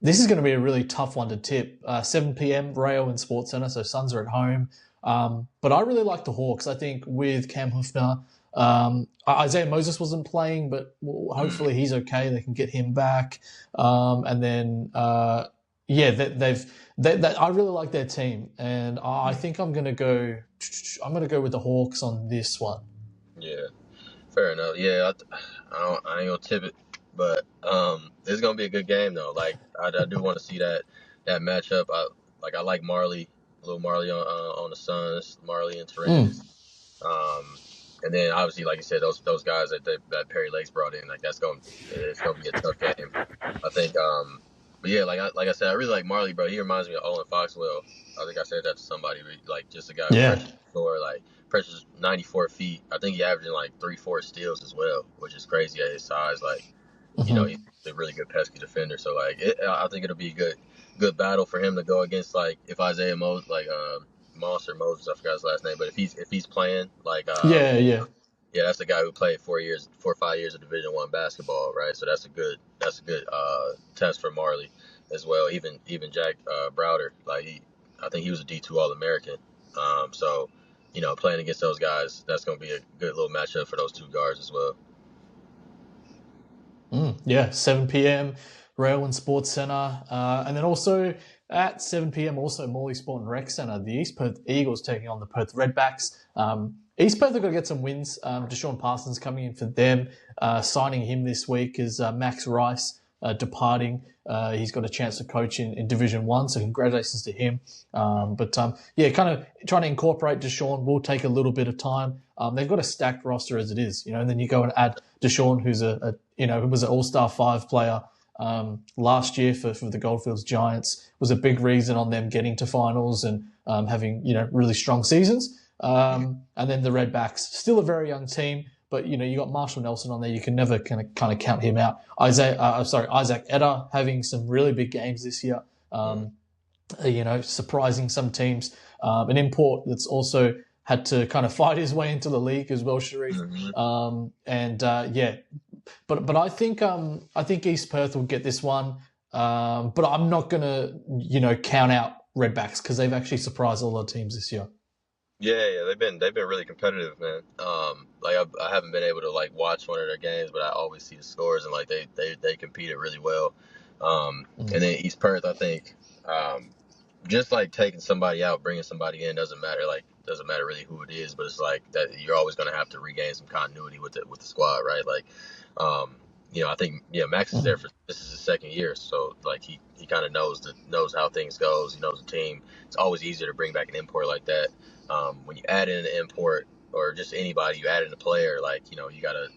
This is going to be a really tough one to tip. 7 p.m. Rayo and Sports Centre, so Suns are at home. But I really like the Hawks. I think with Cam Hufner, Isaiah Moses wasn't playing, but hopefully he's okay. They can get him back. And then I really like their team, and I think I'm gonna go with the Hawks on this one. Yeah, fair enough. Yeah, I ain't gonna tip it, but it's gonna be a good game though. Like I do want to see that matchup. I like Marley, little Marley on the Suns, Marley and Terran. And then obviously, like you said, those guys that Perry Lakes brought in, like it's gonna be a tough game. I think. But yeah, like I said, I really like Marley, bro. He reminds me of Owen Foxwell. I think I said that to somebody, like just a guy who pressures 94 feet. I think he averaging like 3-4 steals as well, which is crazy at his size. Like, he's a really good pesky defender. So like, I think it'll be a good battle for him to go against. Like if Isaiah Moses, Monster Moses, I forgot his last name, but if he's playing like yeah, that's the guy who played 4 or 5 years of Division I basketball, right? So that's a good test for Marley as well. Even Jack Browder, I think he was a D2 All-American. So playing against those guys, that's going to be a good little matchup for those two guards as well. 7 p.m. Rail and Sports Centre, and then also at 7 p.m. also Morley Sport and Rec Centre, the East Perth Eagles taking on the Perth Redbacks. East Perth have got to get some wins. Deshaun Parsons coming in for them. Signing him this week is Max Rice departing. He's got a chance to coach in Division 1, so congratulations to him. Kind of trying to incorporate Deshaun will take a little bit of time. They've got a stacked roster as it is, and then you go and add Deshaun, who's who was an All-Star 5 player last year for the Goldfields Giants, was a big reason on them getting to finals and having really strong seasons. And then the Redbacks, still a very young team, but you got Marshall Nelson on there. You can never kind of count him out. Isaac Etta having some really big games this year. Surprising some teams. An import that's also had to kind of fight his way into the league as well, Sharif. But I think East Perth will get this one. But I'm not gonna count out Redbacks because they've actually surprised a lot of teams this year. Yeah, they've been really competitive, man. I haven't been able to watch one of their games, but I always see the scores and they competed really well. And then East Perth, I think, just taking somebody out, bringing somebody in doesn't matter. Doesn't matter really who it is, but it's that you're always going to have to regain some continuity with the squad, right? I think Max is there for this is his second year, so he kind of knows how things goes. He knows the team. It's always easier to bring back an import like that. When you add in an import or just anybody, you add in a player, you got to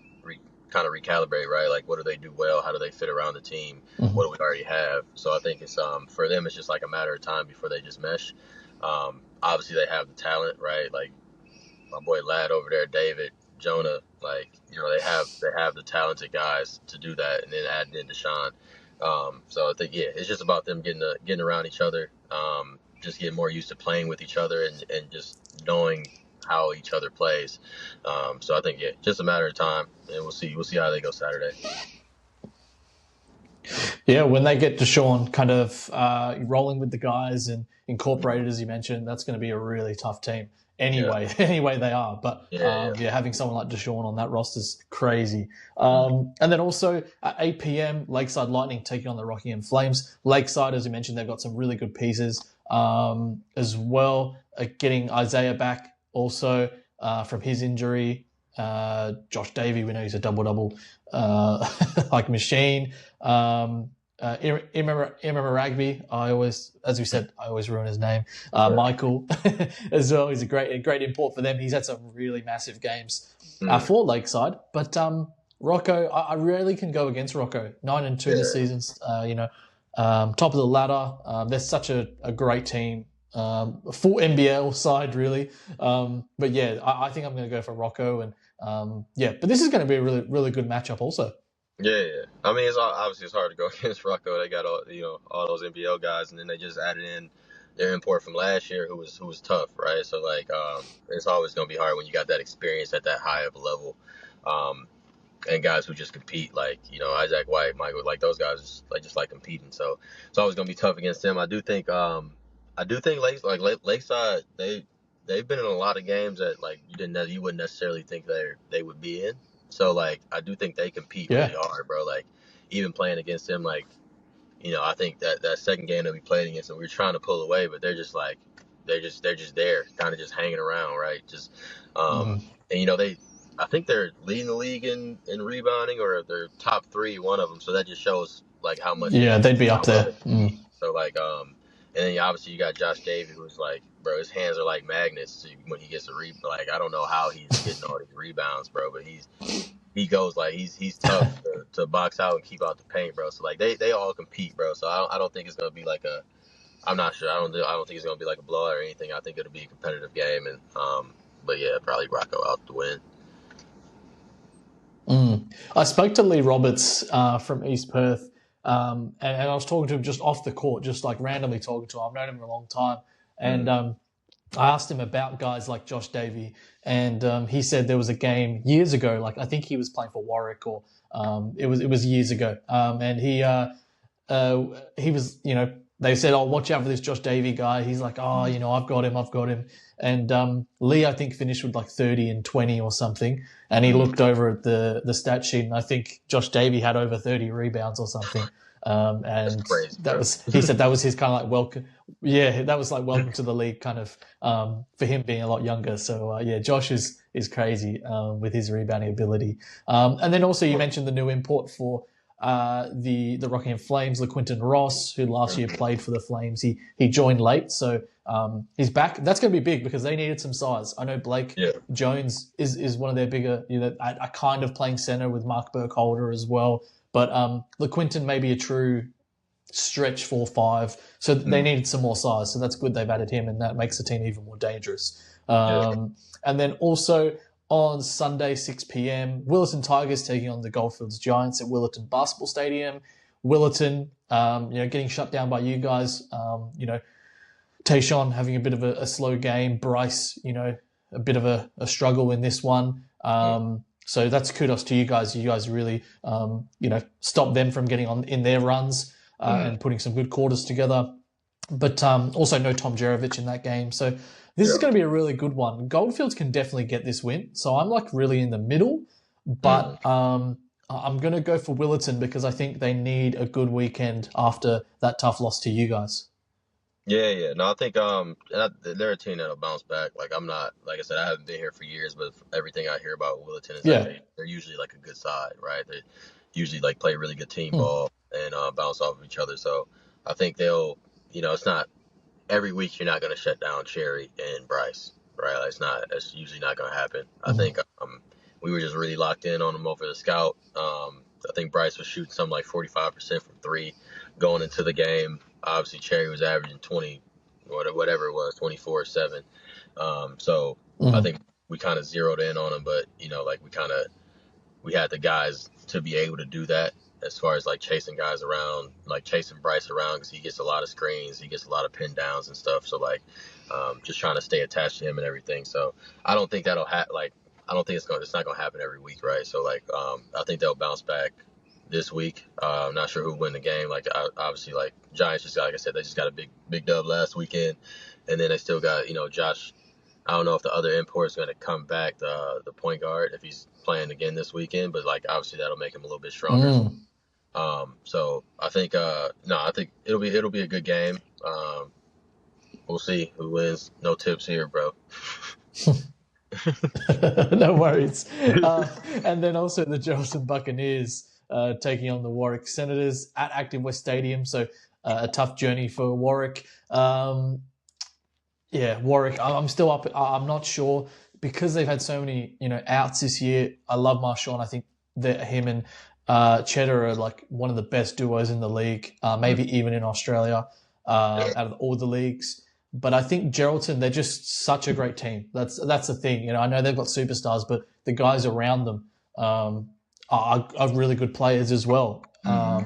kind of recalibrate, right? What do they do well? How do they fit around the team? What do we already have? So I think it's for them, it's just a matter of time before they just mesh. Obviously they have the talent, right? My boy Ladd over there, David, Jonah, they have the talented guys to do that, and then adding in Deshaun. So I think it's just about them getting around each other, just getting more used to playing with each other and just knowing how each other plays. So I think just a matter of time, and we'll see how they go Saturday. Yeah, when they get Deshaun kind of rolling with the guys and incorporated, as you mentioned, that's going to be a really tough team. Anyway they are. But having someone like Deshaun on that roster is crazy. And then also at 8 p.m, Lakeside Lightning taking on the Rockingham Flames. Lakeside, as you mentioned, they've got some really good pieces as well. Getting Isaiah back also from his injury. Josh Davey, we know he's a double-double machine. Imam Ragbi. I always, as we said, I always ruin his name. Michael as well. He's a great import for them. He's had some really massive games for Lakeside. But Rocco, I rarely can go against Rocco. 9-2 this season. Top of the ladder. They're such a great team. Full NBL side, really. But yeah, I think I'm going to go for Rocco. And but this is going to be a really, really good matchup also. Yeah. I mean, it's hard to go against Rocco. They got all those NBL guys, and then they just added in their import from last year, who was tough, right? So like, it's always going to be hard when you got that experience at that high of a level, and guys who just compete, like Isaac White, Michael, like those guys just like competing. So it's always going to be tough against them. I do think Lakeside, they've been in a lot of games that like you wouldn't necessarily think they would be in. So, like, I do think they compete really hard, bro. Like, even playing against them, like, I think that second game that we played against them, we were trying to pull away, but they're just there, kind of just hanging around, right? Just, and, I think they're leading the league in rebounding, or they're top 3, one of them. So that just shows, like, how much. Yeah, they'd be up there. So, like, and then obviously you got Josh David, who's like, bro, his hands are like magnets when he gets a rebound. Like, I don't know how he's getting all these rebounds, bro, but he goes like he's tough to box out and keep out the paint, bro. So like they all compete, bro. So I don't think it's gonna be like I'm not sure. I don't think it's gonna be like a blowout or anything. I think it'll be a competitive game, and but yeah, probably Rocco out to win. I spoke to Lee Roberts from East Perth. And I was talking to him just off the court, just like randomly talking to him. I've known him for a long time. And I asked him about guys like Josh Davey. And he said there was a game years ago, like I think he was playing for Warwick, or it was years ago. And he was, they said, "Oh, watch out for this Josh Davey guy." He's like, "Oh, I've got him." And Lee, I think, finished with like 30 and 20 or something. And he looked over at the stat sheet, and I think Josh Davey had over 30 rebounds or something. And crazy, he said that was his kind of like welcome. Yeah, that was like welcome to the league kind of for him being a lot younger. So Josh is crazy with his rebounding ability. And then also you mentioned the new import for the Rockingham Flames, LaQuinton Ross, who last year played for the Flames. He joined late, so he's back. That's going to be big because they needed some size. I know Blake Jones is one of their bigger, a kind of playing center with Mark Burkholder as well. But LaQuinton may be a true stretch 4-5, so they needed some more size. So that's good they've added him, and that makes the team even more dangerous. And then also on Sunday, 6 p.m, Willetton Tigers taking on the Goldfields Giants at Willetton Basketball Stadium. Willetton, getting shut down by you guys. Tayshaun having a bit of a slow game. Bryce, a bit of a struggle in this one. So that's kudos to you guys. You guys really, stopped them from getting on in their runs and putting some good quarters together. But also no Tom Jerovich in that game. So this is going to be a really good one. Goldfields can definitely get this win. So I'm like really in the middle. But I'm going to go for Willetton because I think they need a good weekend after that tough loss to you guys. Yeah. No, I think they're a team that'll bounce back. Like like I said, I haven't been here for years, but everything I hear about Willetton is that they're usually like a good side, right? They usually like play really good team ball and bounce off of each other. So I think they'll, it's not every week you're not going to shut down Cherry and Bryce, right? Like that's usually not going to happen. I think we were just really locked in on them over the scout. I think Bryce was shooting something like 45% from 3 going into the game. Obviously, Cherry was averaging 20, whatever it was, 24/7. So I think we kind of zeroed in on him, but we had the guys to be able to do that as far as like chasing guys around, like chasing Bryce around because he gets a lot of screens, he gets a lot of pin downs and stuff. So like, just trying to stay attached to him and everything. So I don't think that'll I don't think it's not gonna happen every week, right? So like, I think they'll bounce back this week. I'm not sure who win the game. Like obviously, like Giants just like I said, they just got a big dub last weekend, and then they still got Josh. I don't know if the other import is going to come back, the point guard, if he's playing again this weekend, but like obviously that'll make him a little bit stronger. So I think I think it'll be a good game. We'll see who wins. No tips here, bro. No worries. And then also the Geraldton Buccaneers taking on the Warwick Senators at Active West Stadium. So a tough journey for Warwick. Warwick. I'm still up. I'm not sure because they've had so many outs this year. I love Marshawn. I think that him and Cheddar are like one of the best duos in the league, maybe even in Australia, out of all the leagues. But I think Geraldton, they're just such a great team. That's the thing. I know they've got superstars, but the guys around them are really good players as well.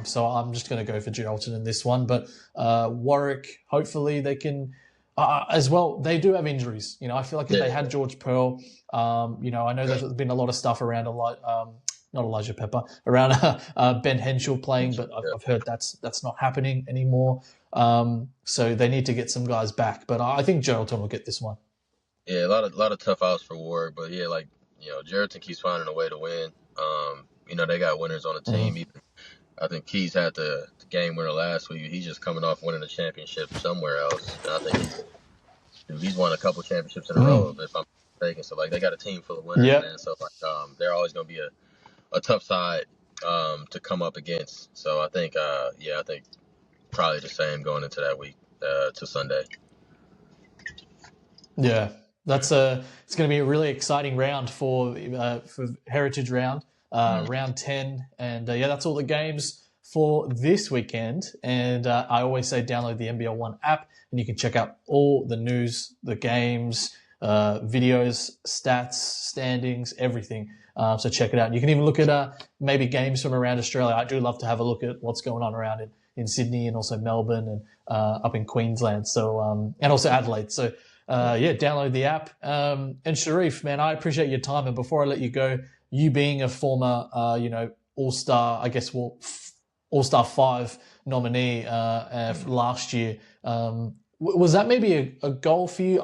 So I'm just going to go for Geraldton in this one. But Warwick, hopefully they can as well. They do have injuries. I feel like if they had George Pearl, I know there's been a lot of stuff around not Elijah Pepper, around Ben Henschel playing, but I've heard that's not happening anymore. So they need to get some guys back. But I think Geraldton will get this one. Yeah, a lot of tough outs for Warwick, but Geraldton keeps finding a way to win. They got winners on the team. Even, I think Keys had the game winner last week. He's just coming off winning a championship somewhere else. And I think he's won a couple championships in a row, if I'm mistaken. So they got a team full of winners, man. So they're always going to be a tough side to come up against. So I think probably the same going into that week to Sunday. Yeah, it's going to be a really exciting round for Heritage Round, round 10, and that's all the games for this weekend. And I always say download the NBL1 app, and you can check out all the news, the games, videos, stats, standings, everything. So check it out. You can even look at maybe games from around Australia. I do love to have a look at what's going on around in Sydney and also Melbourne and up in Queensland. So and also Adelaide. So download the app. And Sharif, man, I appreciate your time. And before I let you go, you being a former All-Star, All-Star 5 nominee last year, was that maybe a goal for you?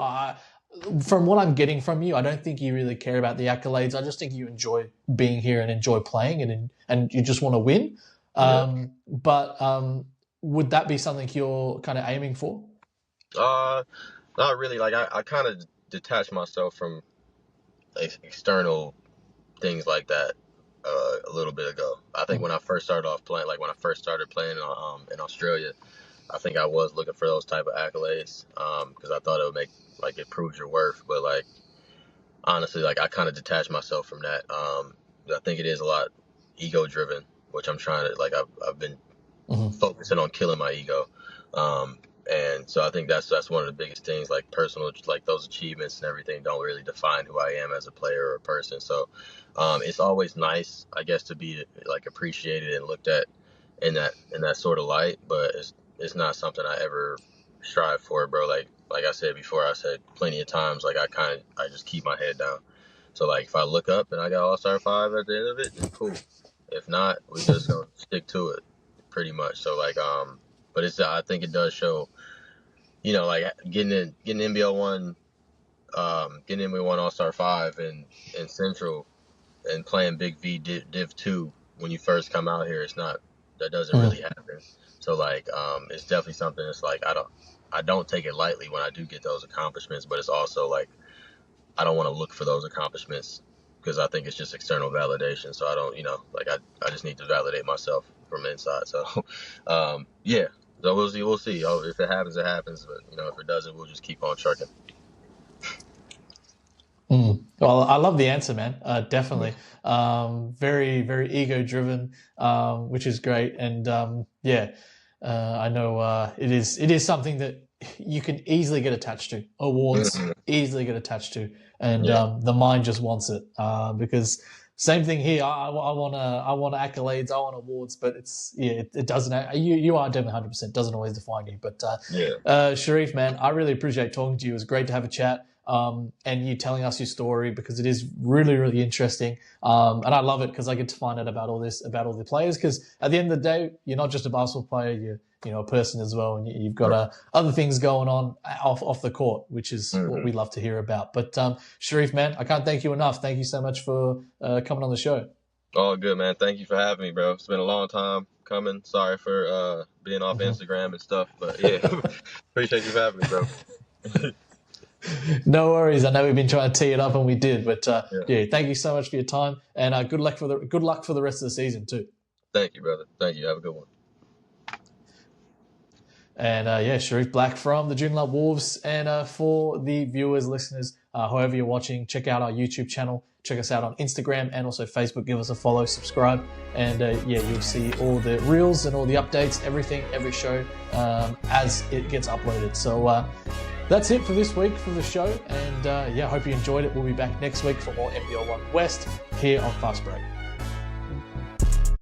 From what I'm getting from you, I don't think you really care about the accolades. I just think you enjoy being here and enjoy playing, and you just want to win. But would that be something you're kind of aiming for? Not really. I kind of detached myself from external things like that a little bit ago. I think when I first started off playing, when I first started playing in Australia, I think I was looking for those type of accolades because I thought it would make it proves your worth. But honestly, I kind of detached myself from that. I think it is a lot ego driven, which I'm trying to I've been focusing on killing my ego. And so I think that's one of the biggest things, personal, those achievements and everything don't really define who I am as a player or a person. So it's always nice, I guess, to be appreciated and looked at in that sort of light. But it's not something I ever strive for, bro. Like I said before, I said plenty of times, I just keep my head down. So if I look up and I got All-Star 5 at the end of it, then cool. If not, we just gonna stick to it, pretty much. So but I think it does show, getting NBL1, getting NBL1 All-Star 5 in Central and playing Big V Div 2 when you first come out here, that doesn't really happen. So it's definitely something that's I don't take it lightly when I do get those accomplishments, but it's also I don't want to look for those accomplishments because I think it's just external validation. So I don't, I just need to validate myself from inside. So, So we'll see. If it happens, it happens. But if it doesn't, we'll just keep on trucking. Well, I love the answer, man. Definitely. Very, very ego driven, which is great. And I know it is something that you can easily get attached to. Awards easily get attached to, and the mind just wants it because. Same thing here. I want accolades. I want awards, but it doesn't. You are definitely 100%. Doesn't always define you, but Sharif, man, I really appreciate talking to you. It was great to have a chat, and you telling us your story because it is really, really interesting. And I love it because I get to find out about all the players. Because at the end of the day, you're not just a basketball player. You're a person as well, and you've got other things going on off the court, which is what we love to hear about. But Sharif, man, I can't thank you enough. Thank you so much for coming on the show. All good, man. Thank you for having me, bro. It's been a long time coming. Sorry for being off Instagram and stuff, but appreciate you for having me, bro. No worries. I know we've been trying to tee it up, and we did. But thank you so much for your time, and good luck for the rest of the season too. Thank you, brother. Thank you. Have a good one. And Sharif Black from the Joondalup Wolves. And for the viewers, listeners, however you're watching, check out our YouTube channel. Check us out on Instagram and also Facebook. Give us a follow, subscribe, and you'll see all the reels and all the updates, everything, every show as it gets uploaded. So that's it for this week for the show. And hope you enjoyed it. We'll be back next week for more NBL1 West here on Fast Break.